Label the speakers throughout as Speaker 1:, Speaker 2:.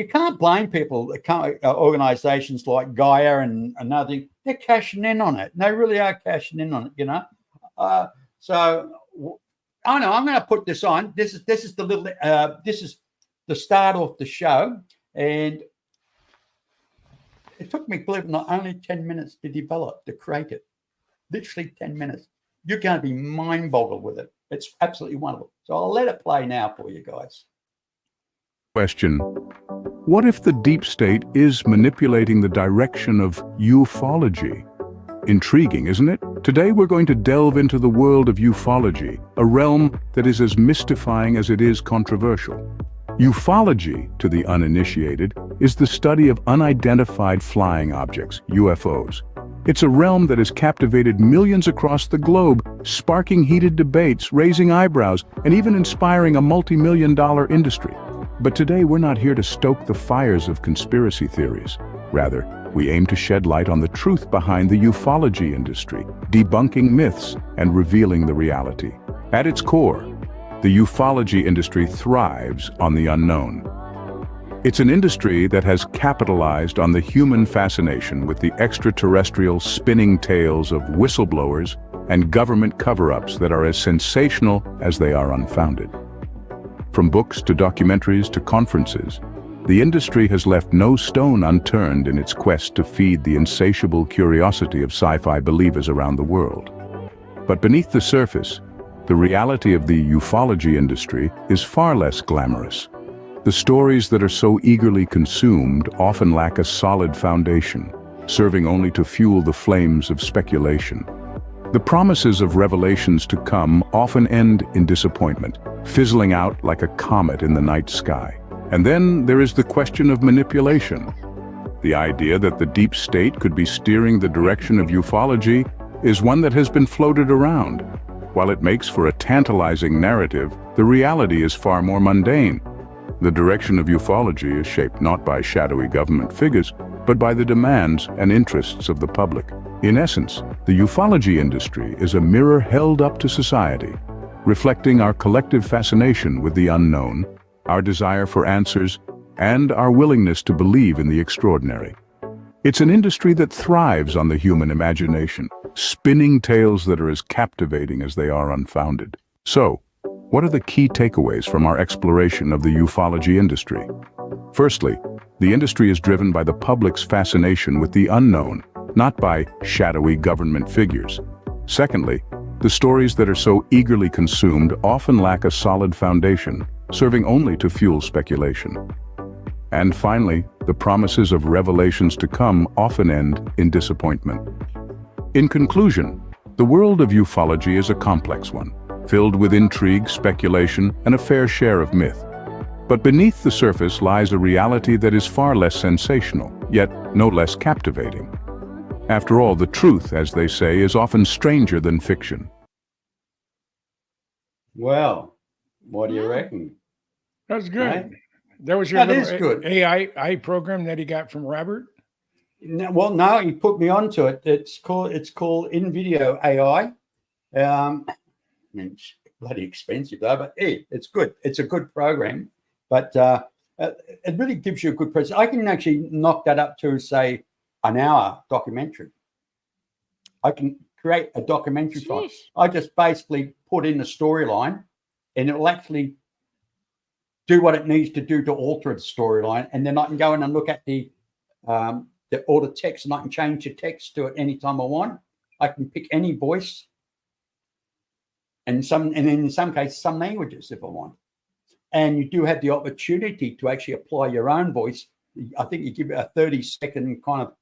Speaker 1: you can't blame people. Organisations like Gaia and another, they're cashing in on it. And they really are cashing in on it, you know. So I know I'm going to put this on. This is the little. This is the start of the show, and it took me, believe it or not, only 10 minutes to develop, to create it. Literally 10 minutes. You're going to be mind-boggled with it. It's absolutely wonderful. So I'll let it play now for you guys.
Speaker 2: Question: what if the deep state is manipulating the direction of ufology? Intriguing, isn't it? Today we're going to delve into the world of ufology, a realm that is as mystifying as it is controversial. Ufology, to the uninitiated, is the study of unidentified flying objects, UFOs. It's a realm that has captivated millions across the globe, sparking heated debates, raising eyebrows, and even inspiring a multi-million-dollar industry. But today we're not here to stoke the fires of conspiracy theories. Rather, we aim to shed light on the truth behind the ufology industry, debunking myths and revealing the reality. At its core, the ufology industry thrives on the unknown. It's an industry that has capitalized on the human fascination with the extraterrestrial spinning tales of whistleblowers and government cover-ups that are as sensational as they are unfounded. From books to documentaries to conferences, the industry has left no stone unturned in its quest to feed the insatiable curiosity of sci-fi believers around the world. But beneath the surface, the reality of the ufology industry is far less glamorous. The stories that are so eagerly consumed often lack a solid foundation, serving only to fuel the flames of speculation. The promises of revelations to come often end in disappointment, fizzling out like a comet in the night sky. And then there is the question of manipulation. The idea that the deep state could be steering the direction of ufology is one that has been floated around. While it makes for a tantalizing narrative, the reality is far more mundane. The direction of ufology is shaped not by shadowy government figures, but by the demands and interests of the public. In essence, the ufology industry is a mirror held up to society, reflecting our collective fascination with the unknown, our desire for answers, and our willingness to believe in the extraordinary. It's an industry that thrives on the human imagination, spinning tales that are as captivating as they are unfounded. So, what are the key takeaways from our exploration of the ufology industry? Firstly, the industry is driven by the public's fascination with the unknown, not by shadowy government figures. Secondly, the stories that are so eagerly consumed often lack a solid foundation, serving only to fuel speculation. And finally, the promises of revelations to come often end in disappointment. In conclusion, the world of ufology is a complex one, filled with intrigue, speculation, and a fair share of myth. But beneath the surface lies a reality that is far less sensational, yet no less captivating. After all, the truth, as they say, is often stranger than fiction.
Speaker 1: Well, what do you reckon?
Speaker 3: That was good.
Speaker 1: Right?
Speaker 3: That was your
Speaker 1: That is good.
Speaker 3: AI program that he got from Robert?
Speaker 1: No, well, no, you put me onto it. It's called InVideo AI. It's bloody expensive though, but hey, it's good. It's a good program, but it really gives you a good present. I can actually knock that up to, say, an hour documentary. I can create a documentary file. I just basically put in the storyline, and it will actually do what it needs to do to alter the storyline, and then I can go in and look at all the text, and I can change the text to it anytime I want. I can pick any voice, and in some cases, some languages if I want. And you do have the opportunity to actually apply your own voice. I think you give it a 30-second kind of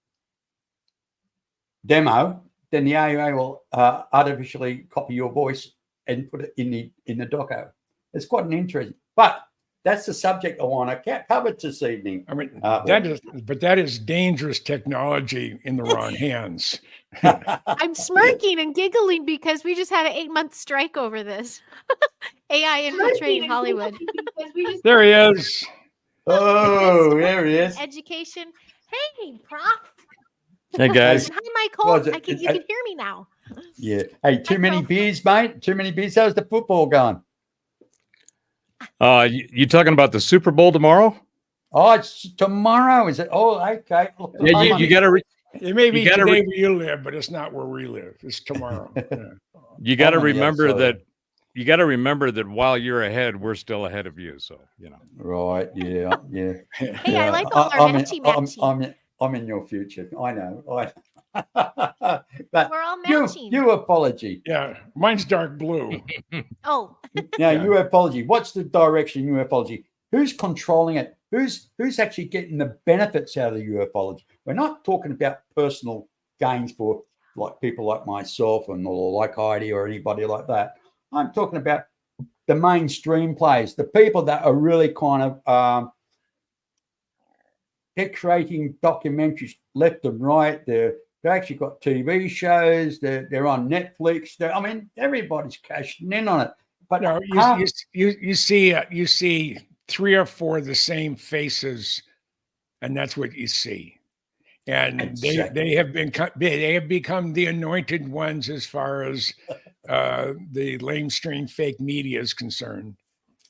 Speaker 1: demo, then the AI will artificially copy your voice and put it in the doco. It's quite an interesting, but that's the subject I want to cover this evening.
Speaker 3: I mean, that is dangerous technology in the wrong hands.
Speaker 4: I'm smirking and giggling because we just had an 8-month strike over this. AI infiltrating Hollywood.
Speaker 3: There he is.
Speaker 1: Oh, there he is.
Speaker 4: Education. Hey, Prof.
Speaker 5: Hey, guys.
Speaker 4: Hi, Michael. You can hear me now.
Speaker 1: Yeah. Hey, too many beers, mate. Too many beers. How's the football going?
Speaker 5: You talking about the Super Bowl tomorrow?
Speaker 1: Oh, it's tomorrow, is it? Oh, okay.
Speaker 5: Yeah, you got to
Speaker 3: It may be
Speaker 5: You gotta
Speaker 3: today
Speaker 5: re-
Speaker 3: where you live, but it's not where we live. It's tomorrow. Yeah.
Speaker 5: you got to
Speaker 1: I'm on the other
Speaker 5: remember
Speaker 1: side.
Speaker 5: that you got to remember that while you're ahead, we're still ahead of you. So
Speaker 1: Right. Yeah. Yeah.
Speaker 4: Hey, I like all our matchy.
Speaker 1: I'm in your future. I know. But
Speaker 4: We're all matching.
Speaker 1: ufology.
Speaker 3: Yeah, mine's dark blue.
Speaker 4: Oh,
Speaker 1: Now,
Speaker 3: Yeah.
Speaker 1: ufology. What's the direction ufology? Who's controlling it? Who's actually getting the benefits out of the ufology? We're not talking about personal gains for like people like myself and or like Heidi or anybody like that. I'm talking about the mainstream players, the people that are really kind of they're creating documentaries left and right. They've actually got TV shows. They're on Netflix. I mean, everybody's cashing in on it. But
Speaker 3: No, you see 3 or 4 of the same faces, and that's what you see. And
Speaker 1: Exactly.
Speaker 3: they have become the anointed ones as far as the lamestream fake media is concerned.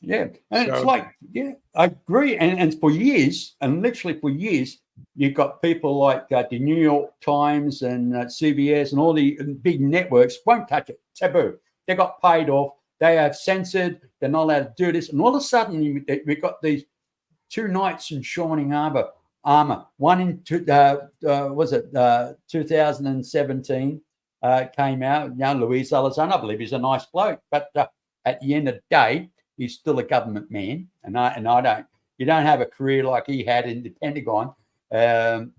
Speaker 1: Yeah, and it's
Speaker 3: So
Speaker 1: like, yeah, I agree. And for years, and literally for years, you've got people like the New York Times and CBS and all the big networks won't touch it. Taboo. They got paid off. They have censored. They're not allowed to do this. And all of a sudden, we've got these 2 knights in shining armor. One in 2017 came out. Luis Salazar. I believe he's a nice bloke, but at the end of the day, he's still a government man, and I don't. You don't have a career like he had in the Pentagon.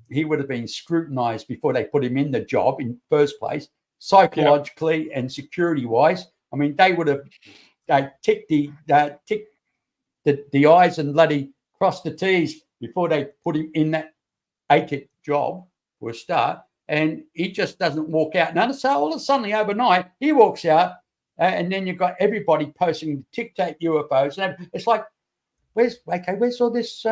Speaker 1: He would have been scrutinized before they put him in the job in the first place, psychologically and security-wise. I mean, they would have ticked the I's and bloody crossed the T's before they put him in that ATIC job for a start. And he just doesn't walk out. Now, so all of a sudden, overnight, he walks out. And then you've got everybody posting tic-tac UFOs. And it's like, where's all this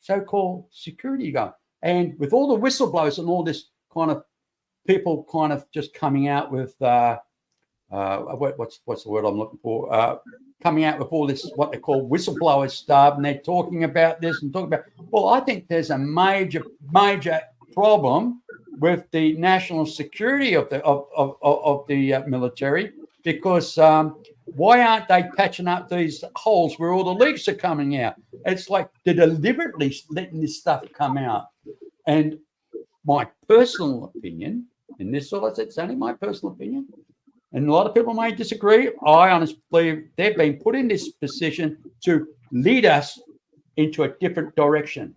Speaker 1: so-called security going? And with all the whistleblowers and all this kind of people kind of just coming out with, what's the word I'm looking for? Coming out with all this, what they call whistleblower stuff. And they're talking about this and talking about, well, I think there's a major problem with the national security of the military. Because why aren't they patching up these holes where all the leaks are coming out? It's like they're deliberately letting this stuff come out. And my personal opinion, and this all I said, it's only my personal opinion, and a lot of people may disagree. I honestly believe they've been put in this position to lead us into a different direction.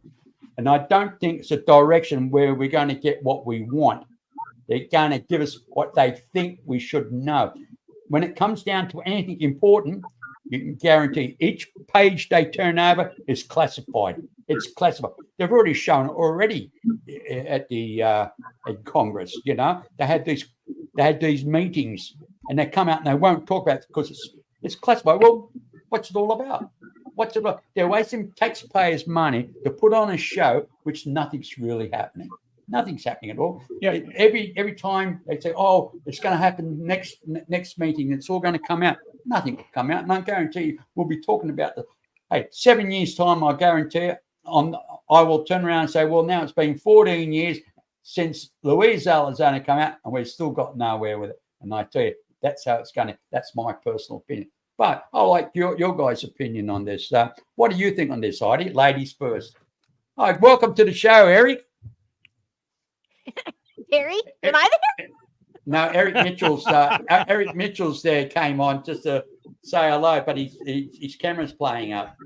Speaker 1: And I don't think it's a direction where we're going to get what we want. They're going to give us what they think we should know. When it comes down to anything important, you can guarantee each page they turn over is classified. It's classified. They've already shown it already at the at Congress. You know, they had these meetings, and they come out and they won't talk about it because it's classified. Well, what's it all about? What's it about? They're wasting taxpayers' money to put on a show which nothing's really happening. Nothing's happening at all.
Speaker 3: Yeah.
Speaker 1: Every time they say, "Oh, it's going to happen next meeting. It's all going to come out." Nothing will come out, and I guarantee you, we'll be talking about 7 years time. I guarantee it. I will turn around and say, "Well, now it's been 14 years since Luis Salazar come out, and we've still got nowhere with it." And I tell you, that's how it's going to. That's my personal opinion. But I like your guys' opinion on this. What do you think on this, Heidi? Ladies first. All right, welcome to the show, Eric.
Speaker 4: Harry, am I there?
Speaker 1: No, Eric Mitchell's there came on just to say hello, but his camera's playing up.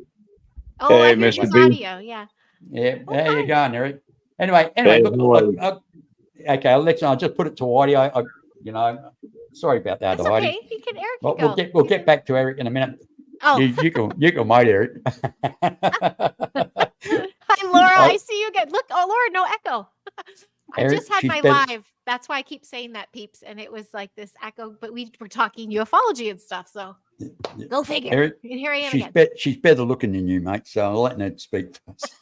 Speaker 4: Oh,
Speaker 2: Hey,
Speaker 4: I heard
Speaker 2: Mr.
Speaker 4: his
Speaker 2: B.
Speaker 4: audio. Yeah.
Speaker 1: Yeah, there you go, Eric. Anyway,
Speaker 2: Hey,
Speaker 1: look, okay, Alexa, I'll just put it to Heidi. I sorry about that,
Speaker 4: That's
Speaker 1: Heidi.
Speaker 4: okay. You can Eric.
Speaker 1: Well,
Speaker 4: Can go.
Speaker 1: we'll get back to Eric in a minute.
Speaker 4: Oh,
Speaker 1: You can wait, Eric.
Speaker 4: hi, Laura. I see you again. Look, Laura, no echo. I
Speaker 1: Eric,
Speaker 4: just had
Speaker 1: she's
Speaker 4: my
Speaker 1: better-
Speaker 4: live. That's why I keep saying that, peeps. And it was like this echo, but we were talking ufology and stuff. So go figure.
Speaker 1: Eric,
Speaker 4: And here I am again.
Speaker 1: she's better looking than you, mate. So I'm letting her speak first.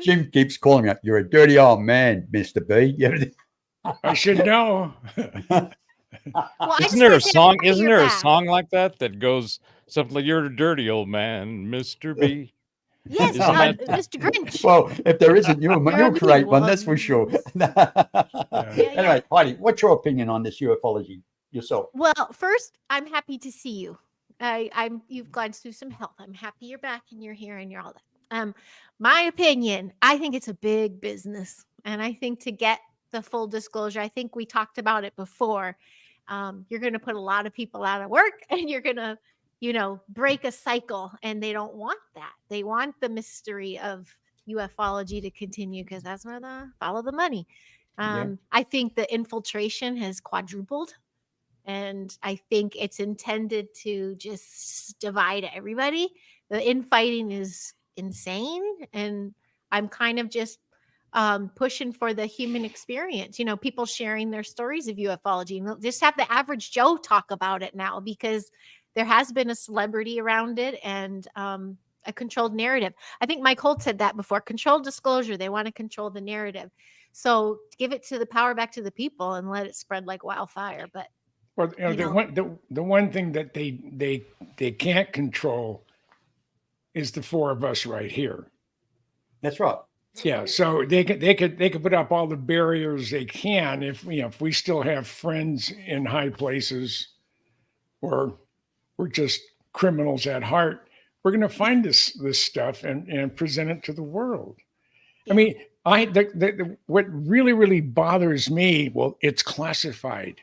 Speaker 1: Jim keeps calling me up. You're a dirty old man, Mr. B.
Speaker 3: I should know.
Speaker 4: Well, I just
Speaker 5: Isn't there a
Speaker 4: wanted to
Speaker 5: song?
Speaker 4: say
Speaker 5: Isn't
Speaker 4: you're
Speaker 5: there a
Speaker 4: back.
Speaker 5: song like that goes something like "You're a dirty old man, Mr. B"?
Speaker 4: Yes,
Speaker 5: Isn't that-
Speaker 4: Mr. Grinch.
Speaker 1: Well, if there isn't, you'll
Speaker 4: There
Speaker 1: create
Speaker 4: are
Speaker 1: one, that's for
Speaker 4: ones.
Speaker 1: sure.
Speaker 3: Yeah.
Speaker 1: Anyway, Heidi, what's your opinion on this ufology yourself?
Speaker 4: Well, first, I'm happy to see you. You've gone through some health. I'm happy you're back and you're here and you're all that. My opinion, I think it's a big business, and I think to get the full disclosure, I think we talked about it before. You're going to put a lot of people out of work, and you're going to, break a cycle, and they don't want that. They want the mystery of ufology to continue because that's where follow the money.
Speaker 1: Yeah.
Speaker 4: I think the infiltration has quadrupled. And I think it's intended to just divide everybody. The infighting is insane. And I'm kind of just pushing for the human experience, people sharing their stories of ufology. And just have the average Joe talk about it now, because there has been a celebrity around it and a controlled narrative. I think Mike Holt said that before. Controlled disclosure. They want to control the narrative. So give it to the power back to the people and let it spread like wildfire. But
Speaker 3: Well, the one thing that they can't control is the four of us right here.
Speaker 1: That's right.
Speaker 3: Yeah, so they could put up all the barriers they can if we still have friends in high places, or we're just criminals at heart. We're going to find this stuff and present it to the world. I mean, what really bothers me, well, it's classified.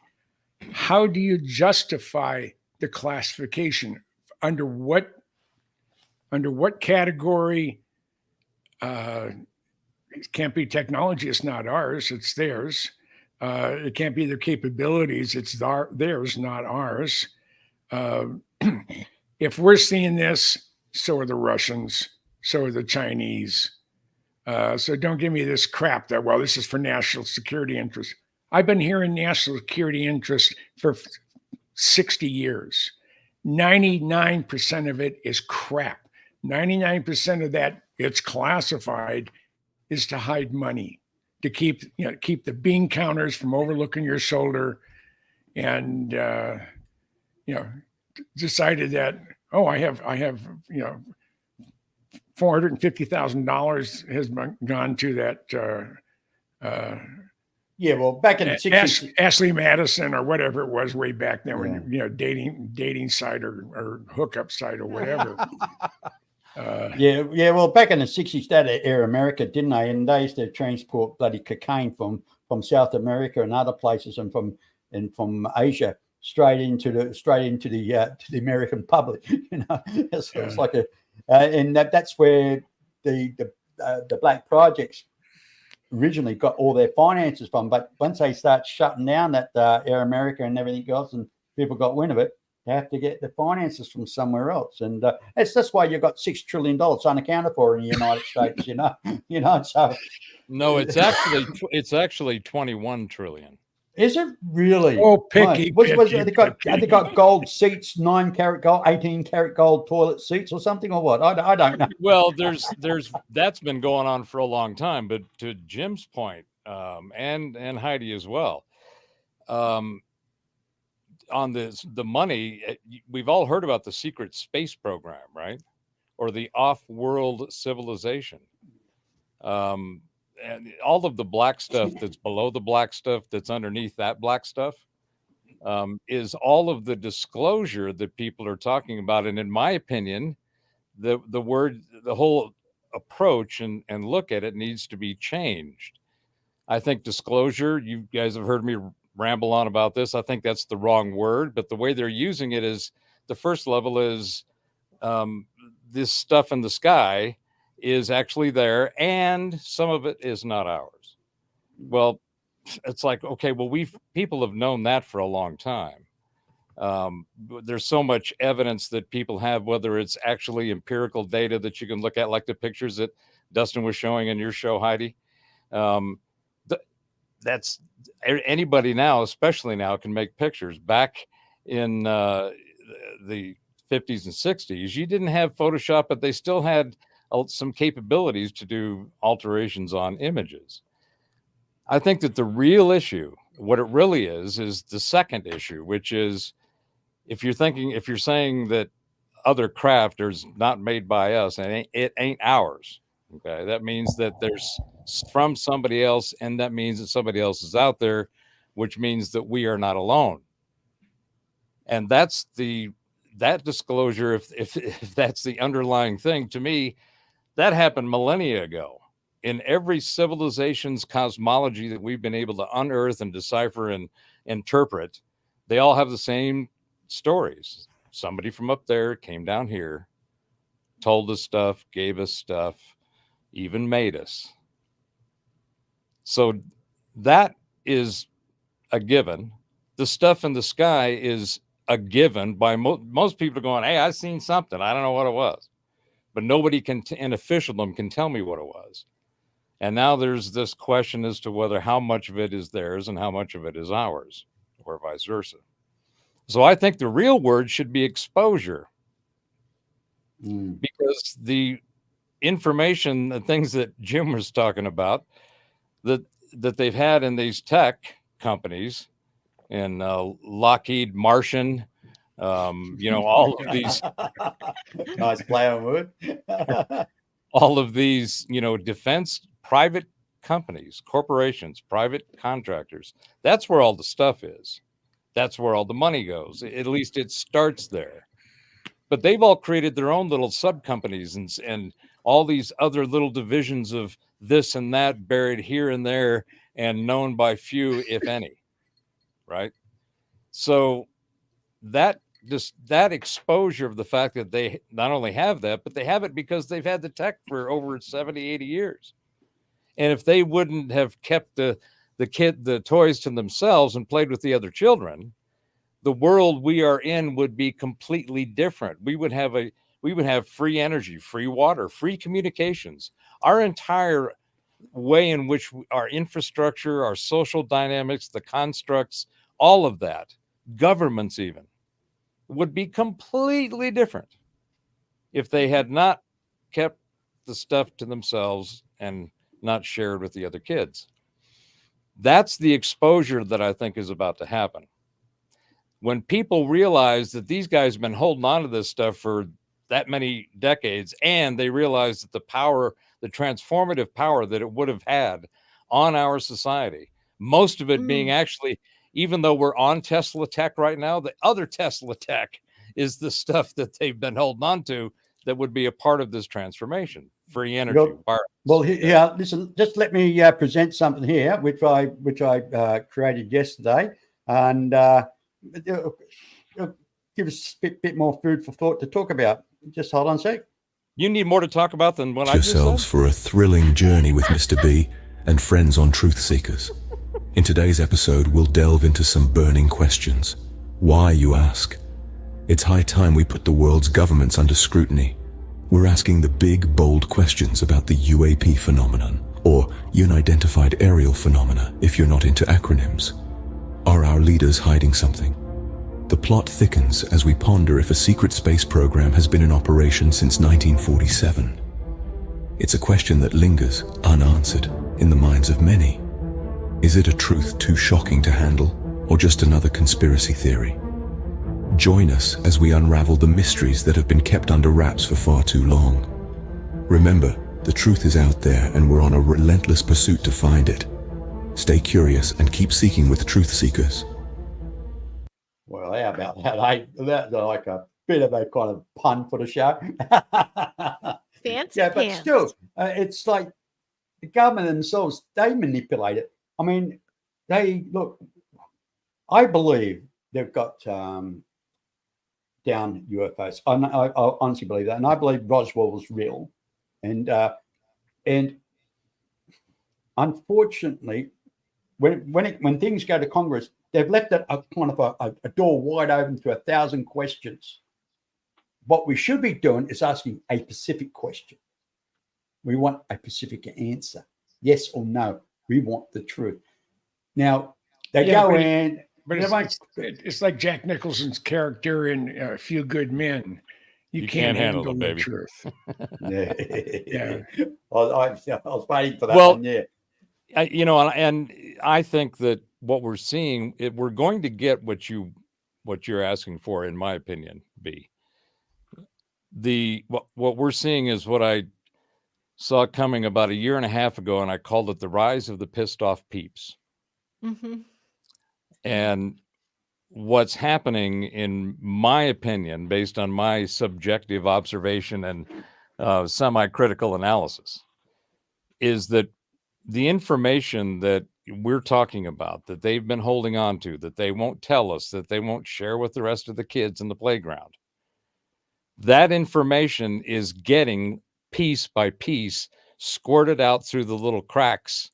Speaker 3: How do you justify the classification? Under what category? It can't be technology. It's not ours. It's theirs. It can't be their capabilities. It's theirs, not ours. If we're seeing this, so are the Russians. So are the Chinese. So don't give me this crap that, well, this is for national security interests. I've been hearing national security interests for 60 years. 99% of it is crap. 99% of that, it's classified, is to hide money, to keep the bean counters from overlooking your shoulder, and decided that, oh, I have $450,000 has gone to that.
Speaker 1: Yeah, well, back in the 60s.
Speaker 3: Ashley Madison or whatever it was way back then, when dating site or hookup site or whatever.
Speaker 1: Well, back in the 60s, that Air America, didn't they? And they used to transport bloody cocaine from South America and other places, and from Asia straight into the American public. It's like and that's where the black projects originally got all their finances from. But once they start shutting down that Air America and everything else, and people got wind of it, they have to get the finances from somewhere else. And that's why you've got $6 trillion unaccounted for in the United States. So
Speaker 5: No, it's actually 21 trillion.
Speaker 1: is it really?
Speaker 3: Oh, picky.
Speaker 1: They got gold seats, 9-karat gold, 18-karat gold toilet seats, or something, or what? I don't know.
Speaker 5: Well, that's been going on for a long time. But to Jim's point, and Heidi as well, on the money, we've all heard about the secret space program, right? Or the off-world civilization. And all of the black stuff that's below the black stuff that's underneath that black stuff is all of the disclosure that people are talking about. And in my opinion, the whole approach and look at it needs to be changed. I think disclosure, you guys have heard me ramble on about this. I think that's the wrong word, but the way they're using it is the first level is this stuff in the sky is actually there, and some of it is not ours. Well, it's like, okay, well, people have known that for a long time. There's so much evidence that people have, whether it's actually empirical data that you can look at, like the pictures that Dustin was showing in your show, Heidi. That's anybody now, especially now, can make pictures. Back in the 50s and 60s, you didn't have Photoshop, but they still had some capabilities to do alterations on images. I think that the real issue, what it really is the second issue, which is if you're saying that other craft is not made by us, and it ain't ours. Okay, that means that there's from somebody else, and that means that somebody else is out there, which means that we are not alone. And that's that disclosure. If that's the underlying thing, to me, that happened millennia ago. In every civilization's cosmology that we've been able to unearth and decipher and interpret, they all have the same stories. Somebody from up there came down here, told us stuff, gave us stuff, even made us. So that is a given. The stuff in the sky is a given by most people are going, hey, I've seen something. I don't know what it was. But nobody can, in officialdom, can tell me what it was. And now there's this question as to whether how much of it is theirs and how much of it is ours, or vice versa. So I think the real word should be exposure, because the information, the things that Jim was talking about, that they've had in these tech companies, and Lockheed Martian, all of these
Speaker 1: nice play on word.
Speaker 5: all of these, defense private companies, corporations, private contractors. That's where all the stuff is. That's where all the money goes. At least it starts there. But they've all created their own little sub companies and all these other little divisions of this and that buried here and there and known by few, if any. Right. So that exposure of the fact that they not only have that, but they have it because they've had the tech for over 70, 80 years. And if they wouldn't have kept the toys to themselves and played with the other children, the world we are in would be completely different. We would have free energy, free water, free communications. Our entire way in which our infrastructure, our social dynamics, the constructs, all of that, governments even, would be completely different if they had not kept the stuff to themselves and not shared with the other kids. That's the exposure that I think is about to happen. When people realize that these guys have been holding on to this stuff for that many decades, and they realize that the power, the transformative power that it would have had on our society, most of it being actually, even though we're on Tesla tech right now, the other Tesla tech is the stuff that they've been holding on to that would be a part of this transformation. Free energy.
Speaker 1: Well, listen, just let me present something here, which I created yesterday, and it'll give us a bit more food for thought to talk about. Just hold on a sec.
Speaker 5: You need more to talk about than what I just said?
Speaker 6: Yourselves for a thrilling journey with Mr. B and friends on Truth Seekers. In today's episode, we'll delve into some burning questions. Why, you ask? It's high time we put the world's governments under scrutiny. We're asking the big, bold questions about the UAP phenomenon, or Unidentified Aerial Phenomena if you're not into acronyms. Are our leaders hiding something? The plot thickens as we ponder if a secret space program has been in operation since 1947. It's a question that lingers unanswered in the minds of many. Is it a truth too shocking to handle, or just another conspiracy theory? Join us as we unravel the mysteries that have been kept under wraps for far too long. Remember, the truth is out there and we're on a relentless pursuit to find it. Stay curious and keep seeking with Truth Seekers.
Speaker 1: Well, how about that? That's like a bit of a kind of pun for the show.
Speaker 4: Fancy
Speaker 1: yeah, but
Speaker 4: pants.
Speaker 1: still, it's like the government themselves, they manipulate it. I mean, I believe they've got down UFOs. I honestly believe that. And I believe Roswell was real. And unfortunately, when things go to Congress, they've left it a door wide open to 1,000 questions. What we should be doing is asking a specific question. We want a specific answer. Yes or no. We want the truth. Now, they go in.
Speaker 3: But it's like Jack Nicholson's character in A Few Good Men. You can't handle the
Speaker 5: baby.
Speaker 3: Truth.
Speaker 1: Yeah. I was waiting for that
Speaker 5: Well,
Speaker 1: one, yeah.
Speaker 5: And I think that what we're seeing, we're going to get what you're asking for, in my opinion, B. what we're seeing is what I saw coming about a year and a half ago, and I called it the rise of the pissed off peeps.
Speaker 4: Mm-hmm.
Speaker 5: And what's happening, in my opinion, based on my subjective observation and semi-critical analysis, is that the information that we're talking about, that they've been holding on to, that they won't tell us, that they won't share with the rest of the kids in the playground, that information is getting piece by piece squirted out through the little cracks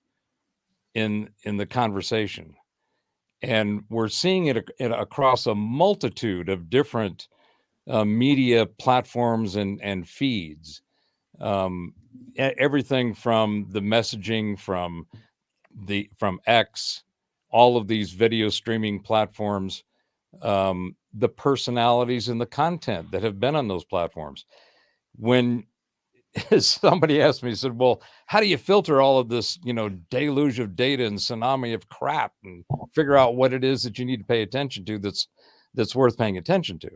Speaker 5: in the conversation. And we're seeing it across a multitude of different media platforms and feeds. Everything from the messaging from X, all of these video streaming platforms, the personalities and the content that have been on those platforms. When somebody asked me, said, well, how do you filter all of this, deluge of data and tsunami of crap and figure out what it is that you need to pay attention to that's worth paying attention to?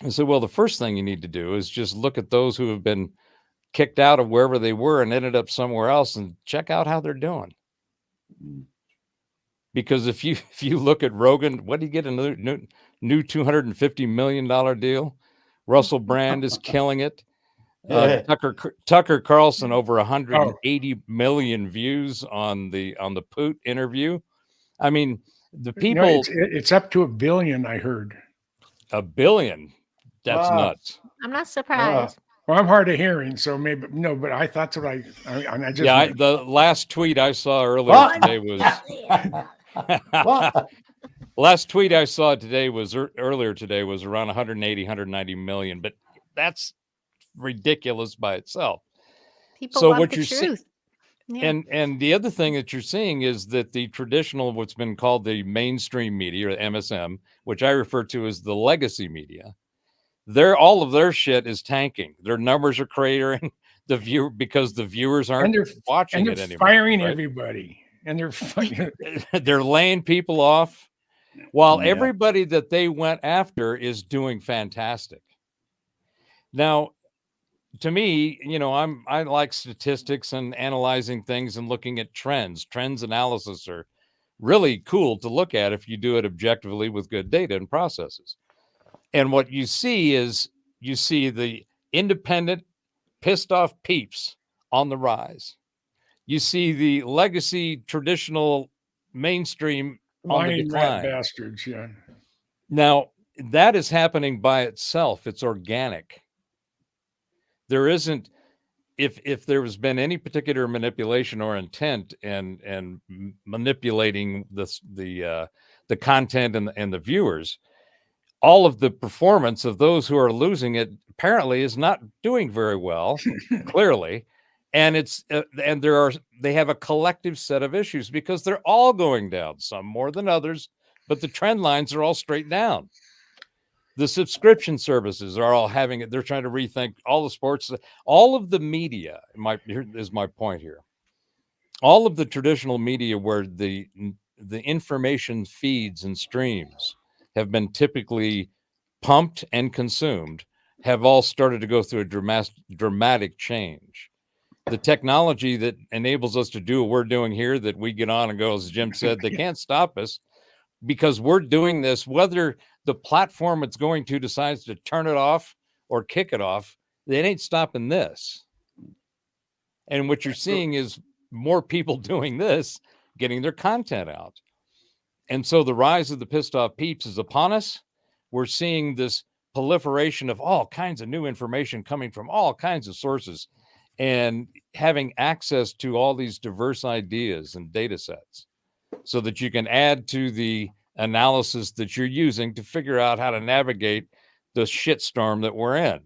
Speaker 5: I said, well, the first thing you need to do is just look at those who have been kicked out of wherever they were and ended up somewhere else and check out how they're doing. Because if you look at Rogan, what did he get, a new $250 million deal? Russell Brand is killing it. Tucker Carlson, over 180 million views on the Poot interview. I mean, the people.
Speaker 3: No, it's up to 1 billion. I heard
Speaker 5: 1 billion. That's nuts.
Speaker 4: I'm not surprised.
Speaker 3: Well, I'm hard of hearing, so maybe no. But I thought that I just
Speaker 5: the last tweet I saw earlier today was. Last tweet I saw today was earlier today was around 180, 190 million, but that's ridiculous by itself.
Speaker 4: People want the truth.
Speaker 5: And the other thing that you're seeing is that the traditional, what's been called the mainstream media, or MSM, which I refer to as the legacy media, all of their shit is tanking. Their numbers are cratering because the viewers aren't watching it anymore.
Speaker 3: Firing everybody. And
Speaker 5: they're laying people off, while everybody that they went after is doing fantastic. Now, to me, I like statistics and analyzing things and looking at trends. Trends analysis are really cool to look at if you do it objectively with good data and processes. And what you see is the independent, pissed off peeps on the rise. You see the legacy, traditional, mainstream on the decline.
Speaker 3: Bastards, yeah.
Speaker 5: Now, that is happening by itself. It's organic. There isn't, if there has been any particular manipulation or intent and manipulating the content and the viewers, all of the performance of those who are losing it apparently is not doing very well, clearly. And they have a collective set of issues because they're all going down, some more than others, but the trend lines are all straight down. The subscription services are all having it. They're trying to rethink all the sports, all of the media. Here is my point here. All of the traditional media where the information feeds and streams have been typically pumped and consumed have all started to go through a dramatic change. The technology that enables us to do what we're doing here, that we get on and go, as Jim said, they can't stop us because we're doing this, whether the platform it's going to decides to turn it off or kick it off, they ain't stopping this. And what you're seeing is more people doing this, getting their content out. And so the rise of the pissed off peeps is upon us. We're seeing this proliferation of all kinds of new information coming from all kinds of sources, and having access to all these diverse ideas and data sets so that you can add to the analysis that you're using to figure out how to navigate the shitstorm that we're in.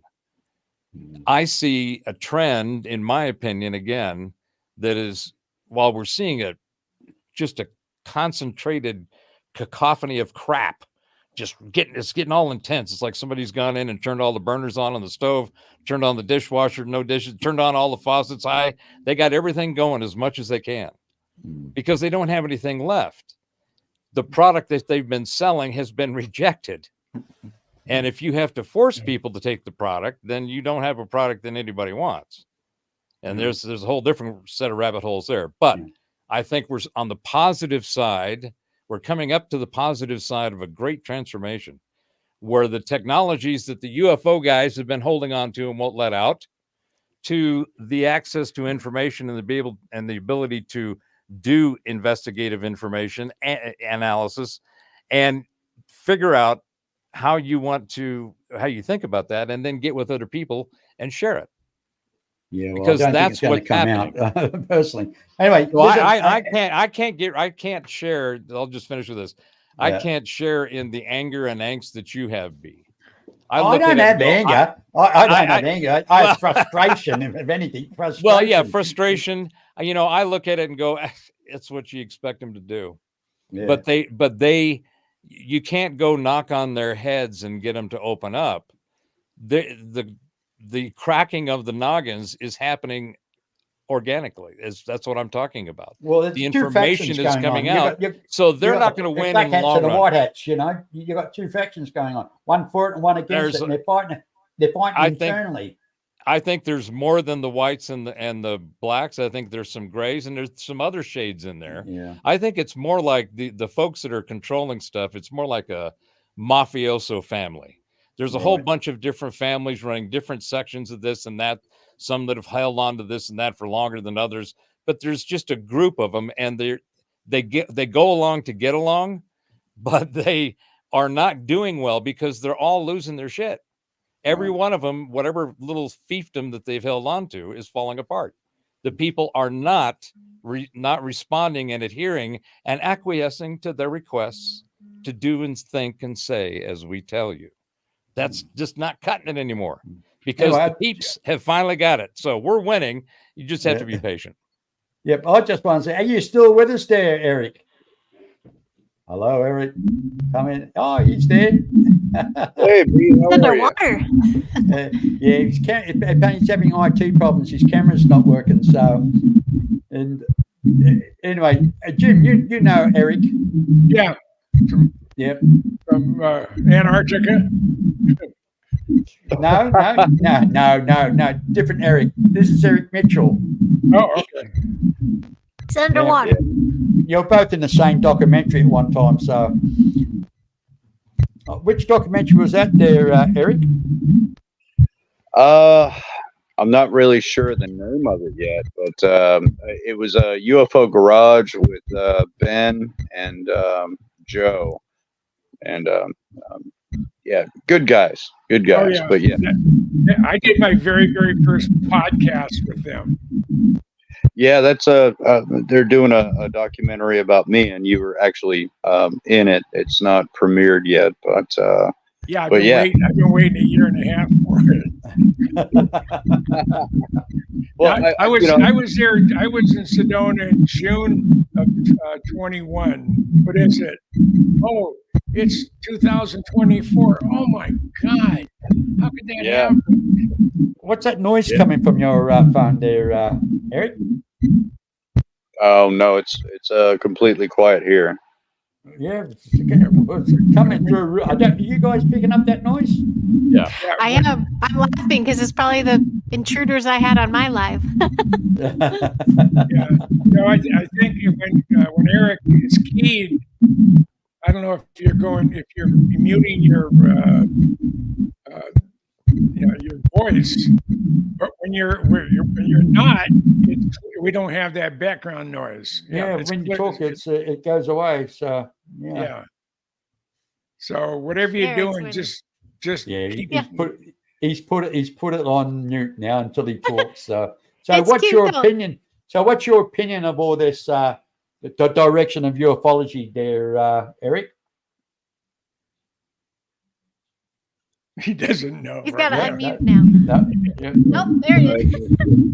Speaker 5: I see a trend, in my opinion, again, that is, while we're seeing just a concentrated cacophony of crap, it's getting all intense. It's like somebody's gone in and turned all the burners on the stove, turned on the dishwasher, no dishes, turned on all the faucets high. They got everything going as much as they can because they don't have anything left. The product that they've been selling has been rejected. And if you have to force people to take the product, then you don't have a product that anybody wants. And there's a whole different set of rabbit holes there. But I think we're on the positive side. We're coming up to the positive side of a great transformation, where the technologies that the UFO guys have been holding on to and won't let out, to the access to information and the ability to do investigative information analysis and figure out how you think about that, and then get with other people and share it.
Speaker 1: Yeah, well,
Speaker 5: because
Speaker 1: I don't think
Speaker 5: that's
Speaker 1: it's going
Speaker 5: what's
Speaker 1: to come
Speaker 5: happening.
Speaker 1: out personally. Anyway,
Speaker 5: So
Speaker 1: listen,
Speaker 5: I can't share. I'll just finish with this. I can't share in the anger and angst that you have, B.
Speaker 1: I don't have anger. I don't have anger. I have frustration, if anything. Frustration.
Speaker 5: Well, yeah, frustration. You know, I look at it and go, it's what you expect them to do.
Speaker 1: Yeah.
Speaker 5: But they, you can't go knock on their heads and get them to open up. The cracking of the noggins is happening organically. That's what I'm talking about.
Speaker 1: Well,
Speaker 5: the information is coming out,
Speaker 1: you've
Speaker 5: so they're not going to win
Speaker 1: black
Speaker 5: in the
Speaker 1: hats
Speaker 5: long
Speaker 1: and the
Speaker 5: run.
Speaker 1: white hats. You know, you've got two factions going on, one for it and one against it, and they're fighting internally.
Speaker 5: I think there's more than the whites and the blacks. I think there's some grays and there's some other shades in there.
Speaker 1: Yeah.
Speaker 5: I think it's more like the folks that are controlling stuff. It's more like a mafioso family. There's a whole bunch of different families running different sections of this and that. Some that have held on to this and that for longer than others. But there's just a group of them, and they go along to get along, but they are not doing well because they're all losing their shit. Every one of them, whatever little fiefdom that they've held on to, is falling apart. The people are not responding and adhering and acquiescing to their requests to do and think and say as we tell you. That's just not cutting it anymore, because the peeps have finally got it. So we're winning. You just have to be patient.
Speaker 1: Yep. I just want to say, are you still with us there, Eric? Hello, Eric. Come in. Oh, he's there.
Speaker 7: Hey, B, how are you?
Speaker 4: Underwater.
Speaker 1: Yeah, he's having IT problems. His camera's not working. So, and anyway, Jim, you know Eric.
Speaker 3: Yeah.
Speaker 1: Yep.
Speaker 3: From Antarctica.
Speaker 1: No. Different Eric. This is Eric Mitchell.
Speaker 3: Oh, okay.
Speaker 4: It's underwater.
Speaker 1: Yeah. You're both in the same documentary at one time. So, which documentary was that there, Eric?
Speaker 7: I'm not really sure the name of it yet, but it was a UFO Garage with Ben and Joe. And yeah, good guys. Oh, yeah. But yeah,
Speaker 3: I did my very first podcast with them.
Speaker 7: Yeah, that's they're doing a documentary about me, and you were actually in it. It's not premiered yet, but
Speaker 3: yeah, I've been waiting a year and a half for it. Well, I was there. I was in Sedona in June of 21. What is it? Oh, it's 2024. Oh my God! How could that happen?
Speaker 1: What's that noise coming from your phone there, Eric?
Speaker 7: Oh no, it's completely quiet here.
Speaker 1: Yeah, it's coming through. Are you guys picking up that noise?
Speaker 5: Yeah.
Speaker 4: I am. I'm laughing because it's probably the intruders I had on my live.
Speaker 3: Yeah. No, I think when Eric is keyed, I don't know if you're muting your voice, but when you're not, we don't have that background noise.
Speaker 1: Yeah, when you talk, it goes away. So yeah.
Speaker 3: So whatever you're doing, just
Speaker 1: he's put it on mute now until he talks. So
Speaker 4: It's
Speaker 1: what's
Speaker 4: cute,
Speaker 1: your
Speaker 4: though.
Speaker 1: opinion? So what's your opinion of all this? The direction of ufology there, Eric?
Speaker 3: He doesn't know.
Speaker 4: He's got to
Speaker 3: right?
Speaker 4: unmute now. Oh, there he is.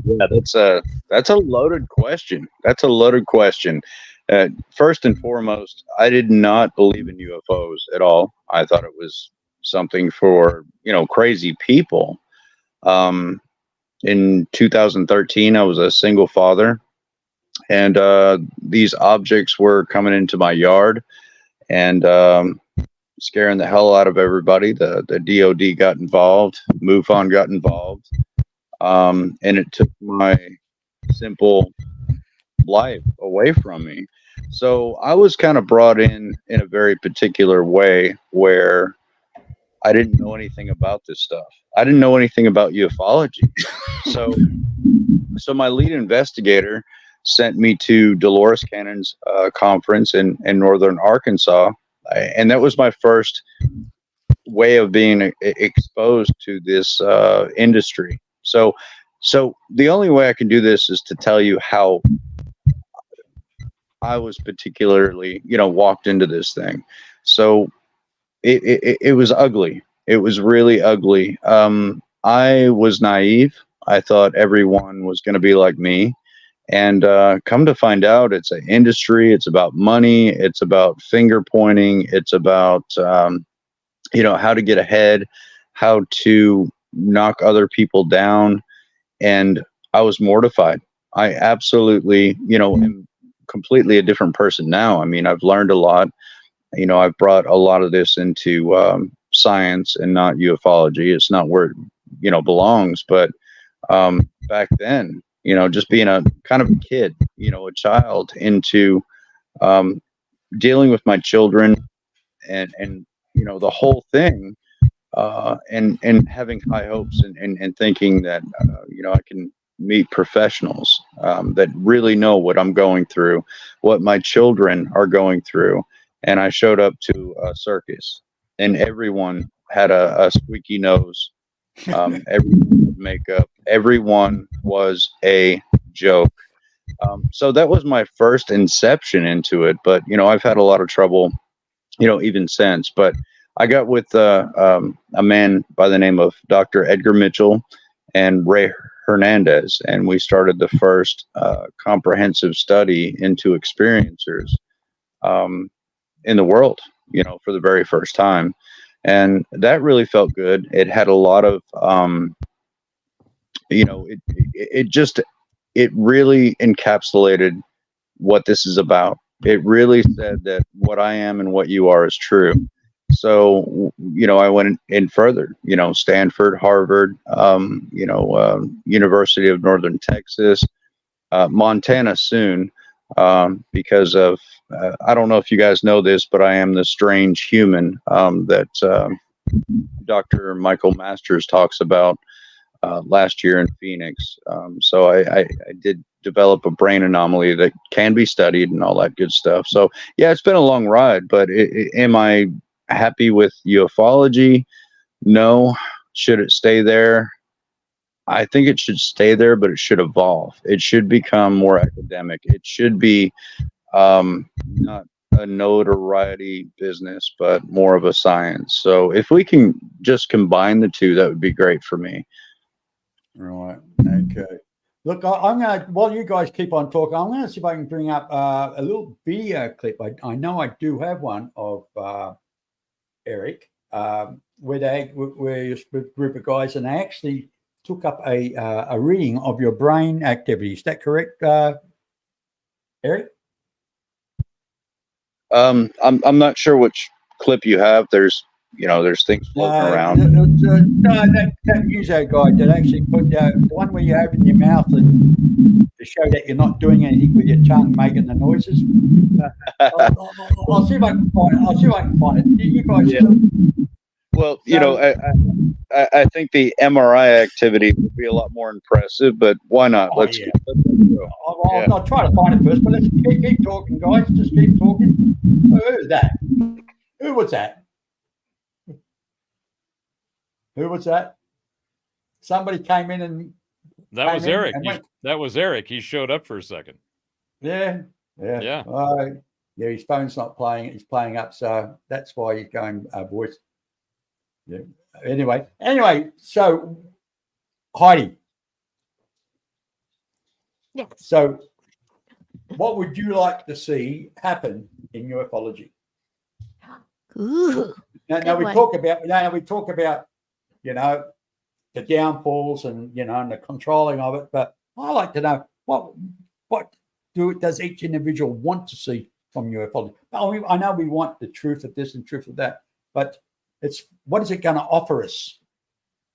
Speaker 7: Yeah, that's a loaded question. First and foremost, I did not believe in UFOs at all. I thought it was something for crazy people. In 2013, I was a single father, and these objects were coming into my yard, and scaring the hell out of everybody. The DOD got involved, MUFON got involved, and it took my simple life away from me. So I was kind of brought in a very particular way where I didn't know anything about this stuff. I didn't know anything about ufology. So my lead investigator sent me to Dolores Cannon's conference in northern Arkansas, and that was my first way of being exposed to this industry. So the only way I can do this is to tell you how I was particularly, walked into this thing. So it was ugly. It was really ugly. I was naive. I thought everyone was going to be like me. And come to find out, it's an industry. It's about money. It's about finger pointing. It's about, how to get ahead, how to knock other people down. And I was mortified. I absolutely, am completely a different person now. I mean, I've learned a lot. I've brought a lot of this into science and not ufology. It's not where it belongs. But back then, just being a kind of a kid, a child, into dealing with my children and the whole thing, and having high hopes and thinking that I can meet professionals that really know what I'm going through, what my children are going through. And I showed up to a circus, and everyone had a squeaky nose. Everyone had makeup. Everyone was a joke. So that was my first inception into it. But I've had a lot of trouble, even since. But I got with a man by the name of Dr. Edgar Mitchell and Ray Hernandez, and we started the first comprehensive study into experiencers in the world, for the very first time. And that really felt good. It had a lot of, it really encapsulated what this is about. It really said that what I am and what you are is true. So, I went in further, Stanford, Harvard, University of Northern Texas, Montana soon, because of, I don't know if you guys know this, but I am the strange human that Dr. Michael Masters talks about last year in Phoenix. So I did develop a brain anomaly that can be studied and all that good stuff. So yeah, it's been a long ride, but am I happy with ufology? No. Should it stay there? I think it should stay there, but it should evolve. It should become more academic. It should be not a notoriety business, but more of a science. So if we can just combine the two, that would be great for me.
Speaker 1: Right. Okay. Look, I'm going to, while you guys keep on talking, I'm going to see if I can bring up a little video clip. I know I do have one of Eric, where we're a group of guys, and they actually took up a reading of your brain activity. Is that correct, Eric?
Speaker 7: I'm not sure which clip you have. There's things floating around.
Speaker 1: That user guy that actually put the one where you open your mouth and to show that you're not doing anything with your tongue, making the noises. I'll see if I can find it. I'll see if I can find it. You guys.
Speaker 7: Yeah. Well, I think the MRI activity would be a lot more impressive, but why not? Let's
Speaker 1: I'll try to find it first, but let's keep talking, guys. Just keep talking. Who's that? Who was that? Who was that? Somebody came in and
Speaker 5: that was Eric. That was Eric. He showed up for a second.
Speaker 1: Yeah. Yeah, his phone's not playing. He's playing up, so that's why he's going voice. Yeah. Anyway, so Heidi.
Speaker 4: Yes.
Speaker 1: So what would you like to see happen in ufology?
Speaker 4: Ooh.
Speaker 1: Now we talk about the downfalls and and the controlling of it, but I like to know what does each individual want to see from ufology? I know we want the truth of this and truth of that, but it's what is it going to offer us?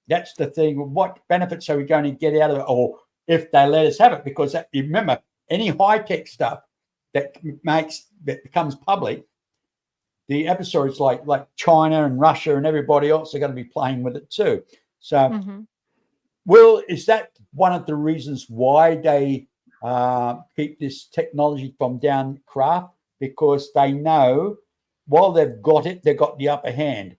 Speaker 1: That's the thing. What benefits are we going to get out of it, or if they let us have it? Because you remember, any high-tech stuff that becomes public, the adversaries like China and Russia and everybody else are going to be playing with it too. So, is that one of the reasons why they keep this technology from down craft? Because they know while they've got it, they've got the upper hand.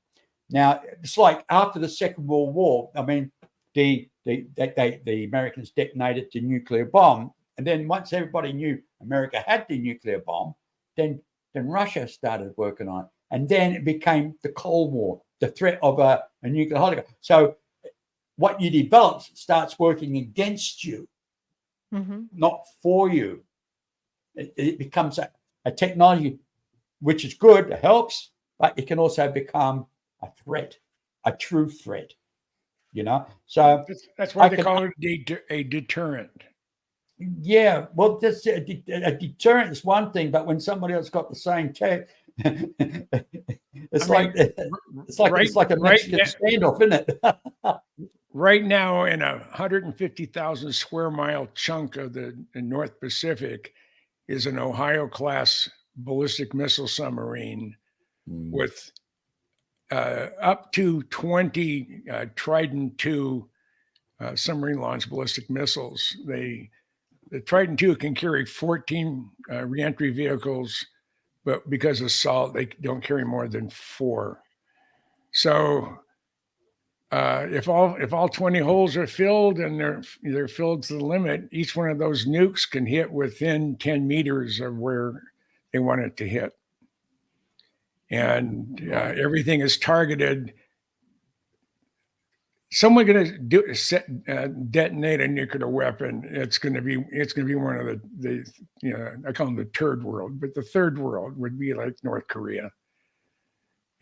Speaker 1: Now, it's like after the Second World War. I mean, the Americans detonated the nuclear bomb, and then once everybody knew America had the nuclear bomb, then Russia started working on it, and then it became the Cold War, the threat of a nuclear holocaust. So what you develop starts working against you, not for you. It becomes a technology which is good, it helps, but it can also become a threat, a true threat. So
Speaker 3: that's why they call it a deterrent.
Speaker 1: Yeah, well, this a deterrent is one thing, but when somebody else got the same tech, it's like a Mexican standoff, isn't it?
Speaker 3: Right now, in a 150,000 square mile chunk of the North Pacific, is an Ohio-class ballistic missile submarine with up to 20 Trident II submarine-launched ballistic missiles. The Trident II can carry 14 reentry vehicles, but because of salt, they don't carry more than 4. So if all 20 holes are filled and they're filled to the limit, each one of those nukes can hit within 10 meters of where they want it to hit. And everything is targeted. Someone going to detonate a nuclear weapon. It's going to be one of the I call them the third world, but the third world would be like North Korea,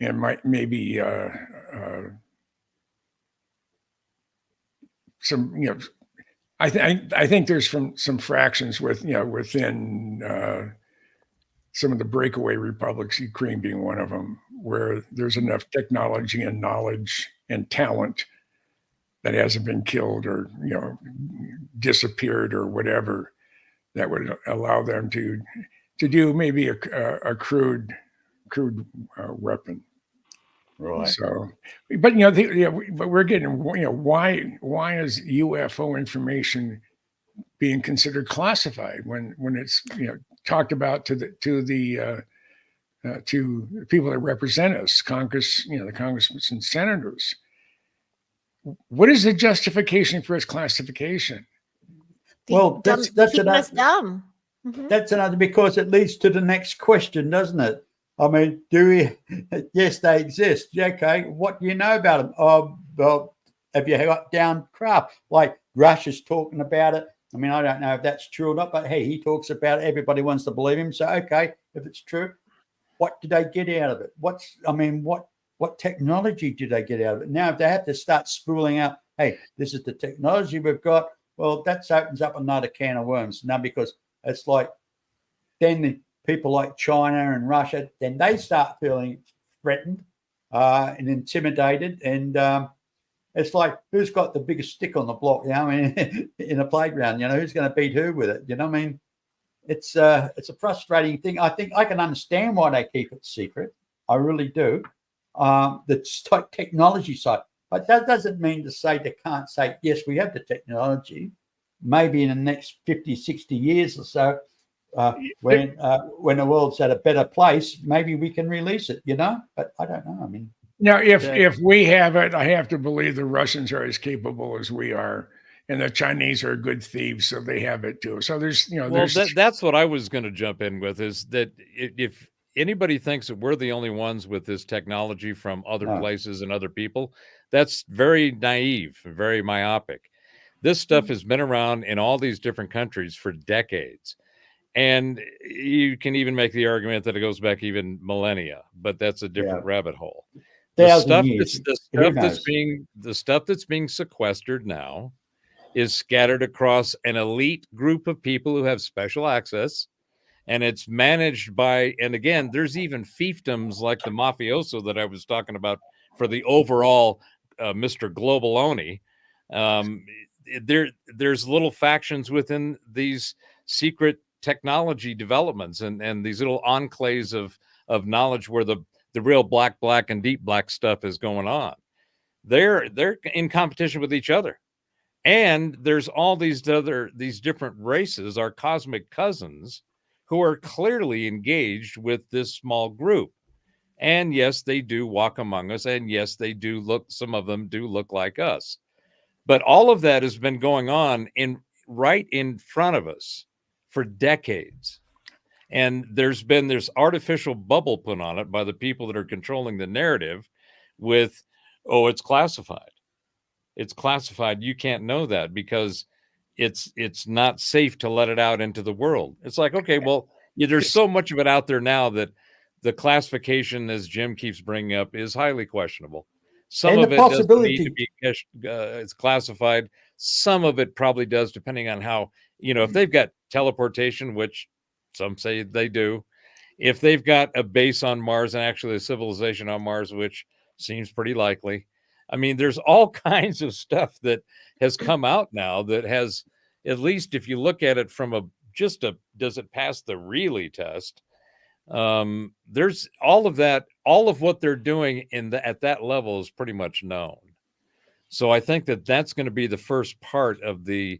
Speaker 3: and maybe some I think there's some fractions within some of the breakaway republics, Ukraine being one of them, where there's enough technology and knowledge and talent that hasn't been killed or disappeared or whatever, that would allow them to do maybe a crude weapon.
Speaker 1: Right.
Speaker 3: So, but but we're getting why is UFO information being considered classified when it's talked about to people that represent us, Congress, the congressmen and senators? What is the justification for its classification?
Speaker 1: Well, that's
Speaker 4: keeping
Speaker 1: another,
Speaker 4: us dumb.
Speaker 1: That's another, because it leads to the next question, doesn't it? I mean, yes, they exist. Okay, what do you know about them? Well, have you got down craft? Like Russia's talking about it. I mean, I don't know if that's true or not, but hey, he talks about it. Everybody wants to believe him. So, okay, if it's true, what do they get out of it? What technology do they get out of it? Now, if they have to start spooling out, hey, this is the technology we've got, well, that opens up another can of worms. Now, because it's like then the people like China and Russia, then they start feeling threatened and intimidated. And it's like, who's got the biggest stick on the block? I mean, in a playground, who's going to beat who with it? I mean, it's a frustrating thing. I think I can understand why they keep it secret. I really do. The technology side, but that doesn't mean to say they can't say, yes, we have the technology. Maybe in the next 50, 60 years or so, when the world's at a better place, maybe we can release it, but I don't know. I mean,
Speaker 3: now, if we have it, I have to believe the Russians are as capable as we are, and the Chinese are good thieves, so they have it too. So there's,
Speaker 5: that's what I was going to jump in with, is that if anybody thinks that we're the only ones with this technology from other places and other people, that's very naive, very myopic. This stuff has been around in all these different countries for decades. And you can even make the argument that it goes back even millennia, but that's a different rabbit hole. The stuff that's being sequestered now is scattered across an elite group of people who have special access and it's managed by, and again, there's even fiefdoms like the mafioso that I was talking about for the overall Mr. Globaloni. There's little factions within these secret technology developments and these little enclaves of knowledge where the real black and deep black stuff is going on. They're in competition with each other. And there's all these different races, our cosmic cousins, who are clearly engaged with this small group. And yes, they do walk among us. And yes, they do look, some of them do look like us. But all of that has been going on right in front of us for decades. And there's been this artificial bubble put on it by the people that are controlling the narrative with, oh, it's classified. It's classified. You can't know that because it's not safe to let it out into the world. It's like, okay, well, there's so much of it out there now that the classification, as Jim keeps bringing up, is highly questionable. Some of it doesn't need to be it's classified. Some of it probably does, depending on how, if they've got teleportation, which some say they do, if they've got a base on Mars and actually a civilization on Mars, which seems pretty likely. I mean, there's all kinds of stuff that has come out now that has, at least if you look at it from does it pass the really test? There's all of that, all of what they're doing at that level is pretty much known. So I think that's going to be the first part of the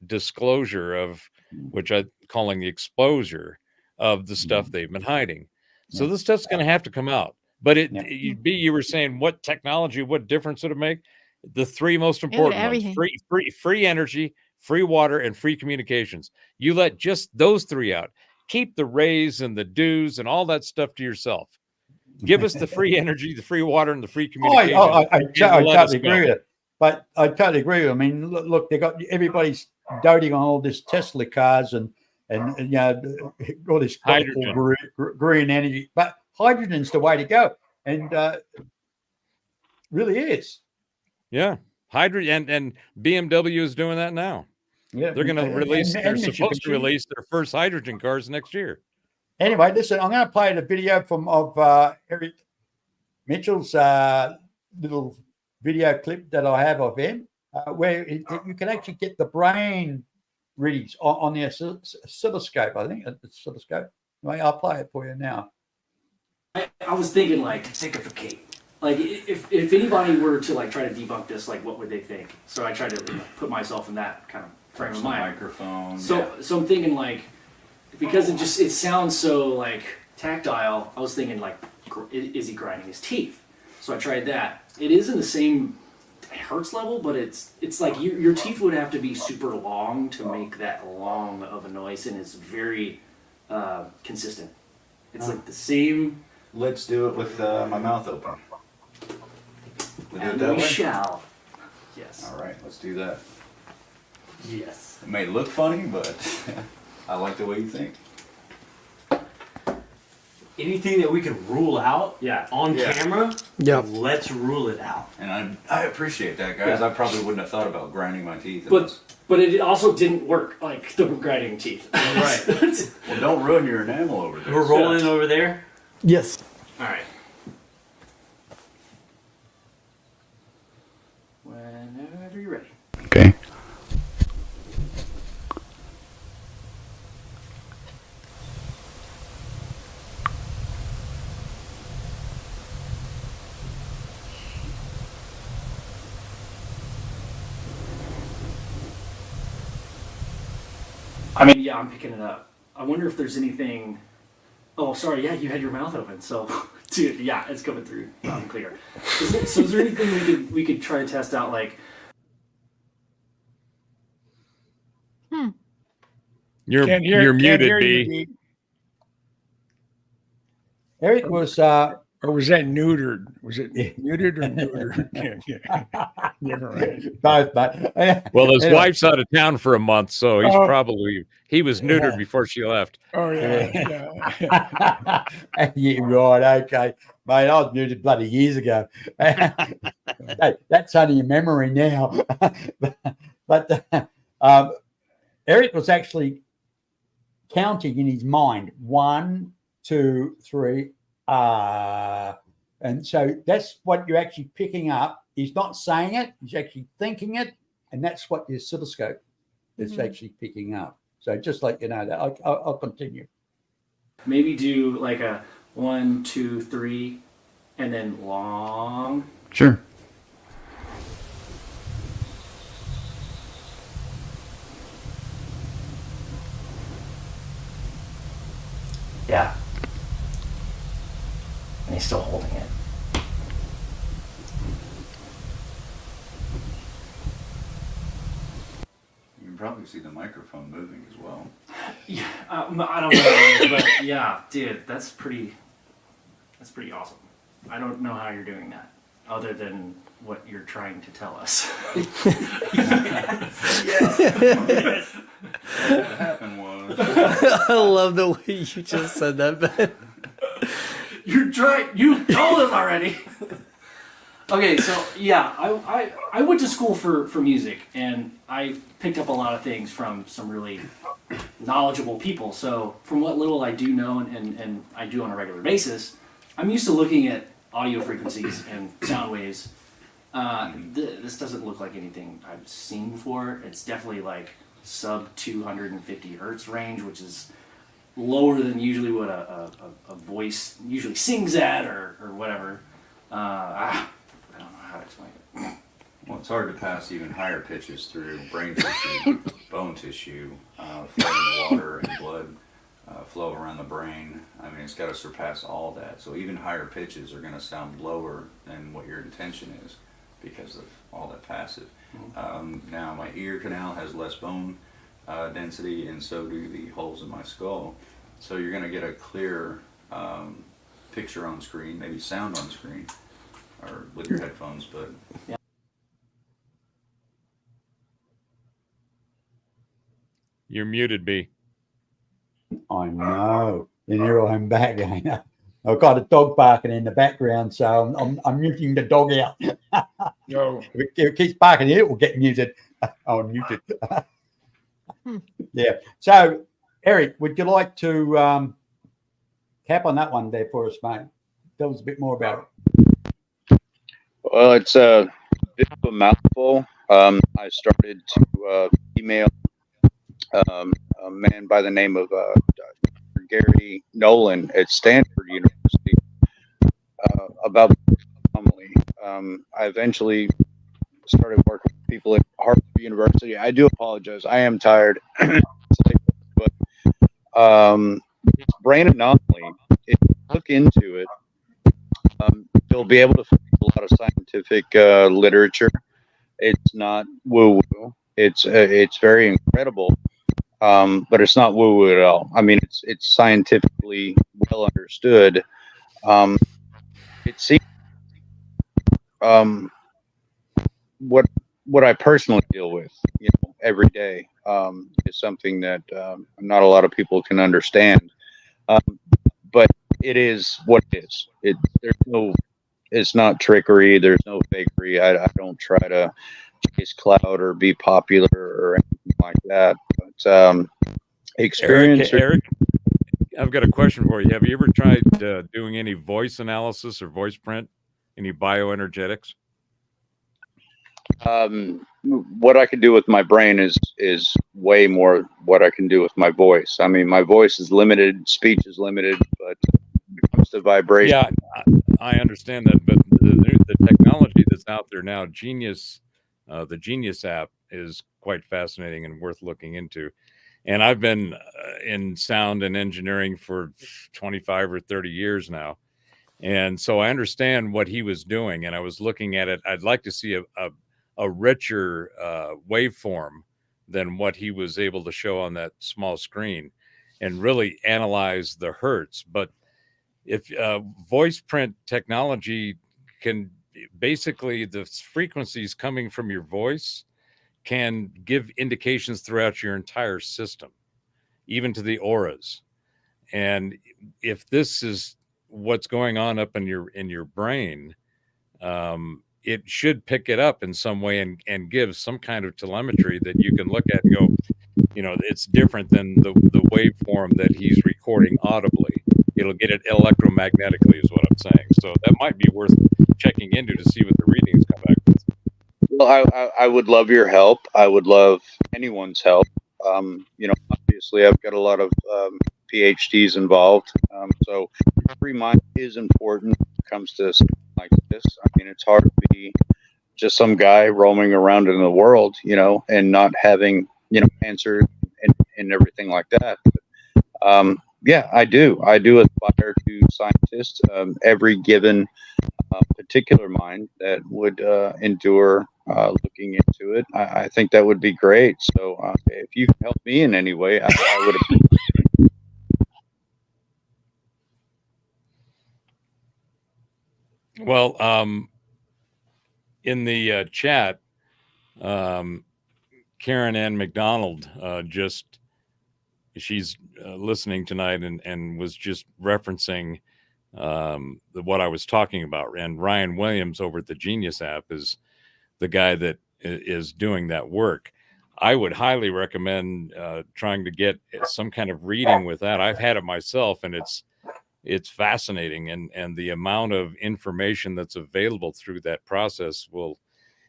Speaker 5: disclosure of, which I'm calling the exposure of the stuff they've been hiding. So this stuff's going to have to come out. But you were saying what technology, what difference would it make? The three most important ones: free energy, free water, and free communications. You let just those three out. Keep the rays and the dews and all that stuff to yourself. Give us the free energy, the free water, and the free communication.
Speaker 1: I totally agree with it. But I totally agree with it. I mean, look, they got everybody's doting on all this Tesla cars and all this green energy. But hydrogen's the way to go, and really is. Yeah,
Speaker 5: hydrogen and BMW is doing that now. Yeah, they're going to release. They're supposed to release their first hydrogen cars next year.
Speaker 1: Anyway, listen, I'm going to play the video of Eric Mitchell's little video clip that I have of him, where you can actually get the brain readings on the oscilloscope. I think it's oscilloscope. Anyway, I'll play it for you now.
Speaker 8: I was thinking, like, sanctificate. Like, if anybody were to try to debunk this, what would they think? So I tried to put myself in that kind of frame of mind. Microphone. So I'm thinking, because it sounds so tactile. I was thinking is he grinding his teeth? So I tried that. It is in the same hertz level, but it's like your teeth would have to be super long to make that long of a noise, and it's very consistent. It's like the same.
Speaker 9: Let's do it with my mouth open.
Speaker 8: And we shall. Yes.
Speaker 9: All right, let's do that.
Speaker 8: Yes.
Speaker 9: It may look funny, but I like the way you think.
Speaker 10: Anything that we can rule out on camera, let's rule it out.
Speaker 9: And I appreciate that, guys. I probably wouldn't have thought about grinding my teeth.
Speaker 8: But it also didn't work like the grinding teeth.
Speaker 9: Right. Well, don't ruin your enamel over there.
Speaker 10: We're rolling over there?
Speaker 8: Yes.
Speaker 10: All right.
Speaker 8: Whenever you're ready.
Speaker 2: Okay.
Speaker 8: I mean, yeah, I'm picking it up. I wonder if there's anything. Oh, sorry. Yeah, you had your mouth open. So, dude, yeah, it's coming through loud and clear. So, is there anything we could try to test out?
Speaker 5: You're muted, B.
Speaker 1: Eric was.
Speaker 3: Or was that neutered? Was it muted or neutered? Never mind.
Speaker 1: Both, but
Speaker 5: well, his wife's out of town for a month, so he's he was neutered before she left.
Speaker 3: Oh yeah.
Speaker 1: Yeah, right. Okay, mate. I was muted bloody years ago. Hey, that's only a memory now. but Eric was actually counting in his mind. 1, 2, 3, and so that's what you're actually picking up. He's not saying it, he's actually thinking it, and that's what the oscilloscope is actually picking up. So just like you know that, I'll continue.
Speaker 8: Maybe do like a 1, 2, 3, and then long.
Speaker 1: Sure.
Speaker 8: Yeah. And he's still holding it.
Speaker 9: You can probably see the microphone moving as well.
Speaker 8: Yeah, I don't know, but yeah, dude, that's pretty awesome. I don't know how you're doing that, other than what you're trying to tell us.
Speaker 9: Yes. What happened was.
Speaker 11: I love the way you just said that, Ben.
Speaker 8: You told him already. Okay, so yeah, I went to school for music, and I picked up a lot of things from some really knowledgeable people. So from what little I do know and I do on a regular basis, I'm used to looking at audio frequencies and sound waves. This doesn't look like anything I've seen before. It's definitely like sub 250 hertz range, which is lower than usually what a voice usually sings at or whatever. I don't know how to explain it.
Speaker 9: Well, it's hard to pass even higher pitches through brain tissue, bone tissue, flowing water and blood flow around the brain. I mean, it's got to surpass all that. So even higher pitches are going to sound lower than what your intention is because of all that passive. Now, my ear canal has less bone density, and so do the holes in my skull. So you're going to get a clear picture on screen, maybe sound on screen, or with your headphones, but...
Speaker 8: Yeah.
Speaker 5: You're muted, B.
Speaker 1: I know. And here I'm back again. I've got a dog barking in the background, so I'm muting the dog out.
Speaker 3: No.
Speaker 1: If it keeps barking, it will get muted. Oh, muted. Yeah. So, Eric, would you like to cap on that one there for us, mate? Tell us a bit more about it.
Speaker 7: Well, it's a bit of a mouthful. I started to email a man by the name of Gary Nolan at Stanford University about anomaly. I eventually started working with people at Harvard University. I do apologize. I am tired. But brain anomaly, if you look into it, you'll be able to find a lot of scientific literature. It's not woo-woo. It's very incredible, but it's not woo-woo at all. I mean, it's scientifically well understood. It seems what I personally deal with, every day, is something that not a lot of people can understand. But it is what it is. It's not trickery. There's no fakery. I don't try to chase clout or be popular or anything like that. But experience.
Speaker 5: Eric, I've got a question for you. Have you ever tried doing any voice analysis or voice print? Any bioenergetics?
Speaker 7: What I can do with my brain is way more what I can do with my voice. I mean, my voice is limited, speech is limited, but when it comes to vibration.
Speaker 5: Yeah, I understand that, but the technology that's out there now, the Genius app is quite fascinating and worth looking into. And I've been in sound and engineering for 25 or 30 years now. And so I understand what he was doing, and I was looking at it. I'd like to see a richer waveform than what he was able to show on that small screen and really analyze the hertz. But if voice print technology can basically, the frequencies coming from your voice can give indications throughout your entire system, even to the auras. And if this is what's going on up in your brain, it should pick it up in some way and give some kind of telemetry that you can look at and go, you know, it's different than the waveform that he's recording audibly. It'll get it electromagnetically is what I'm saying. So that might be worth checking into to see what the readings come back with.
Speaker 7: Well, I would love your help. I would love anyone's help. You know, obviously, I've got a lot of PhDs involved. So free mind is important when it comes to something like this. I mean, it's hard to be just some guy roaming around in the world, you know, and not having, you know, answers and everything like that. But, yeah, I do aspire to scientists. Every given particular mind that would endure looking into it, I think that would be great. So if you can help me in any way, I would appreciate it.
Speaker 5: Well, in the chat, Karen Ann McDonald she's listening tonight and was just referencing what I was talking about. And Ryan Williams over at the Genius app is the guy that is doing that work. I would highly recommend trying to get some kind of reading with that. I've had it myself, and it's fascinating, and the amount of information that's available through that process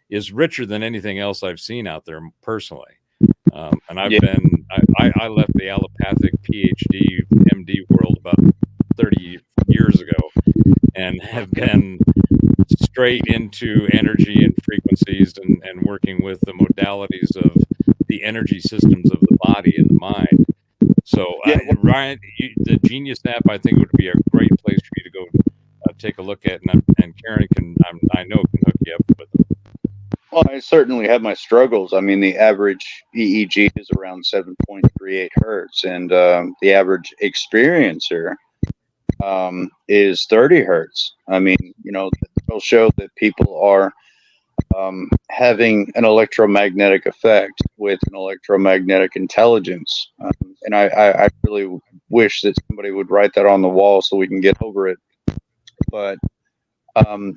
Speaker 5: is richer than anything else I've seen out there personally. And I left the allopathic PhD MD world about 30 years ago and have been straight into energy and frequencies and working with the modalities of the energy systems of the body and the mind. So Ryan, the Genius app, I think would be a great place for you to go take a look at, and Karen I know can hook you up with them.
Speaker 7: Well, I certainly have my struggles. I mean, the average EEG is around 7.38 hertz, and the average experiencer is 30 hertz. I mean, you know, they'll show that people are having an electromagnetic effect with an electromagnetic intelligence. And I really wish that somebody would write that on the wall so we can get over it. But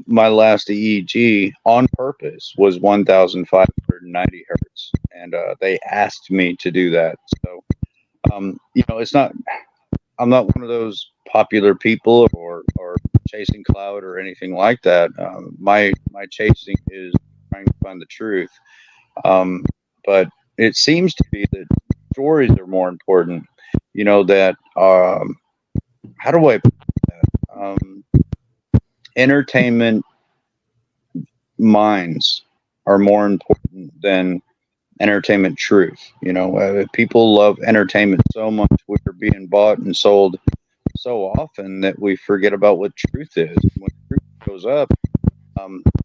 Speaker 7: my last EEG on purpose was 1,590 hertz, and they asked me to do that. So, you know, I'm not one of those popular people or chasing clout or anything like that. My chasing is trying to find the truth. But it seems to be that stories are more important. You know, that how do I put that? Entertainment minds are more important than entertainment truth. You know, people love entertainment so much. We're being bought and sold so often that we forget about what truth is. When truth goes up,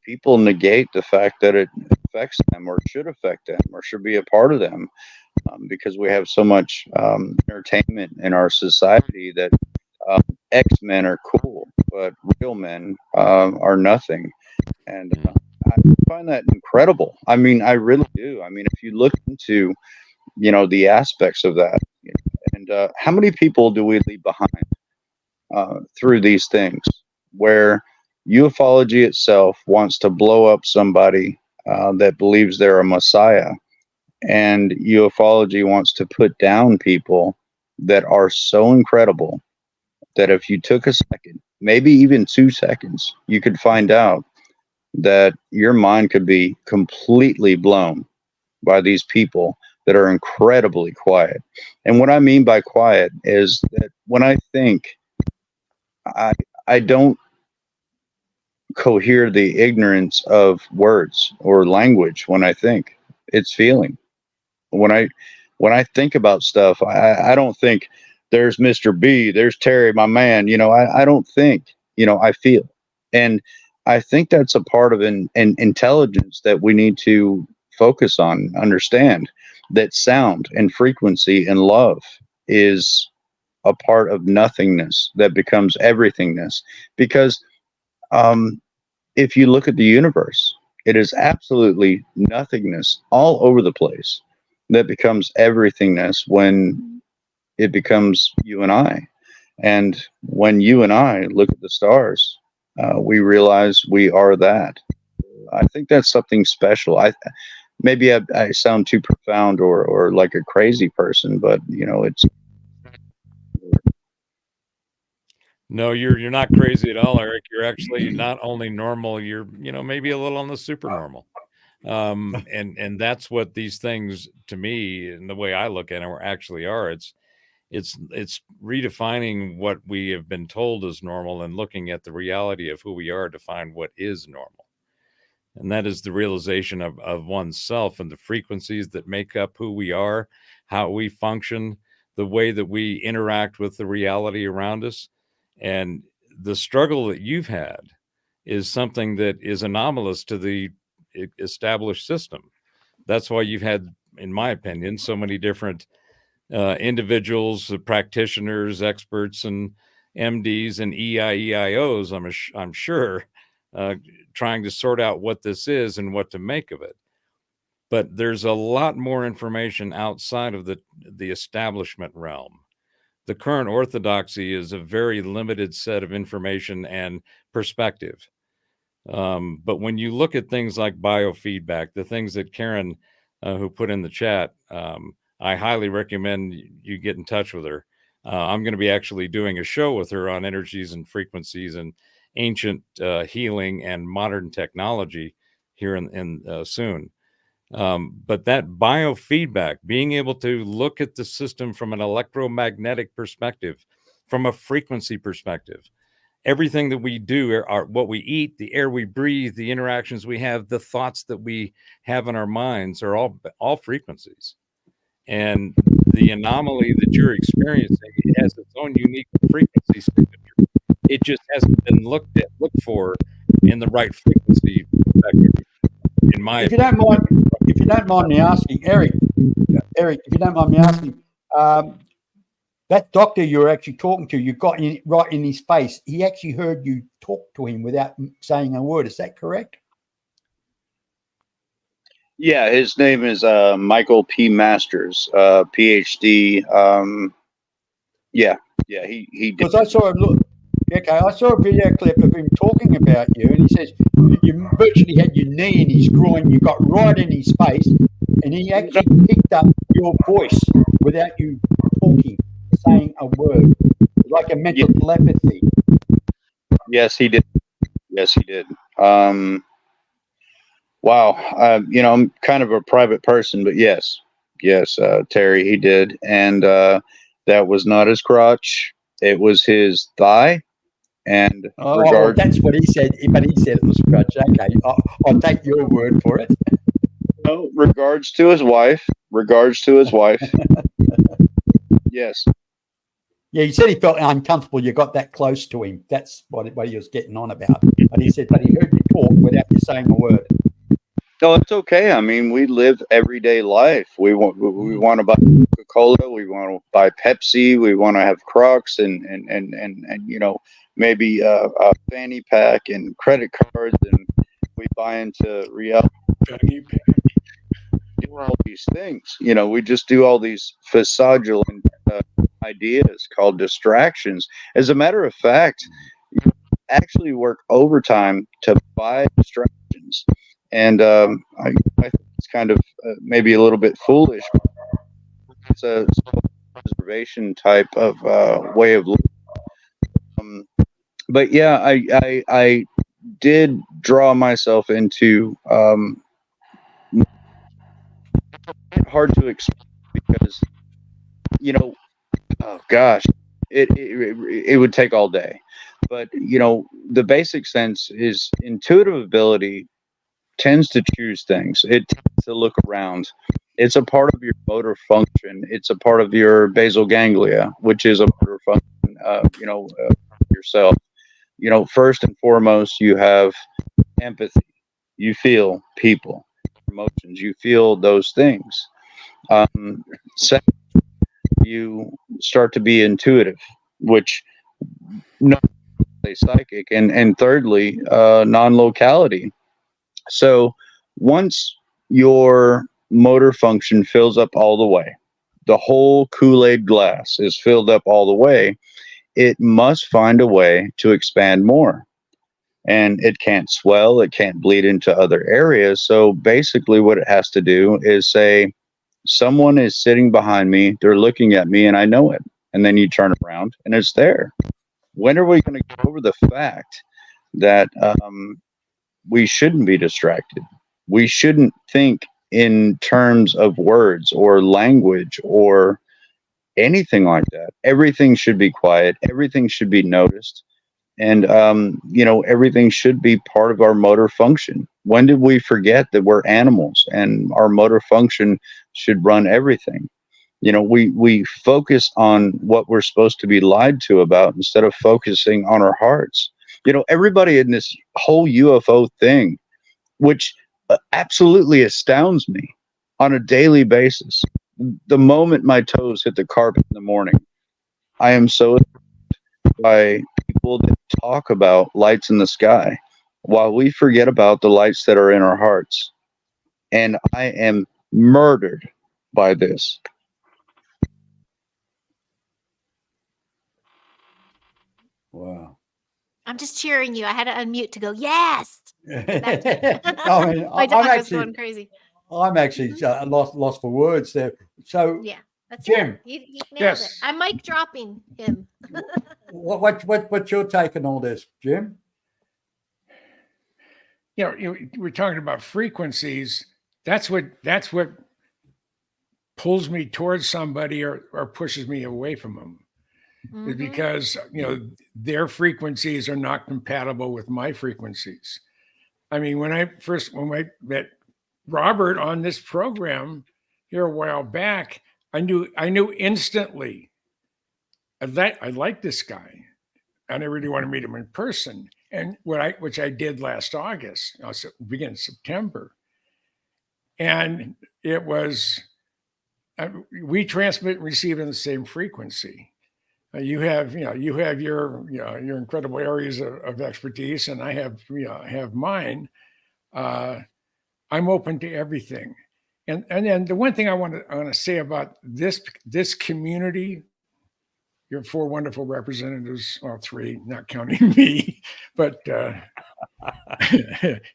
Speaker 7: people negate the fact that it affects them or should affect them or should be a part of them, because we have so much entertainment in our society that X-Men are cool, but real men are nothing. And I find that incredible. I mean, I really do. I mean, if you look into, you know, the aspects of that, and how many people do we leave behind through these things, where ufology itself wants to blow up somebody that believes they're a messiah, and ufology wants to put down people that are so incredible that if you took a second, maybe even 2 seconds, you could find out that your mind could be completely blown by these people that are incredibly quiet. And what I mean by quiet is that when I think, I don't cohere the ignorance of words or language. When I think, it's feeling. When I think about stuff, I don't think there's Mr. B, there's Terry, my man. You know, I don't think, you know, I feel. And I think that's a part of an intelligence that we need to focus on, understand that sound and frequency and love is a part of nothingness that becomes everythingness. Because if you look at the universe, it is absolutely nothingness all over the place that becomes everythingness when it becomes you and I. And when you and I look at the stars, we realize we are that. I think that's something special. maybe I sound too profound or like a crazy person, but you know, it's.
Speaker 5: No, you're not crazy at all, Eric. You're actually not only normal, you're, you know, maybe a little on the super normal. And that's what these things, to me, and the way I look at them, actually are. It's redefining what we have been told is normal and looking at the reality of who we are to find what is normal. And that is the realization of oneself and the frequencies that make up who we are, how we function, the way that we interact with the reality around us. And the struggle that you've had is something that is anomalous to the established system. That's why you've had, in my opinion, so many different individuals, practitioners, experts, and MDs and EIEIOs, I'm sure, trying to sort out what this is and what to make of it. But there's a lot more information outside of the establishment realm. The current orthodoxy is a very limited set of information and perspective. But when you look at things like biofeedback, the things that Karen, who put in the chat, I highly recommend you get in touch with her. I'm going to be actually doing a show with her on energies and frequencies and ancient healing and modern technology here in soon. But that biofeedback, being able to look at the system from an electromagnetic perspective, from a frequency perspective, everything that we do, are what we eat, the air we breathe, the interactions we have, the thoughts that we have in our minds are all frequencies. And the anomaly that you're experiencing has its own unique frequency signature. It just hasn't been looked for in the right frequency perspective. In my
Speaker 1: if you don't mind me asking, Eric, if you don't mind me asking, that doctor you're actually talking to, you got right in his face. He actually heard you talk to him without saying a word. Is that correct?
Speaker 7: Yeah, his name is Michael P. Masters, PhD. Yeah, he did.
Speaker 1: Because I saw a video clip of him talking about you, and he says you virtually had your knee in his groin. You got right in his face, and he actually picked up your voice without you talking, saying a word, like a mental telepathy.
Speaker 7: Yes, he did. Yes, he did. Wow. You know, I'm kind of a private person, but yes, Terry, he did. And that was not his crotch. It was his thigh. And
Speaker 1: that's what he said. But he said it was crutch. Okay, I'll take your word for it.
Speaker 7: No, regards to his wife. Yes.
Speaker 1: Yeah, he said he felt uncomfortable. You got that close to him. That's what he was getting on about. But he said, but he heard you talk without you saying a word.
Speaker 7: No, it's okay. I mean, we live everyday life. We want to buy Coca-Cola. We want to buy Pepsi. We want to have Crocs and you know, maybe a fanny pack and credit cards, and we buy into reality.
Speaker 3: Fanny pack.
Speaker 7: Do all these things. You know, we just do all these facade ideas called distractions. As a matter of fact, you actually work overtime to buy distractions. And I think it's kind of maybe a little bit foolish. It's a self-preservation type of way of living. But yeah, I did draw myself into hard to explain because, you know, oh gosh, it would take all day. But you know, the basic sense is intuitive ability tends to choose things. It tends to look around. It's a part of your motor function. It's a part of your basal ganglia, which is a motor function. You know, yourself. You know, first and foremost, you have empathy. You feel people, emotions. You feel those things. Second, you start to be intuitive, which not say psychic, and thirdly, non-locality. So once your motor function fills up all the way, the whole Kool-Aid glass is filled up all the way, it must find a way to expand more. and it can't swell, it can't bleed into other areas. So basically what it has to do is say, someone is sitting behind me, they're looking at me, and I know it. And then you turn around and it's there. When are we going to get over the fact that we shouldn't be distracted? We shouldn't think in terms of words or language or anything like that. Everything should be quiet. Everything should be noticed. And, everything should be part of our motor function. When did we forget that we're animals and our motor function should run everything? We focus on what we're supposed to be lied to about instead of focusing on our hearts. Everybody in this whole UFO thing, which absolutely astounds me on a daily basis. The moment my toes hit the carpet in the morning, I am so by people that talk about lights in the sky while we forget about the lights that are in our hearts. And I am murdered by this.
Speaker 1: Wow.
Speaker 4: I'm just cheering you. I had to unmute to go, yes.
Speaker 1: I mean,
Speaker 4: My dog was going crazy.
Speaker 1: I'm actually lost for words there. So,
Speaker 4: yeah, that's
Speaker 1: Jim.
Speaker 4: He nailed it. I'm mic dropping him.
Speaker 1: What's your take on all this, Jim?
Speaker 3: We're talking about frequencies. That's what pulls me towards somebody or pushes me away from them. Mm-hmm. Because their frequencies are not compatible with my frequencies. I mean, when I met Robert on this program here a while back, I knew instantly I like this guy, and I really want to meet him in person. And which I did last August, beginning September, and it was we transmit and receive in the same frequency. You have your incredible areas of expertise, and I have mine. I'm open to everything, and then the one thing I want to say about this community, your 4 wonderful representatives, well, 3, not counting me, but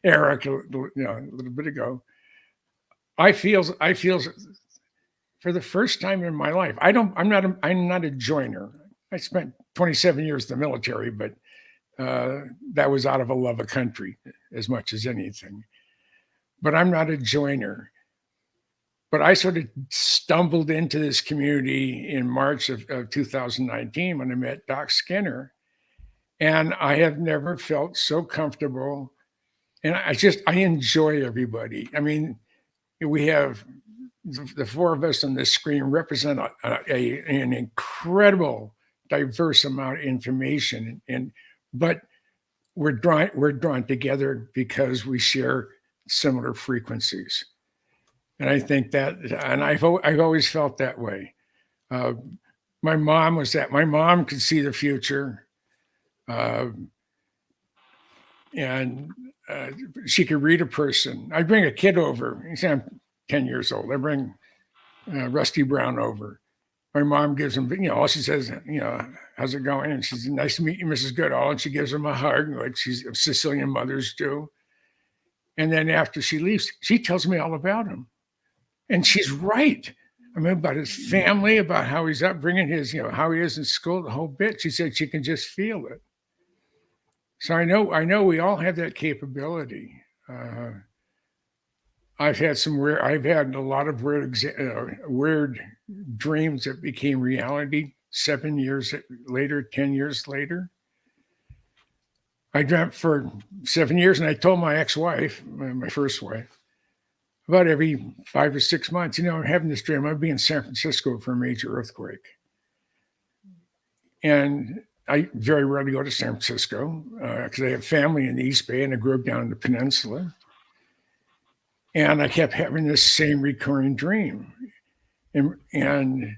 Speaker 3: Eric, a little bit ago. I feel for the first time in my life, I'm not a joiner. I spent 27 years in the military, but that was out of a love of country as much as anything. But I'm not a joiner. But I sort of stumbled into this community in March of 2019 when I met Doc Skinner. And I have never felt so comfortable. And I enjoy everybody. I mean, we have the 4 of us on this screen represent an incredible diverse amount of information, but we're drawn together because we share similar frequencies, and I think that, and I've always felt that way. My mom could see the future, and she could read a person. I bring a kid over. I'm 10 years old. I bring Rusty Brown over. My mom gives him, all she says, how's it going? And she's, nice to meet you, Mrs. Goodall. And she gives him a hug, like Sicilian mothers do. And then after she leaves, she tells me all about him. And she's right. I mean, about his family, about how he's upbringing, how he is in school, the whole bit. She said she can just feel it. So I know we all have that capability. I've had a lot of weird dreams that became reality 7 years later, 10 years later. I dreamt for 7 years, and I told my ex-wife, my first wife, about every 5 or 6 months, I'm having this dream. I'll be in San Francisco for a major earthquake. And I very rarely go to San Francisco because I have family in the East Bay and I grew up down in the peninsula. And I kept having this same recurring dream. And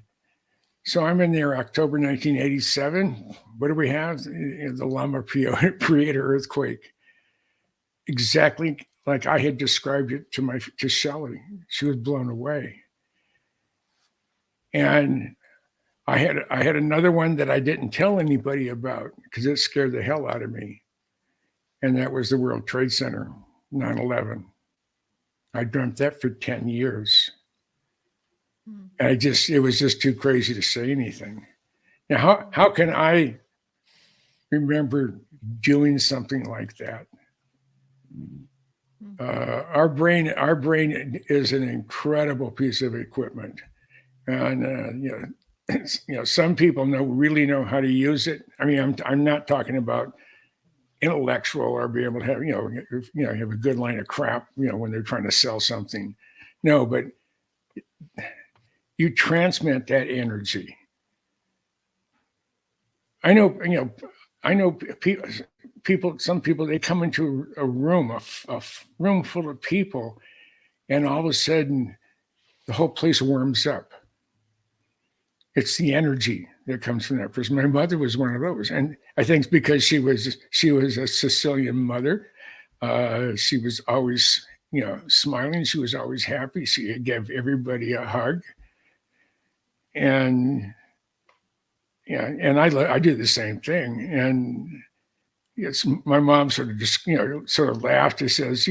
Speaker 3: so I'm in there October 1987. What do we have? The Loma Prieta earthquake. Exactly like I had described it to Shelley. She was blown away. And I had another one that I didn't tell anybody about because it scared the hell out of me. and that was the World Trade Center, 9/11. I dreamt that for 10 years. And it was just too crazy to say anything. Now, how can I remember doing something like that? Our brain is an incredible piece of equipment, and some people really know how to use it. I mean, I'm not talking about intellectual or be able to have have a good line of crap when they're trying to sell something. No, but you transmit that energy. I know people. Some people, they come into a room, a room full of people, and all of a sudden, the whole place warms up. It's the energy that comes from that person. My mother was one of those, and I think it's because she was a Sicilian mother. She was always smiling. She was always happy. She gave everybody a hug, and I do the same thing. And it's my mom sort of just sort of laughed and says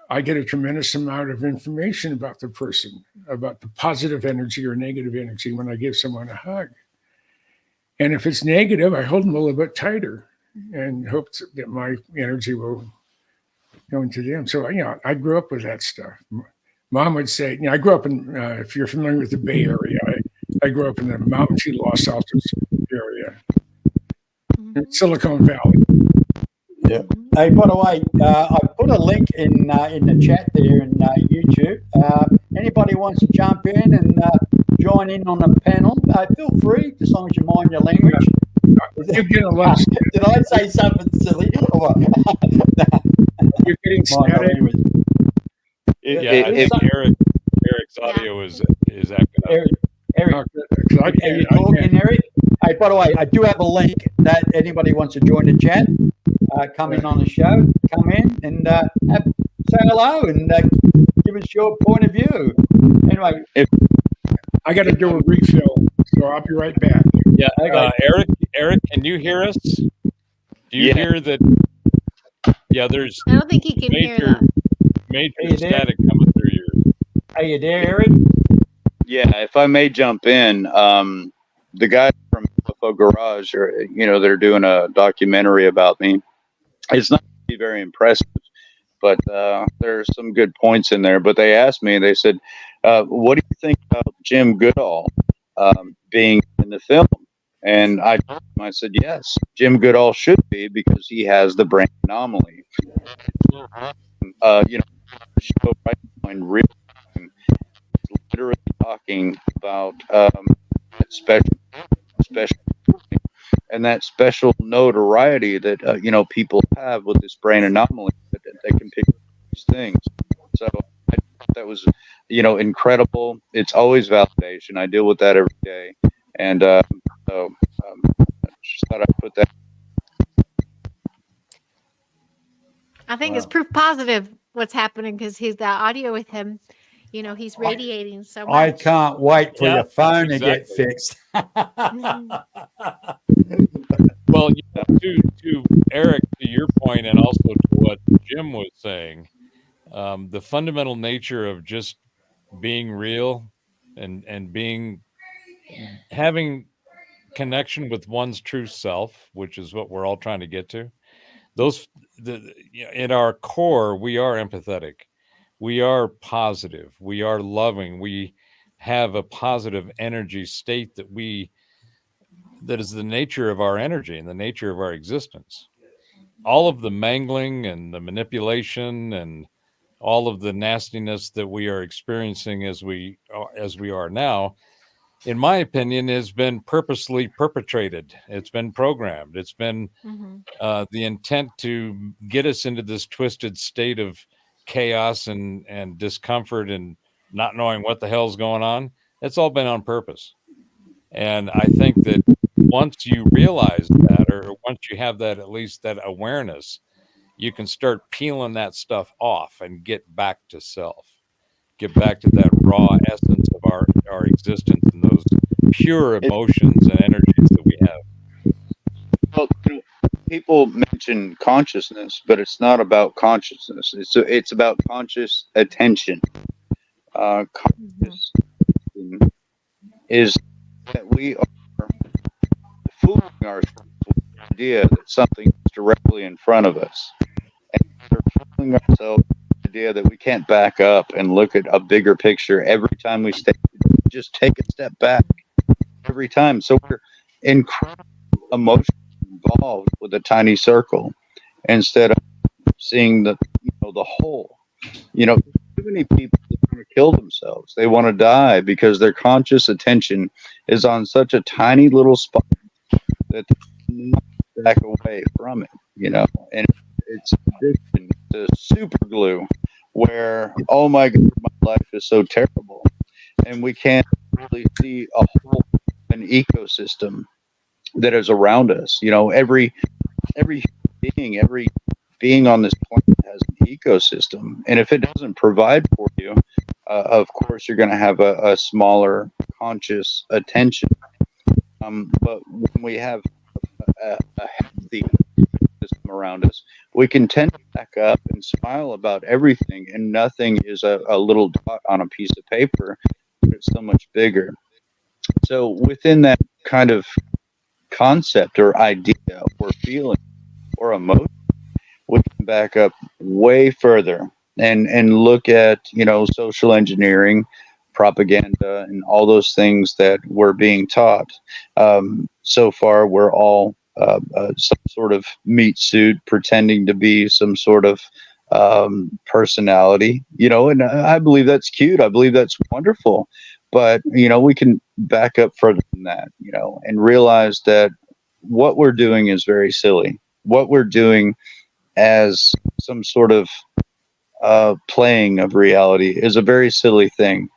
Speaker 3: I get a tremendous amount of information about the person, about the positive energy or negative energy when I give someone a hug. And if it's negative, I hold them a little bit tighter and hope that my energy will go into them. So I grew up with that stuff. Mom would say, I grew up in, if you're familiar with the Bay Area, I grew up in the Mountain View, Los Altos area, Silicon Valley.
Speaker 1: Yeah. Hey, by the way, I put a link in the chat there in YouTube. Anybody wants to jump in and join in on the panel, feel free, as long as you mind your language.
Speaker 3: You're getting a lot.
Speaker 1: Did I say something silly?
Speaker 3: You're getting static.
Speaker 5: I think Eric's audio is acting up.
Speaker 1: Eric, are you talking, Eric? Hey, by the way, I do have a link that anybody wants to join the chat, come in on the show, come in and say hello and give us your point of view. Anyway,
Speaker 3: I got to do a refill, so I'll be right back.
Speaker 5: Yeah, Eric, can you hear us? Do you hear that? Yeah, there's.
Speaker 4: I don't think he can hear that.
Speaker 5: Major static coming through your.
Speaker 1: Are you there, Eric?
Speaker 7: Yeah, if I may jump in, the guys from UFO Garage they're doing a documentary about me. It's not very impressive, but there's some good points in there. But they asked me, they said, what do you think about Jim Goodall being in the film? And I said, yes, Jim Goodall should be, because he has the brain anomaly. Show right now in real time, literally talking about special, and that special notoriety that people have with this brain anomaly, that they can pick up these things. So I thought that was incredible. It's always validation. I deal with that every day, and so I just thought I'd put that.
Speaker 4: I think it's proof positive what's happening, because the audio with him, he's radiating so much.
Speaker 1: I can't wait for your phone to get fixed.
Speaker 5: Well, to Eric, to your point, and also to what Jim was saying, the fundamental nature of just being real and having connection with one's true self, which is what we're all trying to get to. In our core, we are empathetic, we are positive, we are loving, we have a positive energy state that is the nature of our energy and the nature of our existence. All of the mangling and the manipulation and all of the nastiness that we are experiencing as we are now, in my opinion, has been purposely perpetrated. It's been programmed. It's been the intent to get us into this twisted state of chaos and discomfort and not knowing what the hell's going on. It's all been on purpose. And I think that once you realize that, or once you have that, at least that awareness, you can start peeling that stuff off and get back to self, get back to that raw essence of our existence and those pure emotions and energies that we have.
Speaker 7: Well, people mention consciousness, but it's not about consciousness. It's about conscious attention. Conscious is that we are fooling ourselves with the idea that something is directly in front of us. And we're fooling ourselves with the idea that we can't back up and look at a bigger picture every time we just take a step back every time. So we're incredibly emotionally involved with a tiny circle instead of seeing the whole. Too many people want to kill themselves. They want to die because their conscious attention is on such a tiny little spot that they cannot back away from it. And it's addiction to super glue, where, oh my God, my life is so terrible, and we can't really see a whole an ecosystem that is around us. Every being on this planet has an ecosystem, and if it doesn't provide for you, of course you're going to have a smaller conscious attention. But when we have a healthy system around us, we can tend to back up and smile about everything, and nothing is a little dot on a piece of paper, but it's so much bigger. So within that kind of concept or idea or feeling or emotion, we can back up way further and look at social engineering, propaganda, and all those things that we're being taught. So far, we're all some sort of meat suit pretending to be some sort of personality, and I believe that's cute. I believe that's wonderful. But, we can back up further than that, and realize that what we're doing is very silly. What we're doing as some sort of playing of reality is a very silly thing.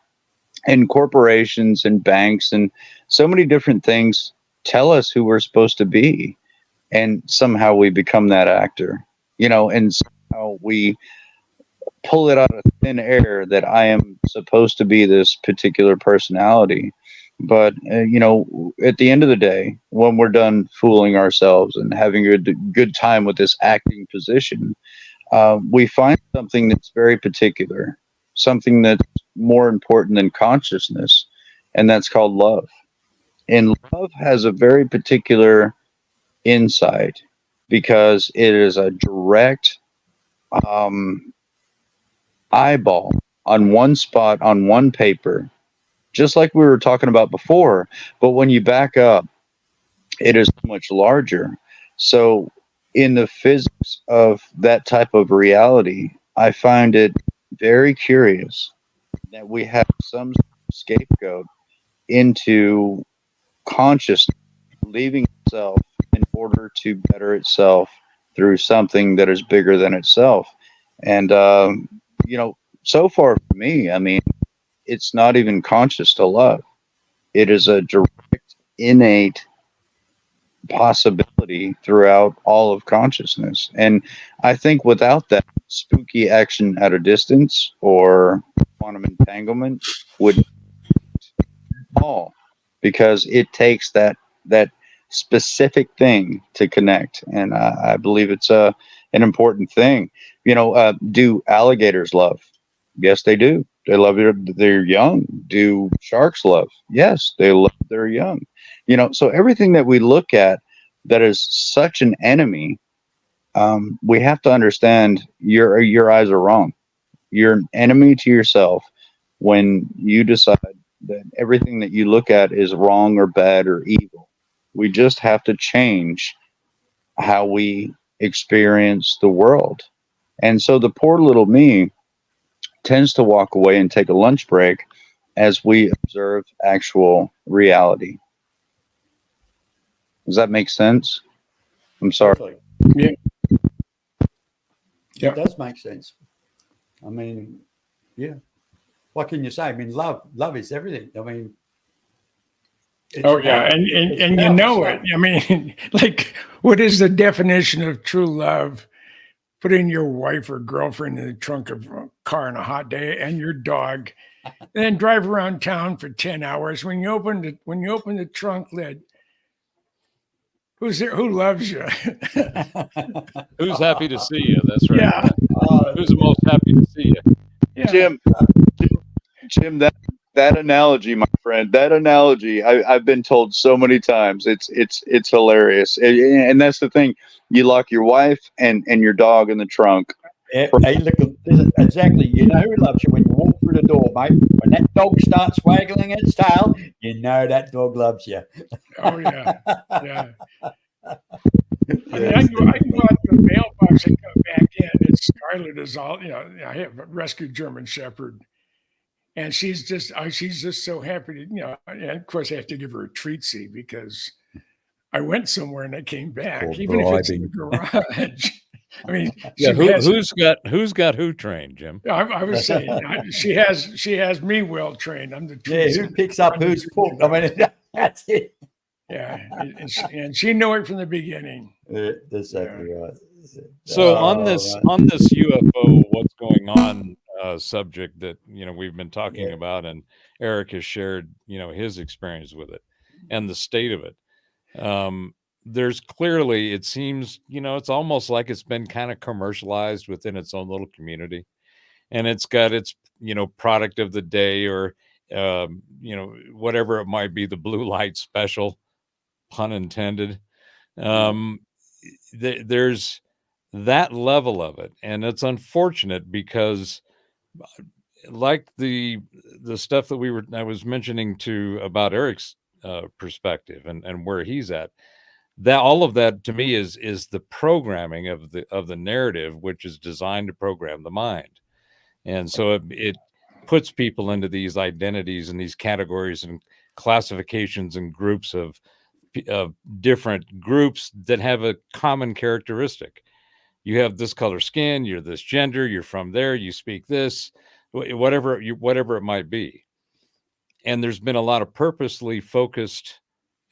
Speaker 7: And corporations and banks and so many different things tell us who we're supposed to be. And somehow we become that actor, and somehow we pull it out of thin air that I am supposed to be this particular personality. But, at the end of the day, when we're done fooling ourselves and having a good time with this acting position, we find something that's very particular, something that's more important than consciousness, and that's called love. And love has a very particular insight because it is a direct eyeball on one spot on one paper, just like we were talking about before. But when you back up, it is much larger. So in the physics of that type of reality, I find it very curious that we have some scapegoat into consciousness leaving itself in order to better itself through something that is bigger than itself. And, so far for me, I mean, it's not even conscious to love. It is a direct, innate possibility throughout all of consciousness. And I think without that, spooky action at a distance or quantum entanglement would fall, because it takes that specific thing to connect. And I believe it's an important thing. Do alligators love? Yes, they do. They love their young. Do sharks love? Yes, they love their young. So everything that we look at that is such an enemy, we have to understand your eyes are wrong. You're an enemy to yourself when you decide that everything that you look at is wrong or bad or evil. We just have to change how we experience the world. And so the poor little me tends to walk away and take a lunch break as we observe actual reality. Does that make sense? I'm sorry.
Speaker 1: Totally.
Speaker 3: Yeah.
Speaker 1: It does make sense. I mean, yeah. What can you say? I mean, love is everything. I mean,
Speaker 3: oh yeah, and you know it. I mean, like, what is the definition of true love? Putting your wife or girlfriend in the trunk of a car on a hot day and your dog, and then drive around town for 10 hours. When you open the trunk lid, Who's there? Who loves you?
Speaker 5: Who's happy to see you? That's right.
Speaker 3: Yeah.
Speaker 5: Who's the most happy to see you?
Speaker 3: Yeah.
Speaker 7: Jim, that analogy, my friend, that analogy, I've been told so many times. It's hilarious, and that's the thing. You lock your wife and your dog in the trunk.
Speaker 1: Hey, look, exactly. You know who loves you when you walk through the door, mate. When that dog starts waggling its tail, you know that dog loves you.
Speaker 3: Oh yeah, yeah. I mean, I can go out to the mailbox and come back in, and Scarlett is all, I have a rescued German Shepherd, and she's just so happy to, and of course I have to give her a treatsy because I went somewhere and I came back, even if it's in the garage. I mean,
Speaker 5: yeah. Who's got who trained, Jim?
Speaker 3: I was saying she has me well trained. I'm the treatsy.
Speaker 1: Who picks up who's poop? I mean, that's it.
Speaker 3: Yeah, and she knew it from the beginning.
Speaker 1: Exactly right.
Speaker 5: So on this UFO, what's going on subject that we've been talking about, and Eric has shared his experience with it and the state of it. There's clearly, it seems, it's almost like it's been kind of commercialized within its own little community, and it's got its product of the day, or whatever it might be, the blue light special, pun intended. There's that level of it, and it's unfortunate because, like the stuff that I was mentioning about Eric's perspective and where he's at, that all of that to me is the programming of the narrative, which is designed to program the mind, and so it puts people into these identities and these categories and classifications and groups of different groups that have a common characteristic. You have this color skin, you're this gender, you're from there, you speak this, whatever it might be. And there's been a lot of purposely focused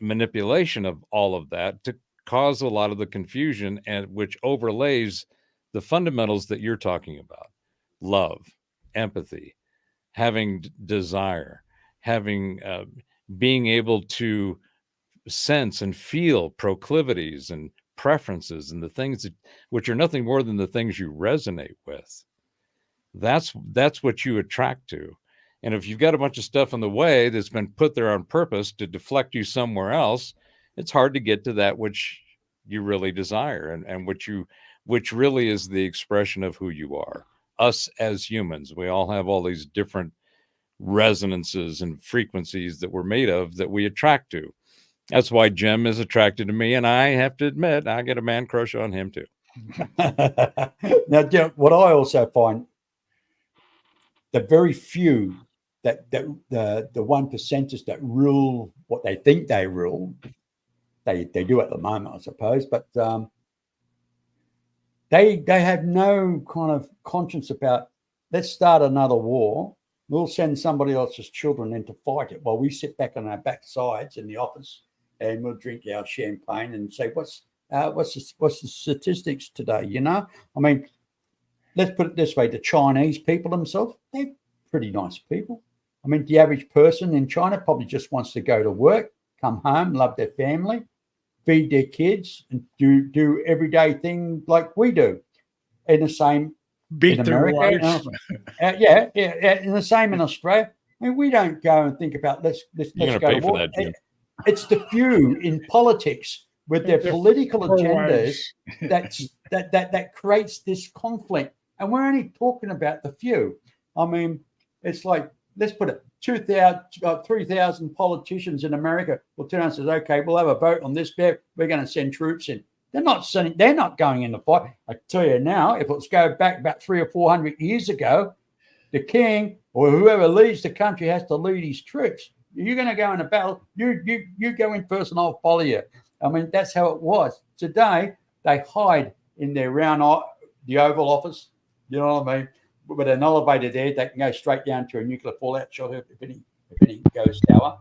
Speaker 5: manipulation of all of that to cause a lot of the confusion, and which overlays the fundamentals that you're talking about: love, empathy, having desire, having being able to sense and feel proclivities and preferences, and the things which are nothing more than the things you resonate with. That's what you attract to. And if you've got a bunch of stuff in the way that's been put there on purpose to deflect you somewhere else, it's hard to get to that which you really desire, and which really is the expression of who you are. Us as humans, we all have all these different resonances and frequencies that we're made of that we attract to. That's why Jim is attracted to me, and I have to admit, I get a man crush on him too.
Speaker 1: Now, Jim, what I also find, the very few that the 1%ers that rule what they think they rule, they do at the moment, I suppose, but they have no kind of conscience about, let's start another war. We'll send somebody else's children in to fight it while we sit back on our backsides in the office and we'll drink our champagne and say, what's the statistics today? I mean, let's put it this way: the Chinese people themselves, they're pretty nice people. I mean, the average person in China probably just wants to go to work, come home, love their family, feed their kids, and do everyday things like we do. In the same
Speaker 3: beat
Speaker 1: in
Speaker 3: their
Speaker 1: America,
Speaker 3: wife.
Speaker 1: in the same in Australia. I mean, we don't go and think about let's go to war. It's the few in politics with their political agendas that creates this conflict, and we're only talking about the few. I mean, it's like, let's put it, 3,000 politicians in America will turn around and says, okay, we'll have a vote on this bit. We're going to send troops in. They're not going in the fight. I tell you now, if let's go back about 300 or 400 years ago, the king or whoever leads the country has to lead his troops. You're going to go in a battle. You go in first, and I'll follow you. I mean, that's how it was. Today, they hide in their the Oval Office. You know what I mean? With an elevator there, they can go straight down to a nuclear fallout shelter if any goes sour.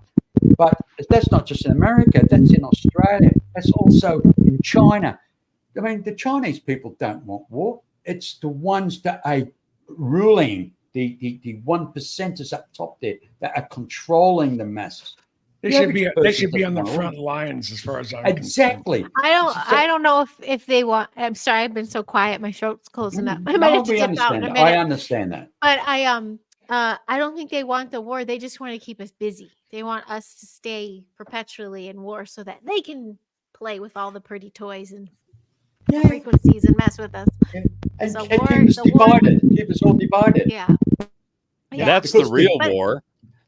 Speaker 1: But that's not just in America. That's in Australia. That's also in China. I mean, the Chinese people don't want war. It's the ones that are ruling, the 1%ers up top there that are controlling the masses.
Speaker 3: They should be. They should be on the front lines, as far as I'm
Speaker 1: exactly.
Speaker 3: concerned.
Speaker 4: I don't know if they want. I'm sorry, I've been so quiet. My throat's closing up. I might
Speaker 1: No,
Speaker 4: have to
Speaker 1: we
Speaker 4: dip out
Speaker 1: understand
Speaker 4: in a
Speaker 1: that.
Speaker 4: minute.
Speaker 1: I understand that.
Speaker 4: But I don't think they want the war. They just want to keep us busy. They want us to stay perpetually in war so that they can play with all the pretty toys and frequencies and mess with us.
Speaker 1: Yeah. And keep us divided. Keep us all divided.
Speaker 4: Yeah.
Speaker 5: That's the real war.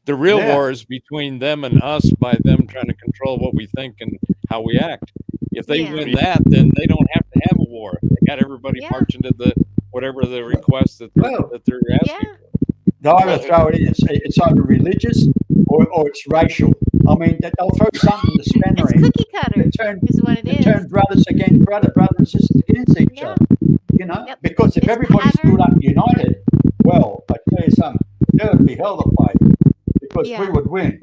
Speaker 5: The real war is between them and us by them trying to control what we think and how we act. If they win that, then they don't have to have a war. They got everybody marching to the whatever the request that they're asking.
Speaker 1: They'll either throw it in. It's either religious or it's racial. I mean, they'll throw something to spanner in.
Speaker 4: Cookie cutter is what it is.
Speaker 1: Turn brothers against brother and sisters against each other. You know, because if everybody stood up united, well, I tell you something, there would be hell to play because we would win.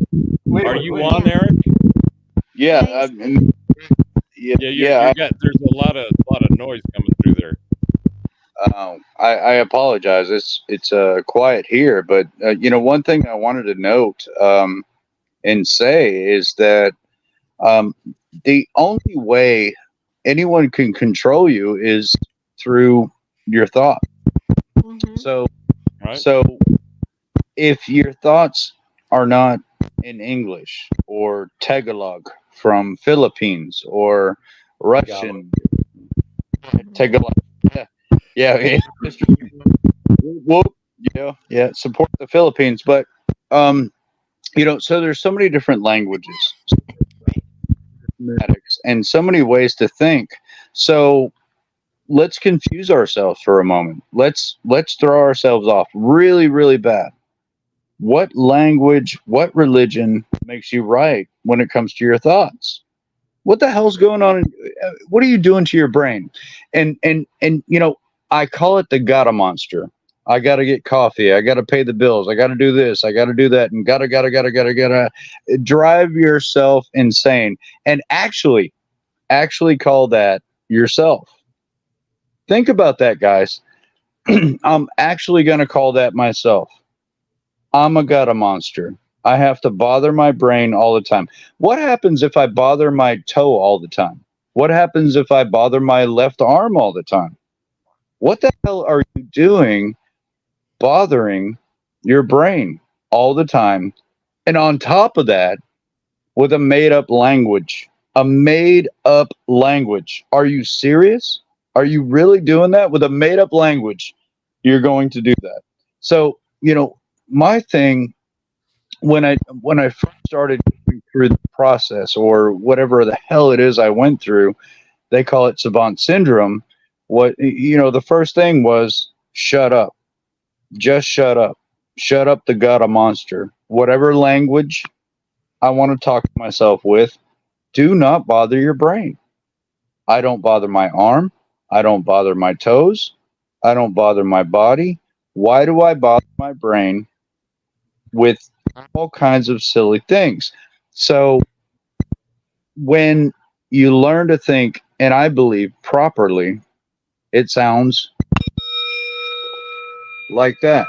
Speaker 5: Are you on, Eric?
Speaker 7: Yeah.
Speaker 5: You got. There's a lot of noise coming through there.
Speaker 7: I apologize. It's quiet here, but one thing I wanted to note and say is that the only way anyone can control you is through your thought.
Speaker 4: Mm-hmm.
Speaker 7: So if your thoughts are not in English or Tagalog from Philippines or Russian, Tagalog. Yeah. Support the Philippines, but so there's so many different languages, and so many ways to think. So let's confuse ourselves for a moment. Let's throw ourselves off really, really bad. What language, what religion makes you right when it comes to your thoughts? What the hell's going on? What are you doing to your brain? And I call it the gotta monster. I got to get coffee. I got to pay the bills. I got to do this. I got to do that. And gotta drive yourself insane. And actually call that yourself. Think about that, guys. I'm actually going to call that myself. I'm a gotta monster. I have to bother my brain all the time. What happens if I bother my toe all the time? What happens if I bother my left arm all the time? What the hell are you doing bothering your brain all the time? And on top of that, with a made-up language. A made-up language. Are you serious? Are you really doing that? With a made-up language, you're going to do that. So, my thing, when I first started going through the process, or whatever the hell it is I went through, they call it savant syndrome. The first thing was shut up. Just shut up. Shut up the gotta monster. Whatever language I want to talk to myself with, do not bother your brain. I don't bother my arm. I don't bother my toes. I don't bother my body. Why do I bother my brain with all kinds of silly things? So when you learn to think, and I believe properly, it sounds like that.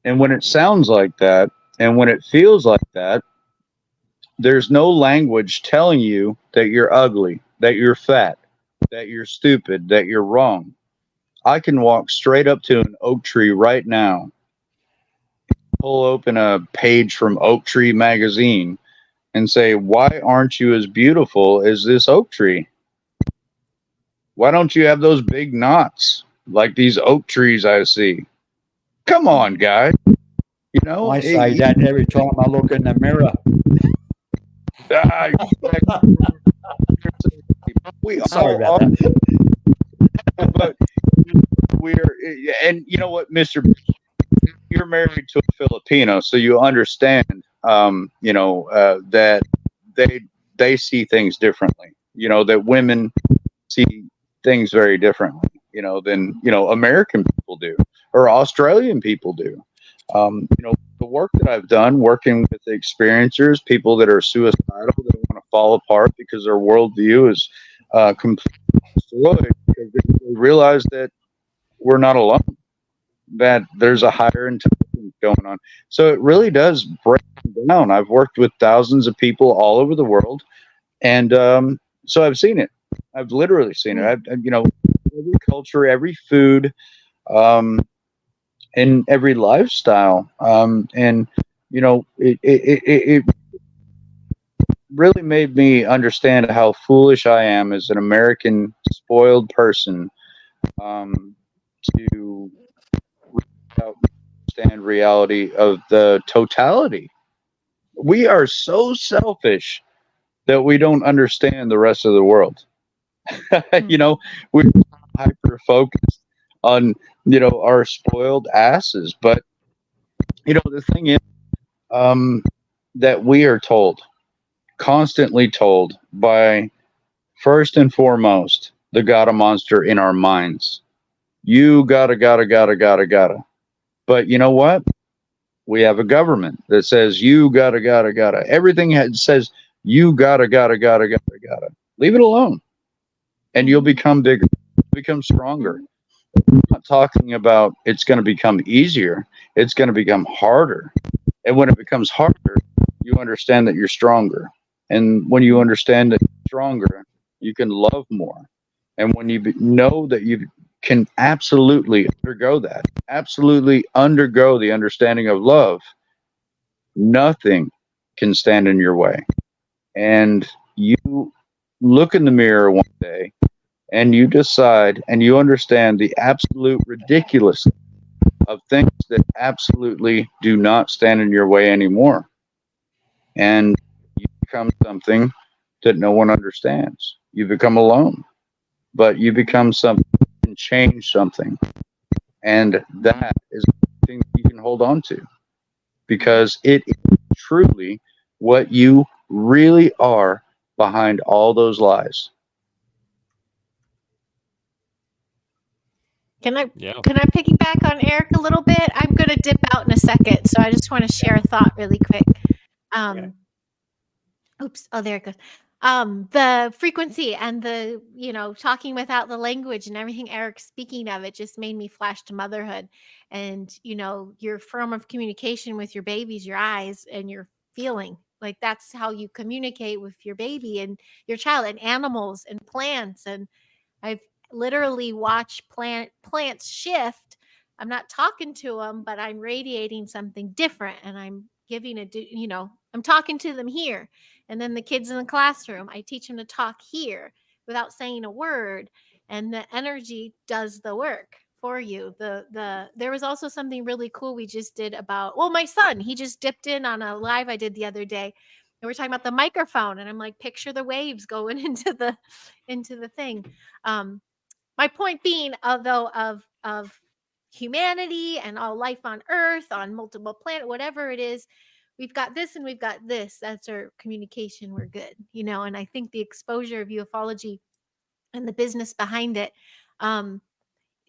Speaker 7: And when it sounds like that, and when it feels like that, there's no language telling you that you're ugly, that you're fat, that you're stupid, that you're wrong. I can walk straight up to an oak tree right now, pull open a page from Oak Tree magazine, and say, why aren't you as beautiful as this oak tree? Why don't you have those big knots like these oak trees I see? Come on, guys.
Speaker 1: I say that every time I look in the mirror.
Speaker 7: Sorry about that. But and you know what, Mr. You're married to a Filipino, so you understand, that they see things differently. That women see things very differently, than American people do, or Australian people do. The work that I've done working with experiencers, people that are suicidal, that want to fall apart because their worldview is completely destroyed, because they realize that we're not alone, that there's a higher intelligence things going on. So it really does break down. I've worked with thousands of people all over the world, and so I've seen it. I've literally seen it. I've every culture, every food, and every lifestyle, and it really made me understand how foolish I am as an American spoiled person, to understand reality of the totality. We are so selfish that we don't understand the rest of the world. We're hyper focused on our spoiled asses, but the thing is, that we are told, constantly told, by first and foremost the gotta monster in our minds. You gotta. But you know what? We have a government that says you gotta. Everything says you gotta. Leave it alone, and you'll become bigger, become stronger. I'm not talking about it's going to become easier. It's going to become harder. And when it becomes harder, you understand that you're stronger. And when you understand that you're stronger, you can love more. And when you know that you can absolutely undergo that, absolutely undergo the understanding of love, nothing can stand in your way. And you look in the mirror one day and you decide and you understand the absolute ridiculousness of things that absolutely do not stand in your way anymore. And you become something that no one understands. You become alone, but you become something and change something. And that is something you can hold on to, because it is truly what you really are behind all those lies.
Speaker 4: Can I piggyback on Eric a little bit? I'm going to dip out in a second, so I just want to share a thought really quick. Oops. Oh, there it goes. The frequency and the, talking without the language and everything Eric's speaking of, it just made me flash to motherhood. And, your form of communication with your baby's your eyes and your feeling. Like that's how you communicate with your baby and your child and animals and plants. And I've literally watched plants shift. I'm not talking to them, but I'm radiating something different, and I'm giving I'm talking to them here. And then the kids in the classroom, I teach them to talk here without saying a word, and the energy does the work for you. There was also something really cool we just did about, my son, he just dipped in on a live I did the other day. And we're talking about the microphone, and I'm like, picture the waves going into the thing. My point being, although of humanity and all life on Earth, on multiple planets, whatever it is, we've got this and we've got this. That's our communication. We're good, And I think the exposure of ufology and the business behind it,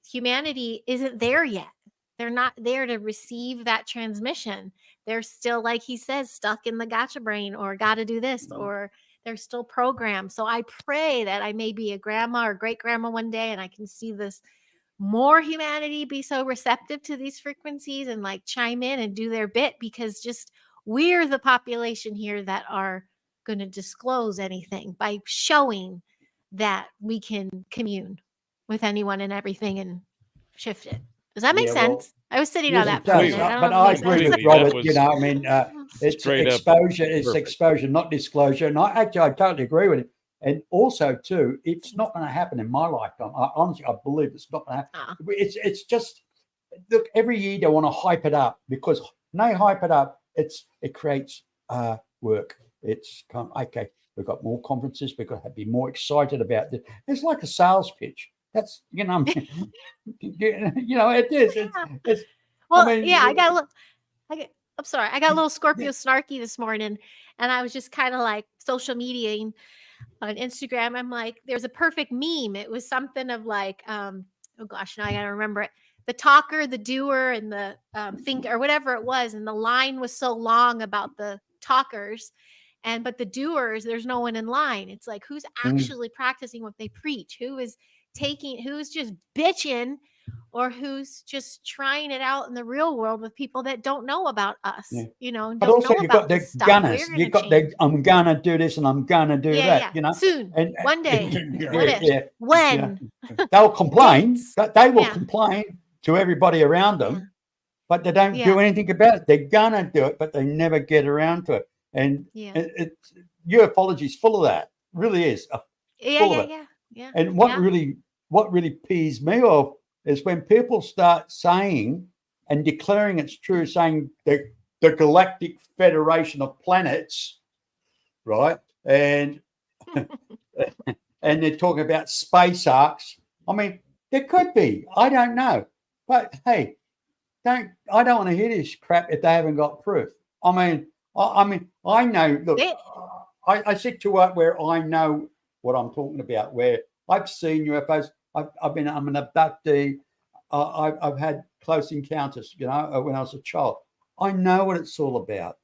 Speaker 4: humanity isn't there yet. They're not there to receive that transmission. They're still, like he says, stuck in the gotcha brain, or got to do this, or they're still programmed. So I pray that I may be a grandma or great grandma one day, and I can see this more humanity be so receptive to these frequencies and like chime in and do their bit, because just we're the population here that are going to disclose anything by showing that we can commune with anyone and everything and shift it. Does that make sense? I was sitting on that for a minute.
Speaker 1: But I agree with Robert. It's exposure. It's exposure, not disclosure. And I totally agree with him. And also, too, it's not going to happen in my lifetime. Honestly, I believe it's not going to happen. It's just, look, every year they want to hype it up, because when they hype it up, it creates work. It's kind of, okay, we've got more conferences. We've got to be more excited about this. It's like a sales pitch. That's, it is. It's
Speaker 4: well, I'm sorry. I got a little Scorpio snarky this morning, and I was just kind of like social mediaing on Instagram. I'm like, there's a perfect meme. It was something of like, oh gosh, now I gotta remember it. The talker, the doer, and the thinker, or whatever it was. And the line was so long about the talkers, but the doers, there's no one in line. It's like, who's actually practicing what they preach? Who's just bitching or who's just trying it out in the real world with people that don't know about us,
Speaker 1: Yeah.
Speaker 4: don't
Speaker 1: But also
Speaker 4: know
Speaker 1: you've
Speaker 4: about
Speaker 1: got the
Speaker 4: this stuff.
Speaker 1: gunners.
Speaker 4: We're
Speaker 1: You've
Speaker 4: gonna
Speaker 1: got
Speaker 4: change.
Speaker 1: I'm gonna do this and I'm gonna do that.
Speaker 4: Soon,
Speaker 1: And
Speaker 4: one day. What if?
Speaker 1: yeah,
Speaker 4: When?
Speaker 1: they'll complain.
Speaker 4: Dates.
Speaker 1: They will
Speaker 4: Yeah.
Speaker 1: complain to everybody around them, but they don't do anything about it. They're gonna do it, but they never get around to it. And ufology is full of that. Really is. Full of it.
Speaker 4: Yeah.
Speaker 1: And what really pees me off is when people start saying and declaring it's true, saying the Galactic Federation of Planets, right? And and they're talking about space arcs. I mean, there could be. I don't know. But hey, I don't want to hear this crap if they haven't got proof. I mean, I know. Look, I sit to work where I know what I'm talking about. Where I've seen UFOs. I'm an abductee. I've had close encounters. When I was a child. I know what it's all about.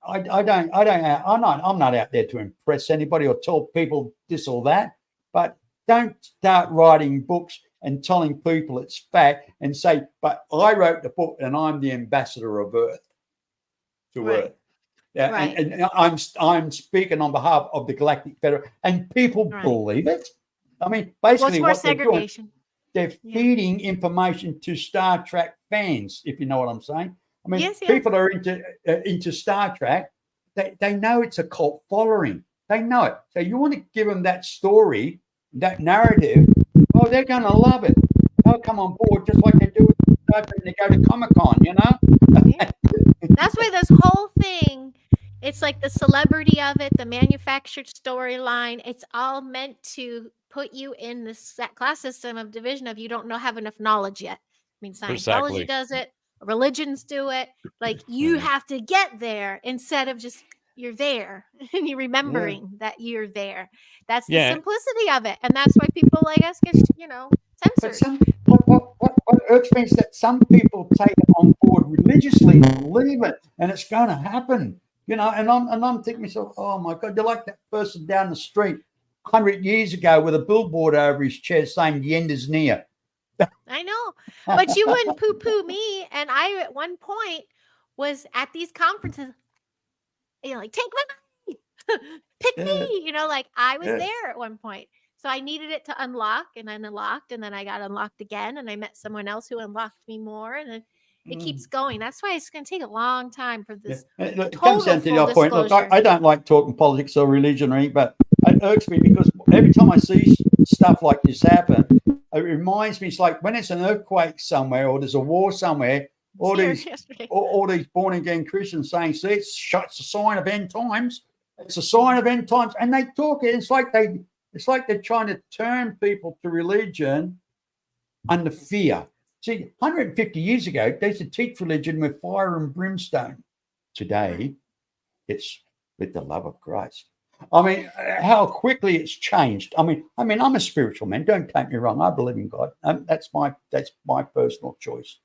Speaker 1: I'm not out there to impress anybody or tell people this or that. But don't start writing books and telling people it's fact and say, but I wrote the book and I'm the ambassador of Earth to Earth. Yeah, and I'm speaking on behalf of the Galactic Federation, and people believe it. I mean, basically, what they're doing, they're feeding information to Star Trek fans, if you know what I'm saying. I mean, people are into Star Trek. They know it's a cult following. They know it. So you want to give them that story, that narrative. Oh, they're going to love it. They'll come on board just like they do with Star Trek when they go to Comic-Con,
Speaker 4: That's why this whole thing, it's like the celebrity of it, the manufactured storyline, it's all meant to put you in this class system of division of you don't have enough knowledge yet. I mean, Scientology does it, religions do it. Like you have to get there instead of just you're there and you're remembering that you're there. That's the simplicity of it. And that's why people like us get, censored.
Speaker 1: But what irks me is that some people take it on board religiously and believe it, and it's going to happen. And I'm thinking to myself, oh my God, you're like that person down the street 100 years ago with a billboard over his chest saying the end is near.
Speaker 4: I know, but you wouldn't poo-poo me. And I, at one point, was at these conferences, like, take my money, pick me, like I was there at one point. So I needed it to unlock and unlocked, and then I got unlocked again, and I met someone else who unlocked me more, and then it keeps going. That's why it's going to take a long time for this.
Speaker 1: Look, it comes down to your point. Look, I don't like talking politics or religion or anything, but it irks me because every time I see stuff like this happen, it reminds me, it's like when it's an earthquake somewhere or there's a war somewhere, all these born-again Christians saying, see, it's a sign of end times. It's a sign of end times. And they talk it. It's like they're trying to turn people to religion under fear. See, 150 years ago, they used to teach religion with fire and brimstone. Today, it's with the love of Christ. I mean, how quickly it's changed. I mean, I'm a spiritual man. Don't take me wrong. I believe in God. That's my personal choice.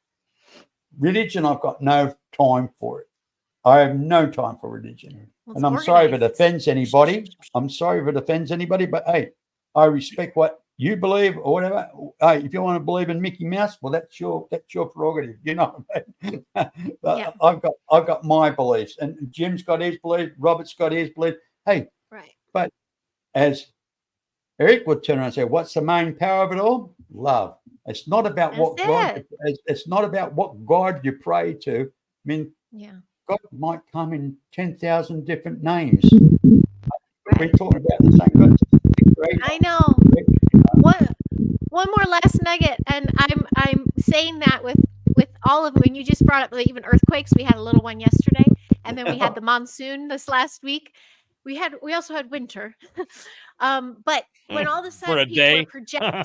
Speaker 1: Religion, I've got no time for it. I have no time for religion. And I'm sorry if it offends anybody. But hey, I respect what you believe or whatever. Hey, if you want to believe in Mickey Mouse, well, that's your prerogative. You know what I mean? But I've got my beliefs, and Jim's got his belief. Robert's got his belief. Hey, but as Eric would turn around and say, what's the main power of it all? Love. It's not about it's not about what God you pray to. I mean, God might come in 10,000 different names. We're talking about the same God.
Speaker 4: I know. One more last nugget, and I'm saying that with all of them. When you just brought up even earthquakes, we had a little one yesterday, and then we had the monsoon this last week. We also had winter. But when all of a sudden people are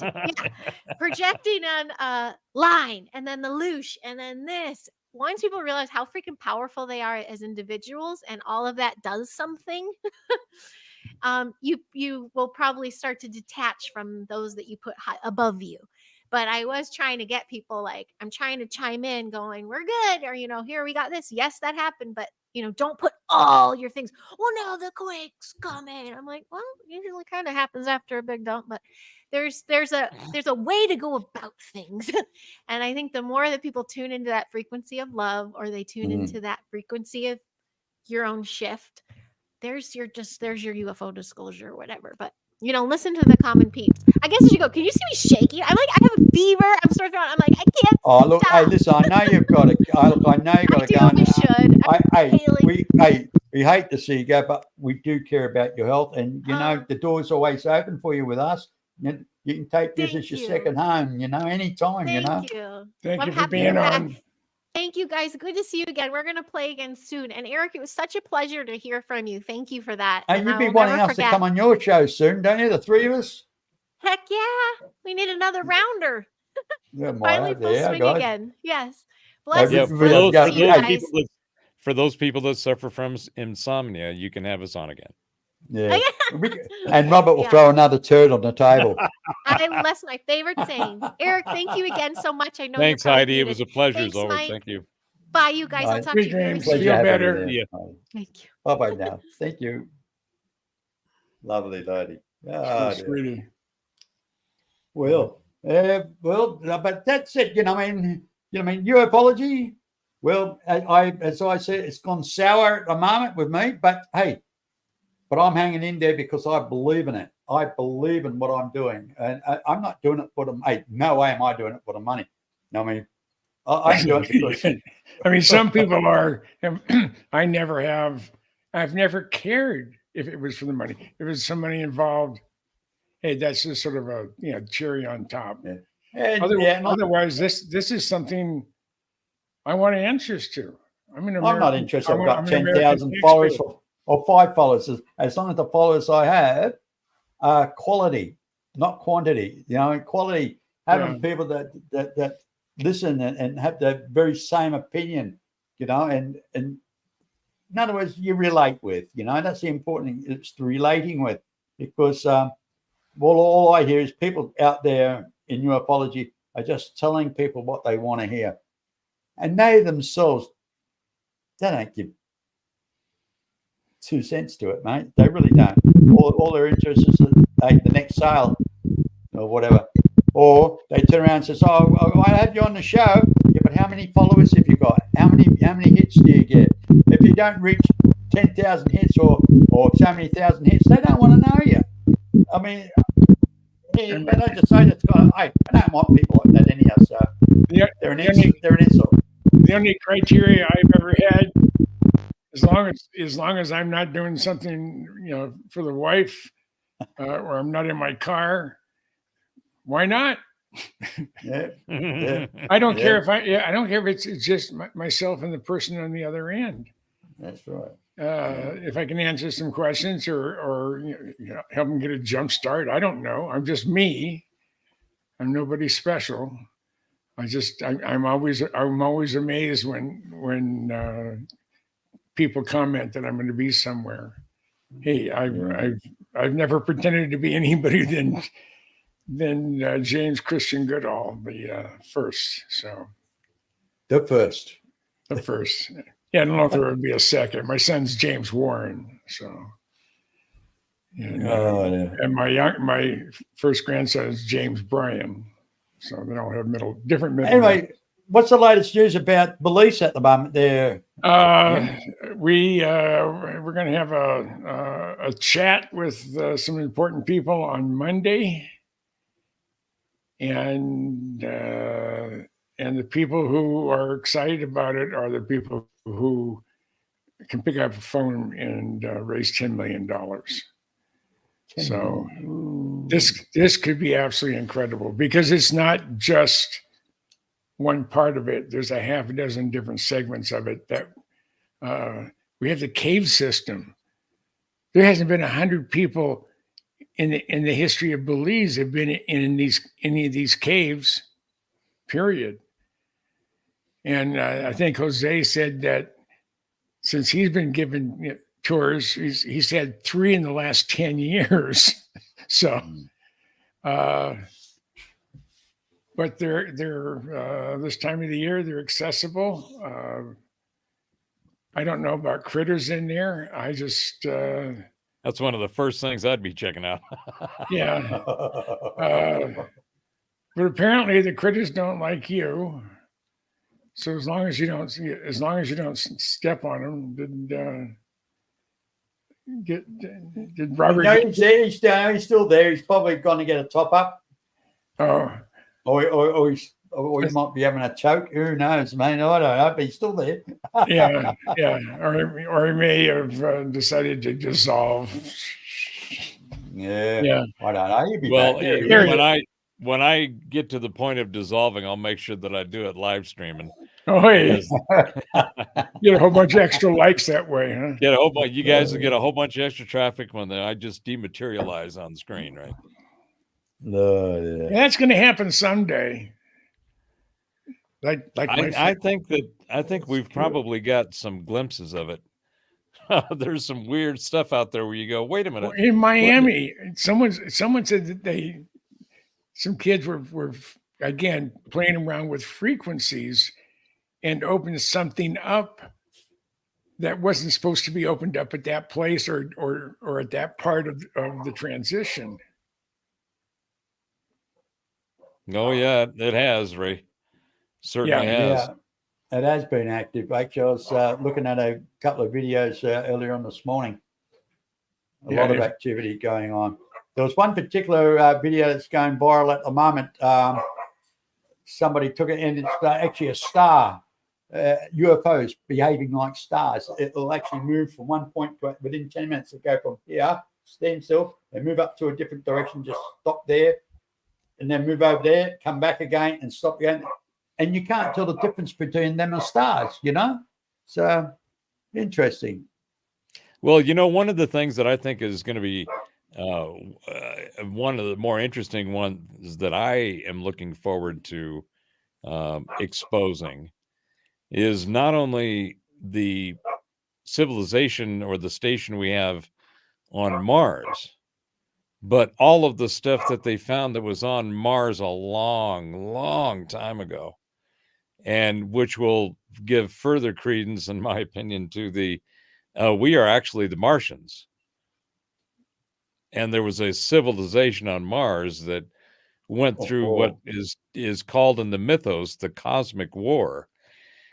Speaker 4: projecting on line, and then the loosh, and then this, once people realize how freaking powerful they are as individuals, and all of that does something, you will probably start to detach from those that you put high above you. But I was trying to get people, like, I'm trying to chime in going, we're good. Or, here we got this. Yes, that happened. But, don't put all your things. Well, now the quake's coming. I'm like, well, usually kind of happens after a big dump. But there's a way to go about things. And I think the more that people tune into that frequency of love, or they tune into that frequency of your own shift, there's your UFO disclosure or whatever. But listen to the common peeps. I guess you should go. Can you see me shaking? I'm like, I have a fever. I'm sore throat. I'm like, I can't.
Speaker 1: Oh, look,
Speaker 4: stop.
Speaker 1: hey, listen, I know you've got to. I know you've got to go.
Speaker 4: We should.
Speaker 1: We hate to see you go, but we do care about your health, and the door's always open for you with us. You can take this as your second home. Anytime.
Speaker 4: Thank you.
Speaker 3: Thank you for being on.
Speaker 4: Thank you, guys. Good to see you again. We're going to play again soon. And Eric, it was such a pleasure to hear from you. Thank you for that.
Speaker 1: And you'd be wanting us to come on your show soon, don't you? The three of us.
Speaker 4: Heck yeah. We need another rounder.
Speaker 1: Yeah,
Speaker 4: finally full swing again. Yes. Bless
Speaker 5: Yeah,
Speaker 4: you.
Speaker 5: For those people that suffer from insomnia, you can have us on again.
Speaker 1: Yeah. And Robert will throw another turd on the table.
Speaker 4: That's my favorite saying. Eric, thank you again so much. I know.
Speaker 5: Thanks, Heidi. It was a pleasure as always.
Speaker 4: Mike.
Speaker 5: Thank you.
Speaker 4: Bye, you guys. I'll talk to you very soon.
Speaker 3: Feel better.
Speaker 5: Yeah.
Speaker 4: Thank you.
Speaker 1: Bye-bye now. Thank you. Lovely lady.
Speaker 3: Sweetie.
Speaker 1: Well, but that's it. Ufology. Well, as I said, it's gone sour at the moment with me. But hey, I'm hanging in there because I believe in it. I believe in what I'm doing, and I'm not doing it for the. Hey, no way am I doing it for the money. I'm doing it because.
Speaker 3: Some people are. I never have. I've never cared if it was for the money. If there was some money involved, hey, that's just sort of a cherry on top.
Speaker 1: Yeah.
Speaker 3: Otherwise, this is something I want answers to. I'm
Speaker 1: not interested. I've got 10,000 followers or 5 followers. As long as the followers I have are quality, not quantity. Quality. Having people that listen and have the very same opinion. And in other words, you relate with. That's the important thing. It's the relating with, because all I hear is people out there in ufology are just telling people what they want to hear, and they themselves, they don't give 2 cents to it, mate. They really don't. All their interest is the next sale or whatever. Or they turn around and says, "Oh, I have you on the show." Yeah, but how many followers have you got? How many hits do you get? If you don't reach 10,000 hits or so many thousand hits, they don't want to know you. They don't just say that. I don't want people like that anyhow. So they're an insult.
Speaker 3: The only criteria I've ever had, as long as I'm not doing something, for the wife, or I'm not in my car, why not?
Speaker 1: Yeah.
Speaker 3: I don't care if I don't care if it's just myself and the person on the other end.
Speaker 1: That's right.
Speaker 3: If I can answer some questions or help them get a jump start, I don't know. I'm just me. I'm nobody special. I'm always amazed when people comment that I'm going to be somewhere. Hey, I've never pretended to be anybody than James Christian Goodall, the first. So
Speaker 1: the first.
Speaker 3: Yeah, I don't know if there would be a second. My son's James Warren, so. And my first grandson is James Bryan, so they all have different middle.
Speaker 1: Anyway, what's the latest news about beliefs at the moment there?
Speaker 3: We're going to have a chat with some important people on Monday, and the people who are excited about it are the people who can pick up a phone and raise $10 million. So this could be absolutely incredible, because it's not just one part of it. There's a half a dozen different segments of it that we have the cave system. There hasn't been 100 people in the history of Belize have been in any of these caves, period. And I think Jose said that since he's been given tours, he's had 3 in the last 10 years. So, but they're this time of the year, they're accessible. I don't know about critters in there.
Speaker 5: That's one of the first things I'd be checking out.
Speaker 3: Yeah. But apparently the critters don't like you. So as long as you don't step on them, did Robert?
Speaker 1: No, he's still there. He's probably going to get a top up.
Speaker 3: Oh,
Speaker 1: or he might be having a choke. Who knows, man? I don't know. But he's still there.
Speaker 3: yeah. Or he may have decided to dissolve.
Speaker 1: Yeah. I don't know. He'll be
Speaker 5: well,
Speaker 1: back.
Speaker 5: when I get to the point of dissolving, I'll make sure that I do it live streaming.
Speaker 3: Oh, hey. Get a whole bunch of extra likes that way, huh?
Speaker 5: Get a whole bunch. You guys will get a whole bunch of extra traffic when I just dematerialize on the screen, right?
Speaker 1: No, yeah.
Speaker 3: That's going to happen someday.
Speaker 5: I think we've probably got some glimpses of it. There's some weird stuff out there where you go, wait a minute.
Speaker 3: In Miami, someone said that some kids were again playing around with frequencies and opened something up that wasn't supposed to be opened up at that place or at that part of the transition.
Speaker 5: Oh yeah, it has, Ray. Certainly has.
Speaker 1: Yeah, it has been active. Actually, I was looking at a couple of videos earlier on this morning. A lot of activity going on. There was one particular video that's going viral at the moment. Somebody took it, and it's actually a star. UFOs behaving like stars. It will actually move from one point to within 10 minutes. They go from here, stand still, they move up to a different direction, just stop there, and then move over there, come back again, and stop again. And you can't tell the difference between them and stars, you know? So interesting.
Speaker 5: Well, you know, one of the things that I think is going to be one of the more interesting ones that I am looking forward to exposing is not only the civilization or the station we have on Mars, but all of the stuff that they found that was on Mars a long, long time ago, and which will give further credence, in my opinion, to the we are actually the Martians. And there was a civilization on Mars that went through what is called in the mythos the cosmic war.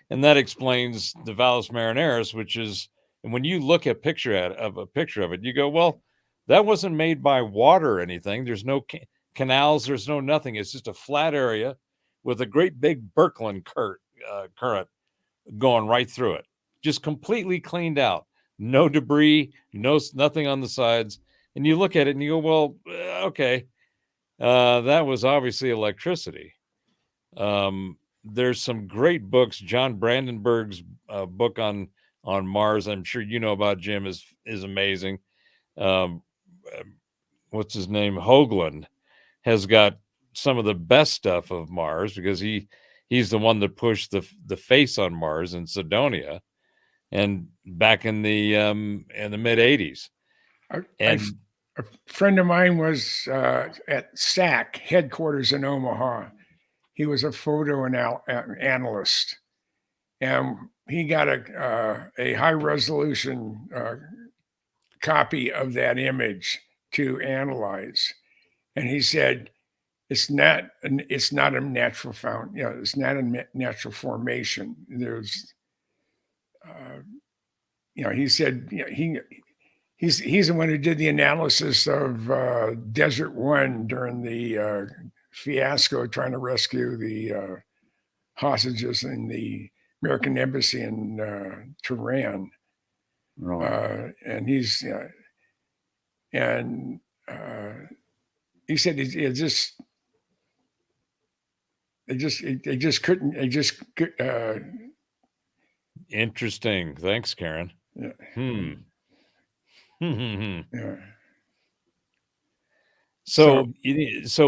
Speaker 5: And that explains the Valles Marineris, which is, and when you look at a picture of it, you go, well, that wasn't made by water or anything. There's no canals. There's no nothing. It's just a flat area with a great big Birkeland current going right through it, just completely cleaned out. No debris, nothing on the sides. And you look at it and you go, well, okay, that was obviously electricity. There's some great books. John Brandenburg's book on Mars, I'm sure you know about, Jim, is amazing. What's his name? Hoagland has got some of the best stuff of Mars because he's the one that pushed the face on Mars in Cydonia, and back in the mid 80s. And
Speaker 3: a friend of mine was at SAC headquarters in Omaha. He was a photo analyst, and he got a high resolution copy of that image to analyze. And he said, it's not a natural it's not a natural formation. There's, he said, he's the one who did the analysis of Desert One during the fiasco trying to rescue the hostages in the American embassy in Tehran.
Speaker 1: Right.
Speaker 3: And he said they just couldn't.
Speaker 5: Interesting. Thanks, Karen.
Speaker 3: Yeah.
Speaker 5: Yeah. So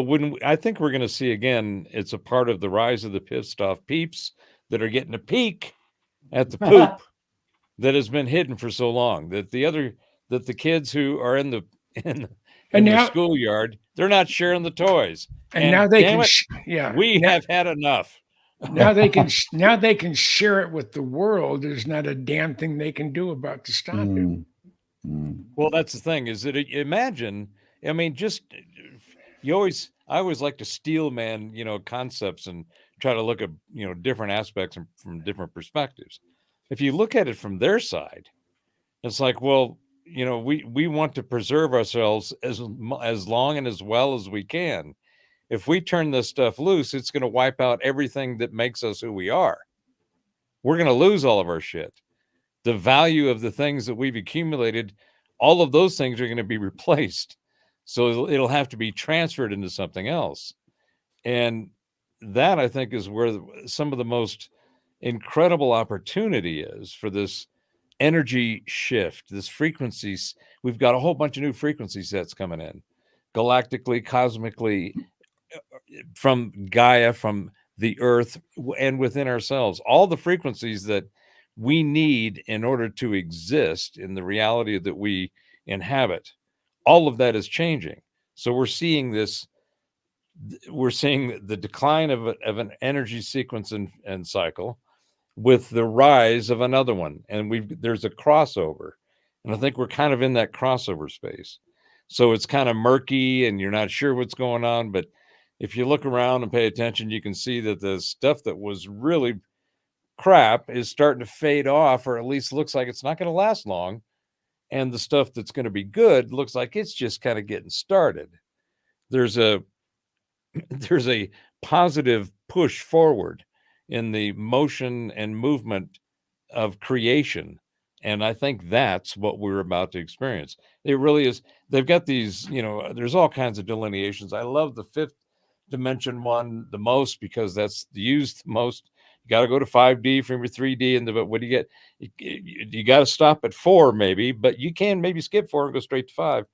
Speaker 5: when I think we're going to see again, it's a part of the rise of the pissed off peeps that are getting a peek at the poop that has been hidden for so long. That the kids who are in the schoolyard, they're not sharing the toys.
Speaker 3: And now they can,
Speaker 5: we have had enough.
Speaker 3: Now they can share it with the world. There's not a damn thing they can do about to stop it.
Speaker 5: Well, that's the thing is that imagine, I mean, I always like to steel man, concepts and try to look at, different aspects from different perspectives. If you look at it from their side, it's like, well, we want to preserve ourselves as long and as well as we can. If we turn this stuff loose, it's going to wipe out everything that makes us who we are. We're going to lose all of our shit. The value of the things that we've accumulated, all of those things are going to be replaced. So it'll have to be transferred into something else. And that, I think, is where some of the most incredible opportunity is for this energy shift, this frequencies. We've got a whole bunch of new frequency sets coming in, galactically, cosmically, from Gaia, from the earth, and within ourselves. All the frequencies that we need in order to exist in the reality that we inhabit, all of that is changing. So we're seeing the decline of an energy sequence and cycle with the rise of another one. And there's a crossover. And I think we're kind of in that crossover space. So it's kind of murky and you're not sure what's going on. But if you look around and pay attention, you can see that the stuff that was really crap is starting to fade off, or at least looks like it's not going to last long. And the stuff that's going to be good looks like it's just kind of getting started. There's a positive push forward in the motion and movement of creation. And I think that's what we're about to experience. It really is. They've got these, there's all kinds of delineations. I love the fifth dimension one the most because that's used the most. You got to go to 5D from your 3D. But what do you get? You got to stop at 4 maybe, but you can maybe skip 4 and go straight to 5.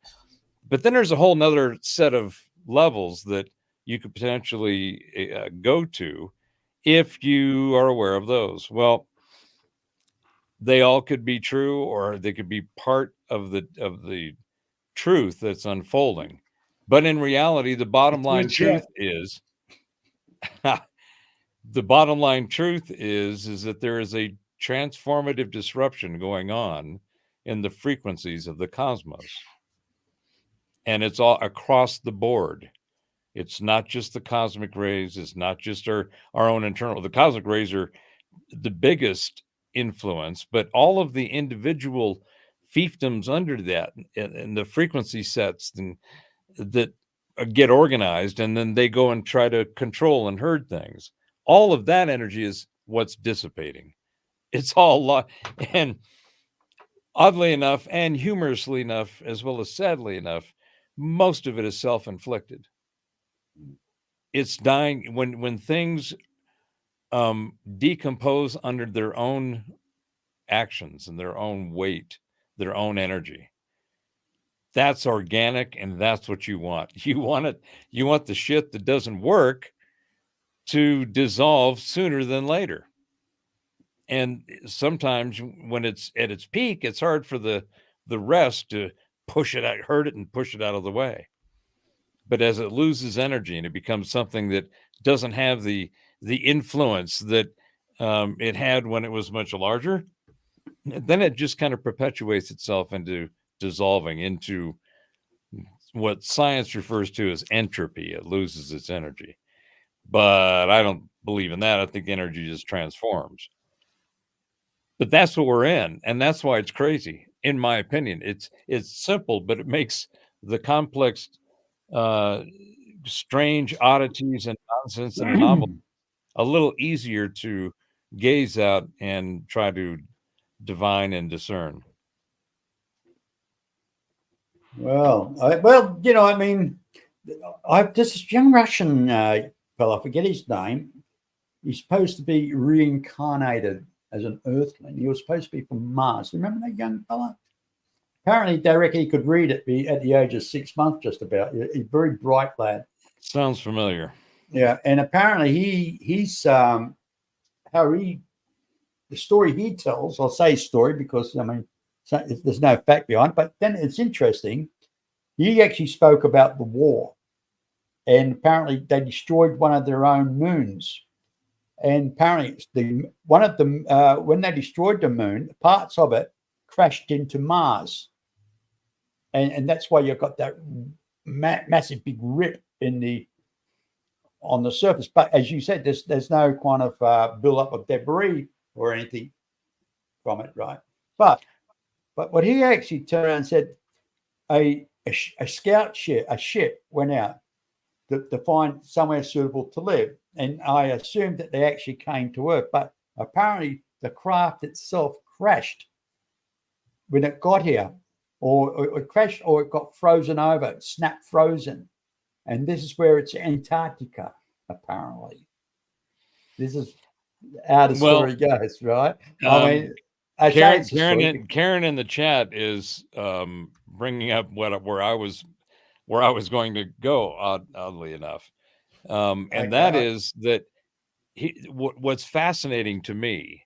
Speaker 5: But then there's a whole nother set of levels that you could potentially go to if you are aware of those. Well, they all could be true, or they could be part of the truth that's unfolding. But in reality, the bottom line truth is the bottom line truth is that there is a transformative disruption going on in the frequencies of the cosmos. And it's all across the board. It's not just the cosmic rays. It's not just our own internal. The cosmic rays are the biggest influence, but all of the individual fiefdoms under that and the frequency sets that get organized, and then they go and try to control and herd things. All of that energy is what's dissipating. It's all and oddly enough, and humorously enough, as well as sadly enough, most of it is self-inflicted. It's dying when things decompose under their own actions and their own weight, their own energy. That's organic, and that's what you want. You want the shit that doesn't work to dissolve sooner than later. And sometimes when it's at its peak, it's hard for the rest to push it out, hurt it, and push it out of the way. But as it loses energy and it becomes something that doesn't have the influence that it had when it was much larger, then it just kind of perpetuates itself into dissolving into what science refers to as entropy. It loses its energy. But I don't believe in that. I think energy just transforms. But that's what we're in, and that's why it's crazy, in my opinion. It's simple, but it makes the complex, strange oddities and nonsense and anomalies a little easier to gaze at and try to divine and discern.
Speaker 1: Well, this young Russian fellow, I forget his name. He's supposed to be reincarnated as an earthling. He was supposed to be from Mars. Remember that young fella? Apparently, they reckon he could read at the age of 6 months, just about. He's a very bright lad.
Speaker 5: Sounds familiar.
Speaker 1: Yeah, and apparently the story he tells, I'll say story because, there's no fact behind it, but then it's interesting. He actually spoke about the war, and apparently they destroyed one of their own moons. And apparently, one of them, when they destroyed the moon, parts of it crashed into Mars. and that's why you've got that massive big rip on the surface. But as you said, there's no kind of build up of debris or anything from it, right? But what he actually turned around and said, a scout ship, a ship went out to find somewhere suitable to live, and I assumed that they actually came to Earth, but apparently the craft itself crashed when it got here, or it crashed, or it got frozen over, it snapped frozen. And this is where it's Antarctica, apparently. This is how the story goes, right? I mean,
Speaker 5: Karen in the chat is bringing up where I was going to go, oddly enough. And that is that what's fascinating to me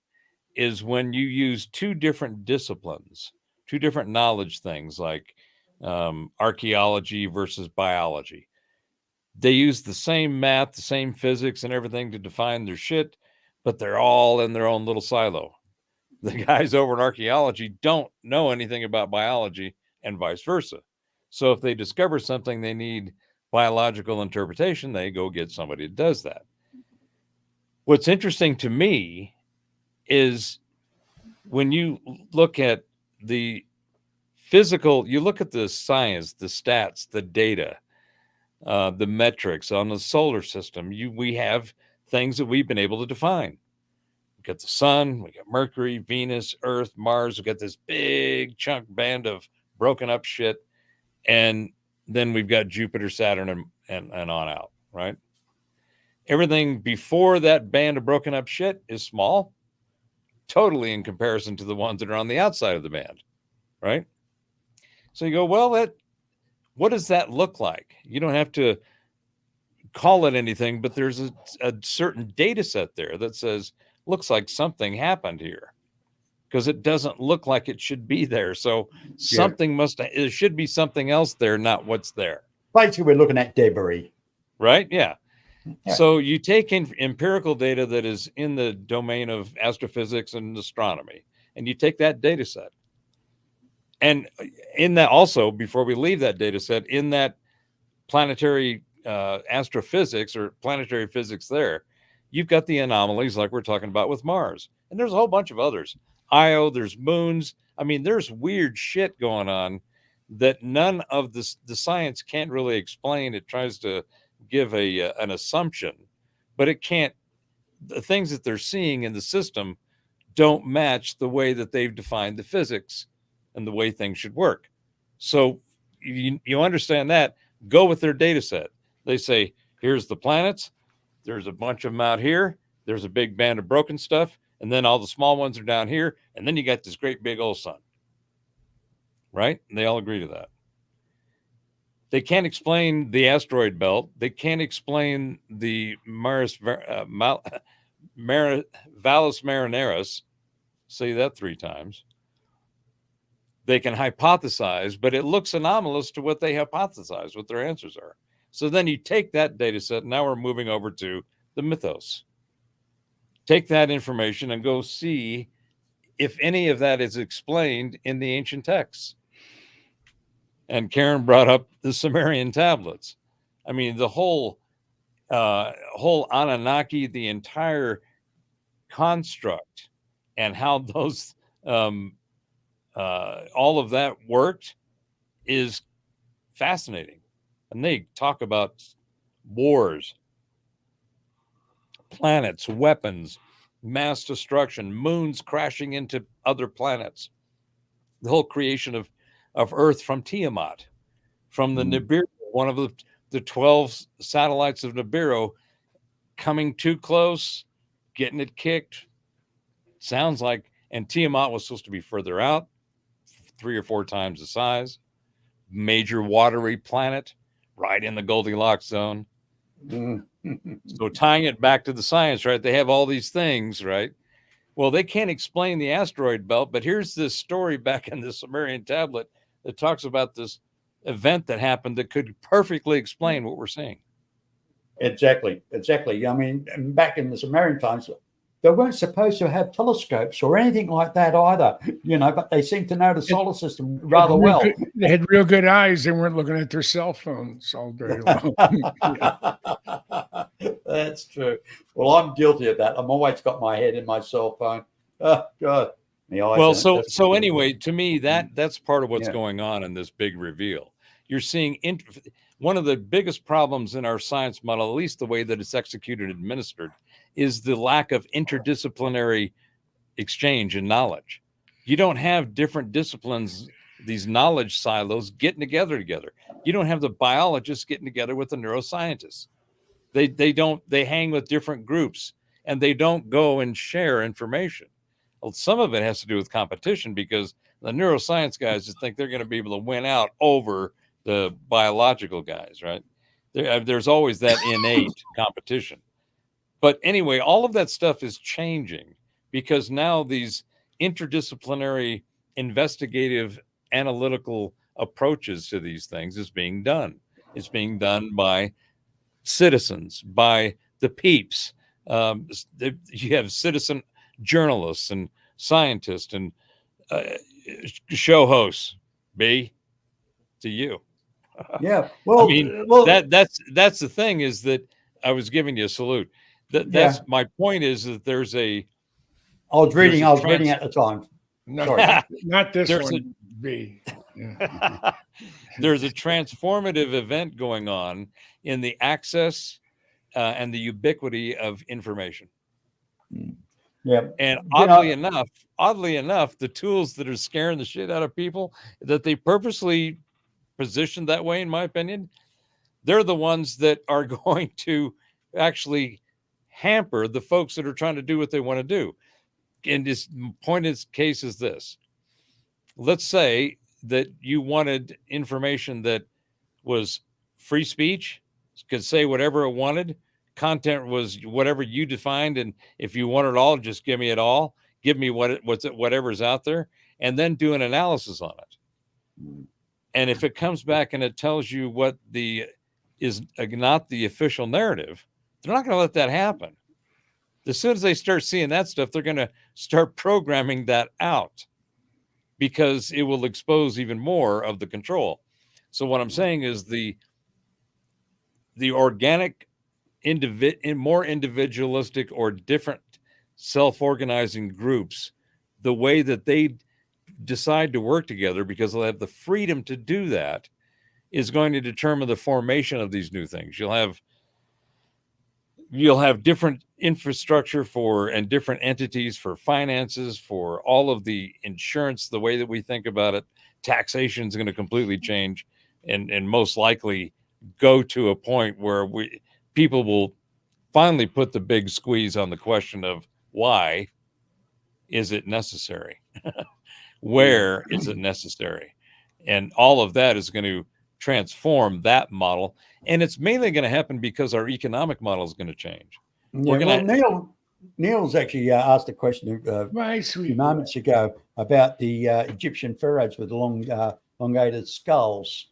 Speaker 5: is when you use two different disciplines, two different knowledge things like archaeology versus biology. They use the same math, the same physics and everything to define their shit, but they're all in their own little silo. The guys over in archaeology don't know anything about biology and vice versa. So if they discover something they need biological interpretation, they go get somebody that does that. What's interesting to me is when you look at the physical, you look at the science, the stats, the data, the metrics on the solar system, we have things that we've been able to define. We got the sun, we got Mercury, Venus, Earth, Mars. We got this big chunk band of broken up shit, and then we've got Jupiter, Saturn, and on out, right? Everything before that band of broken up shit is small, totally in comparison to the ones that are on the outside of the band, right? So you go, well, what does that look like? You don't have to call it anything, but there's a certain data set there that says, looks like something happened here, because it doesn't look like it should be there. So it should be something else there, not what's there.
Speaker 1: Basically, we're looking at debris.
Speaker 5: Right? Yeah. So you take in empirical data that is in the domain of astrophysics and astronomy, and you take that data set. And in that also, before we leave that data set, in that planetary astrophysics or planetary physics there, you've got the anomalies like we're talking about with Mars. And there's a whole bunch of others. Io, there's moons. I mean, there's weird shit going on that none of the science can't really explain. It tries to give an assumption, but it can't. The things that they're seeing in the system don't match the way that they've defined the physics and the way things should work. So you understand that, go with their data set. They say, here's the planets, there's a bunch of them out here, there's a big band of broken stuff, and then all the small ones are down here, and then you got this great big old sun, right? And they all agree to that. They can't explain the asteroid belt. They can't explain the Valles Marineris. Say that 3 times. They can hypothesize, but it looks anomalous to what they hypothesize, what their answers are. So then you take that data set. Now we're moving over to the mythos. Take that information and go see if any of that is explained in the ancient texts. And Karen brought up the Sumerian tablets. I mean, the whole Anunnaki, the entire construct, and how those all of that worked is fascinating. And they talk about wars, planets, weapons, mass destruction, moons crashing into other planets, the whole creation of Earth from Tiamat, from the Nibiru, one of the 12 satellites of Nibiru, coming too close, getting it kicked. Sounds like, and Tiamat was supposed to be further out, 3 or 4 times the size, major watery planet, right in the Goldilocks zone. So tying it back to the science, right? They have all these things, right? Well, they can't explain the asteroid belt, but here's this story back in the Sumerian tablet that talks about this event that happened that could perfectly explain what we're seeing.
Speaker 1: Exactly. I mean, back in the Sumerian times, they weren't supposed to have telescopes or anything like that either, but they seem to know the solar system rather well.
Speaker 3: They had real good eyes. They weren't looking at their cell phones all day long.
Speaker 1: That's true. Well, I'm guilty of that. I'm always got my head in my cell phone. Oh, God.
Speaker 5: Well, so anyway, to me, that's part of what's going on in this big reveal. You're seeing one of the biggest problems in our science model, at least the way that it's executed and administered, is the lack of interdisciplinary exchange and knowledge. You don't have different disciplines, these knowledge silos getting together. You don't have the biologists getting together with the neuroscientists. They hang with different groups, and they don't go and share information. Well, some of it has to do with competition, because the neuroscience guys just think they're going to be able to win out over the biological guys, right? There's always that innate competition. But anyway, all of that stuff is changing, because now these interdisciplinary investigative analytical approaches to these things is being done. It's being done by citizens, by the peeps. You have citizen journalists and scientists and show hosts. B to you.
Speaker 1: Yeah. Well,
Speaker 5: I mean, that's the thing, is that I was giving you a salute. That's my point, is that there's a.
Speaker 1: I was reading at the time.
Speaker 3: Sorry. Not this one. B. Yeah.
Speaker 5: There's a transformative event going on in the access and the ubiquity of information.
Speaker 1: Yeah.
Speaker 5: And oddly enough, the tools that are scaring the shit out of people, that they purposely positioned that way, in my opinion, they're the ones that are going to actually hamper the folks that are trying to do what they want to do. And this point is case is this. Let's say that you wanted information that was free speech, could say whatever it wanted. Content was whatever you defined, and if you want it all, just give me it all. Give me whatever's out there, and then do an analysis on it. And if it comes back and it tells you what is not the official narrative, they're not going to let that happen. As soon as they start seeing that stuff, they're going to start programming that out, because it will expose even more of the control. So what I'm saying is the organic, more individualistic or different self-organizing groups, the way that they decide to work together, because they'll have the freedom to do that, is going to determine the formation of these new things. You'll have different infrastructure and different entities for finances, for all of the insurance, the way that we think about it. Taxation is going to completely change, and most likely go to a point where people will finally put the big squeeze on the question of why is it necessary? Where is it necessary? And all of that is going to transform that model. And it's mainly going to happen because our economic model is going to change.
Speaker 1: Neil's actually asked a question a few moments ago about the Egyptian pharaohs with the elongated skulls.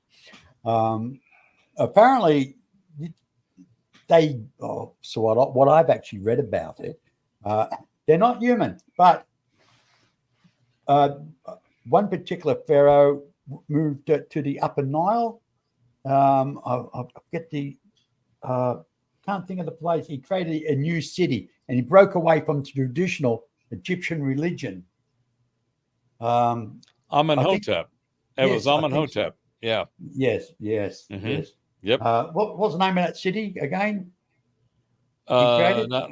Speaker 1: Apparently, what I've actually read about it, they're not human, but one particular pharaoh moved to the Upper Nile. I forget can't think of the place. He created a new city, and he broke away from traditional Egyptian religion.
Speaker 5: Amenhotep. It was Amenhotep. Yeah.
Speaker 1: Yes. Mm-hmm. Yes.
Speaker 5: Yep.
Speaker 1: What was the name of that city again?
Speaker 5: Not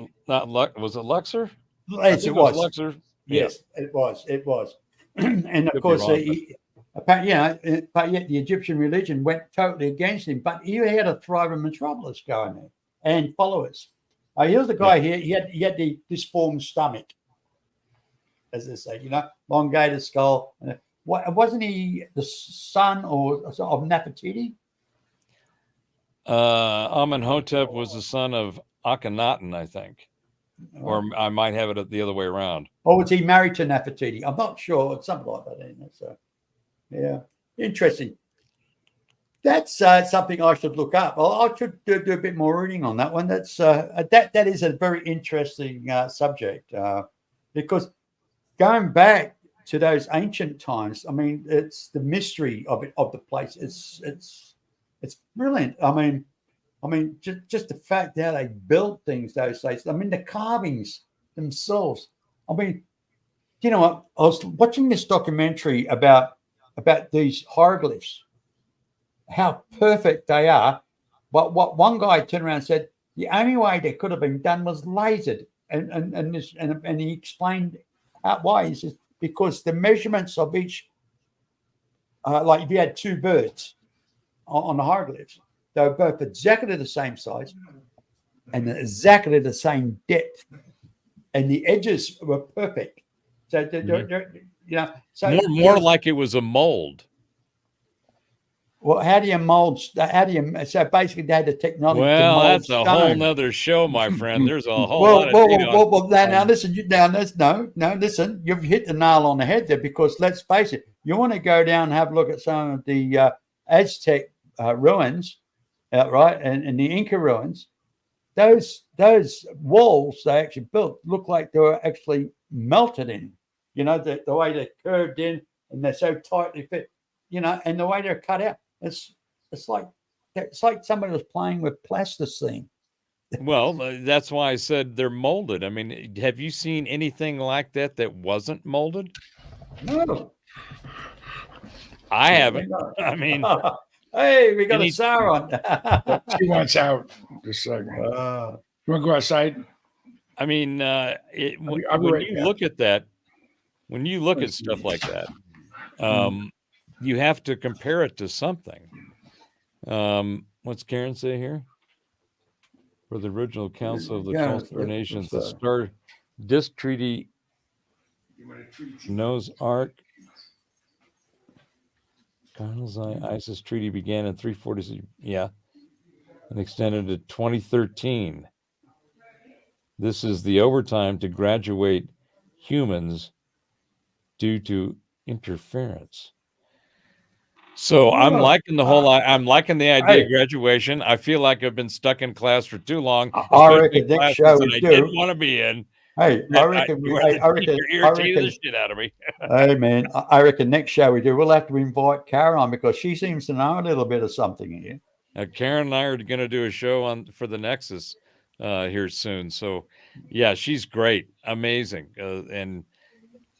Speaker 5: was it Luxor?
Speaker 1: Yes, it was
Speaker 5: Luxor.
Speaker 1: Yes, yeah. It was. And of course, but yet the Egyptian religion went totally against him. But he had a thriving metropolis going there and followers. Here's the guy here. He had the disformed stomach, as they say. Elongated skull. Wasn't he the son of Nefertiti?
Speaker 5: Amenhotep was the son of Akhenaten, I think, or I might have it the other way around.
Speaker 1: Or was he married to Nefertiti? I'm not sure. It's something like that, isn't it? So, yeah, interesting. That's something I should look up. I should do a bit more reading on that one. That is a very interesting subject because going back to those ancient times, I mean, it's the mystery of the place. It's brilliant. I mean, just the fact how they built things those days. I mean, the carvings themselves. I mean, you know what? I was watching this documentary about these hieroglyphs, how perfect they are. But what one guy turned around and said, the only way they could have been done was lasered, and he explained why. He says because the measurements of each, like if you had two birds on the hieroglyphs, they were both exactly the same size and exactly the same depth, and the edges were perfect. So you know, so
Speaker 5: more like it was a mold.
Speaker 1: Well, how do you mold? So basically, they had the technology.
Speaker 5: Well,
Speaker 1: to mold
Speaker 5: that's a
Speaker 1: stone.
Speaker 5: whole nother show, my friend. There's a whole lot of
Speaker 1: now listen. Listen. You've hit the nail on the head there because let's face it. You want to go down and have a look at some of the Aztec ruins, right, and the Inca ruins. Those walls they actually built look like they were actually melted in. You know, the way they're curved in and they're so tightly fit. You know, and the way they're cut out, it's like somebody was playing with plasticine.
Speaker 5: Well, that's why I said they're molded. I mean, have you seen anything like that wasn't molded?
Speaker 1: No,
Speaker 5: I haven't. I mean,
Speaker 1: hey, we got a Sauron.
Speaker 3: She wants out. Just a second. You want to go outside?
Speaker 5: I mean, when you look at that, when you look at stuff like that, you have to compare it to something. What's Karen say here? For the original Council of the Constituent Nations, the Star Disc Treaty, Noah's Ark, ISIS Treaty began in 346, and extended to 2013. This is the overtime to graduate humans due to interference. So I'm liking the whole. I'm liking the idea of graduation. I feel like I've been stuck in class for too long.
Speaker 1: I reckon next show we do.
Speaker 5: Didn't want to be in.
Speaker 1: Hey, I reckon
Speaker 5: you're irritating the shit out of me.
Speaker 1: Hey man, I reckon next show we do, we'll have to invite Karen on because she seems to know a little bit of something here.
Speaker 5: Karen and I are going to do a show for the Nexus here soon. So yeah, she's great, amazing, and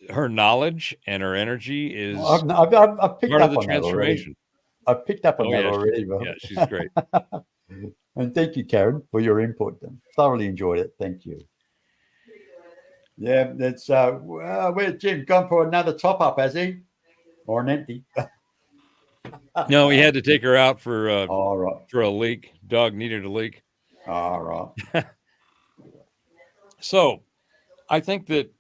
Speaker 5: her knowledge and her energy is
Speaker 1: I've picked
Speaker 5: part
Speaker 1: up
Speaker 5: of the
Speaker 1: on
Speaker 5: transformation.
Speaker 1: That already. I've picked up on that already.
Speaker 5: Yeah, she's great.
Speaker 1: And thank you, Karen, for your input. Thoroughly enjoyed it. Thank you. Yeah, that's where's Jim gone for another top up, has he? Or an empty?
Speaker 5: No, he had to take her out for
Speaker 1: for
Speaker 5: a leak. Dog needed a leak.
Speaker 1: All right.
Speaker 5: So I think that,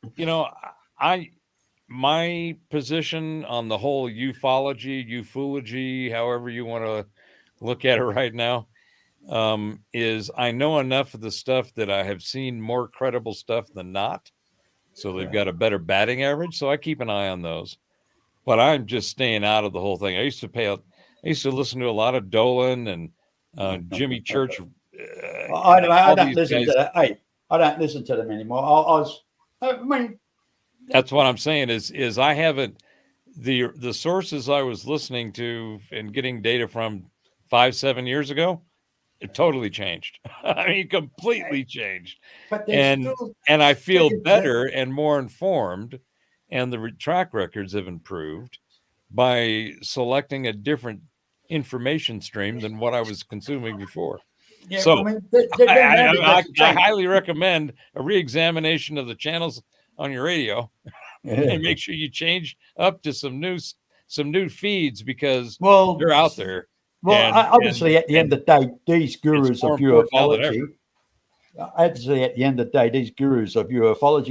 Speaker 5: my position on the whole ufology, however you want to look at it right now, is I know enough of the stuff that I have seen more credible stuff than not. So they've got a better batting average. So I keep an eye on those, but I'm just staying out of the whole thing. I used to listen to a lot of Dolan and Jimmy Church.
Speaker 1: I don't listen to that. Hey, I don't listen to them anymore. I mean,
Speaker 5: that's what I'm saying is I haven't the sources I was listening to and getting data from 5-7 years ago, it totally changed. I mean, completely changed. And I feel better and more informed, and the track records have improved by selecting a different information stream than what I was consuming before.
Speaker 1: Yeah,
Speaker 5: so
Speaker 1: I mean,
Speaker 5: I highly recommend a re-examination of the channels on your radio and make sure you change up to some new feeds because they're out there.
Speaker 1: Well, obviously, at the end of the day, these gurus of ufology,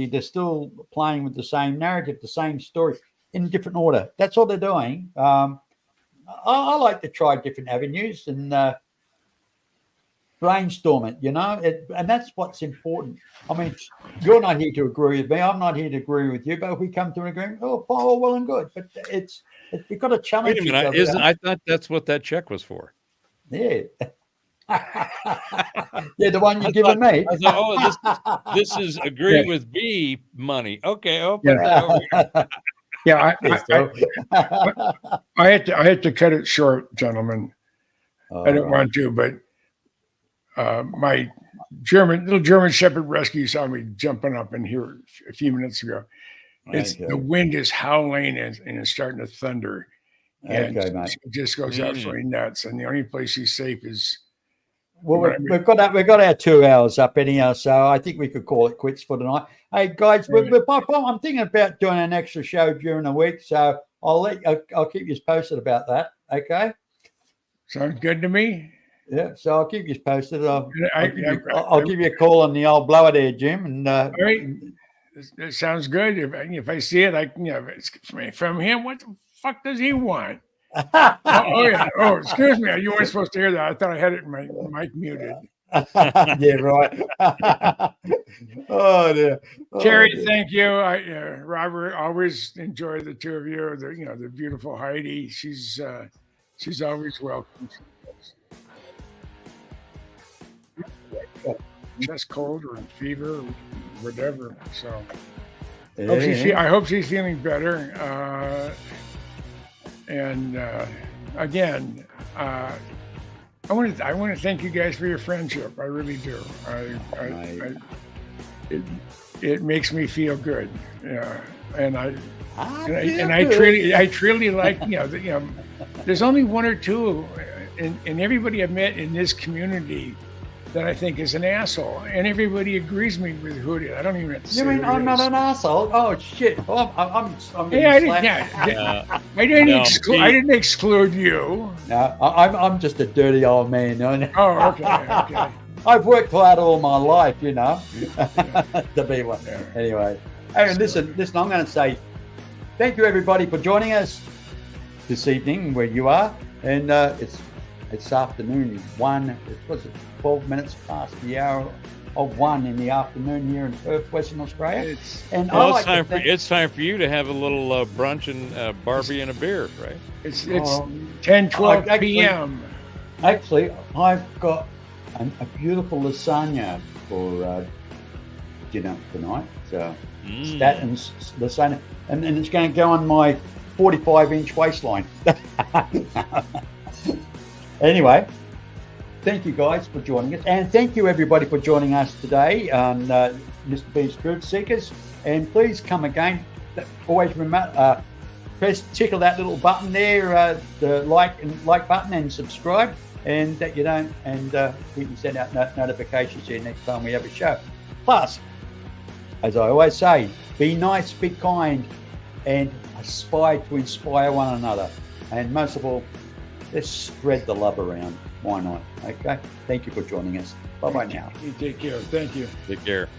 Speaker 1: they're still playing with the same narrative, the same story in different order. That's all they're doing. I like to try different avenues and brainstorm it, and that's what's important. I mean, you're not here to agree with me. I'm not here to agree with you. But if we come to an agreement, oh, well and good. But We've got to challenge
Speaker 5: Wait a
Speaker 1: each
Speaker 5: minute,
Speaker 1: other.
Speaker 5: I thought that's what that check was for.
Speaker 1: Yeah. Yeah, the one you're giving me.
Speaker 5: I thought, oh, this is agree with B money. Okay, I'll put
Speaker 3: Yeah.
Speaker 5: that over here.
Speaker 3: Yeah,
Speaker 1: So-
Speaker 3: I had to cut it short, gentlemen. I didn't
Speaker 1: All right.
Speaker 3: want to, but my little German Shepherd rescue saw me jumping up in here a few minutes ago.
Speaker 1: Okay.
Speaker 3: The wind is howling and it's starting to thunder. And
Speaker 1: Okay, mate.
Speaker 3: it just goes absolutely nuts. And the only place she's safe is
Speaker 1: Well, we've got our 2 hours up anyhow, so I think we could call it quits for tonight. Hey guys, I'm thinking about doing an extra show during the week, so I'll keep you posted about that. Okay.
Speaker 3: sounds good to me.
Speaker 1: Yeah, so I'll keep you posted. I'll
Speaker 3: I-
Speaker 1: give you a call on the old blower there, Jim. And
Speaker 3: All right. It sounds good. If I see it, if it's from him, what the fuck does he want? Oh, yeah. Oh, excuse me. You weren't supposed to hear that. I thought I had it in my mic muted.
Speaker 1: Yeah, right. Oh dear.
Speaker 3: Terry,
Speaker 1: dear.
Speaker 3: thank you. Robert, always enjoy the two of you. The beautiful Heidi. She's always welcome. Chest cold or fever or whatever. So I hope she's feeling better. Again, I want to thank you guys for your friendship. I really do. It makes me feel good. And I truly like there's only one or two, and everybody I've met in this community that I think is an asshole, and everybody agrees with me with who it is. I don't even have to say.
Speaker 1: You mean
Speaker 3: who it
Speaker 1: I'm not
Speaker 3: is.
Speaker 1: an asshole? Oh shit! I'm
Speaker 3: Yeah,
Speaker 1: getting
Speaker 3: I didn't exclude you.
Speaker 1: No, I'm just a dirty old man.
Speaker 3: Oh, okay.
Speaker 1: I've worked hard all my life, to be one.
Speaker 3: Yeah.
Speaker 1: Anyway, hey, listen. I'm going to say thank you everybody for joining us this evening where you are, and it's afternoon. 12 minutes past the hour of 1 in the afternoon here in Perth, Western Australia.
Speaker 5: It's time for you to have a little brunch and Barbie and a beer, right?
Speaker 3: It's 10-12 p.m.
Speaker 1: Actually, I've got a beautiful lasagna for dinner tonight. So Statton's lasagna, and it's going to go on my 45-inch waistline. Anyway, thank you guys for joining us, and thank you everybody for joining us today on Mr. B's Truth Seekers. And please come again. Always remember, tickle that little button there, the like button, and subscribe, and that you don't, and we can send out notifications to you next time we have a show. Plus, as I always say, be nice, be kind, and aspire to inspire one another. And most of all, let's spread the love around. Why not? Okay. Thank you for joining us. Bye-bye now.
Speaker 3: You take care. Thank you.
Speaker 5: Take care.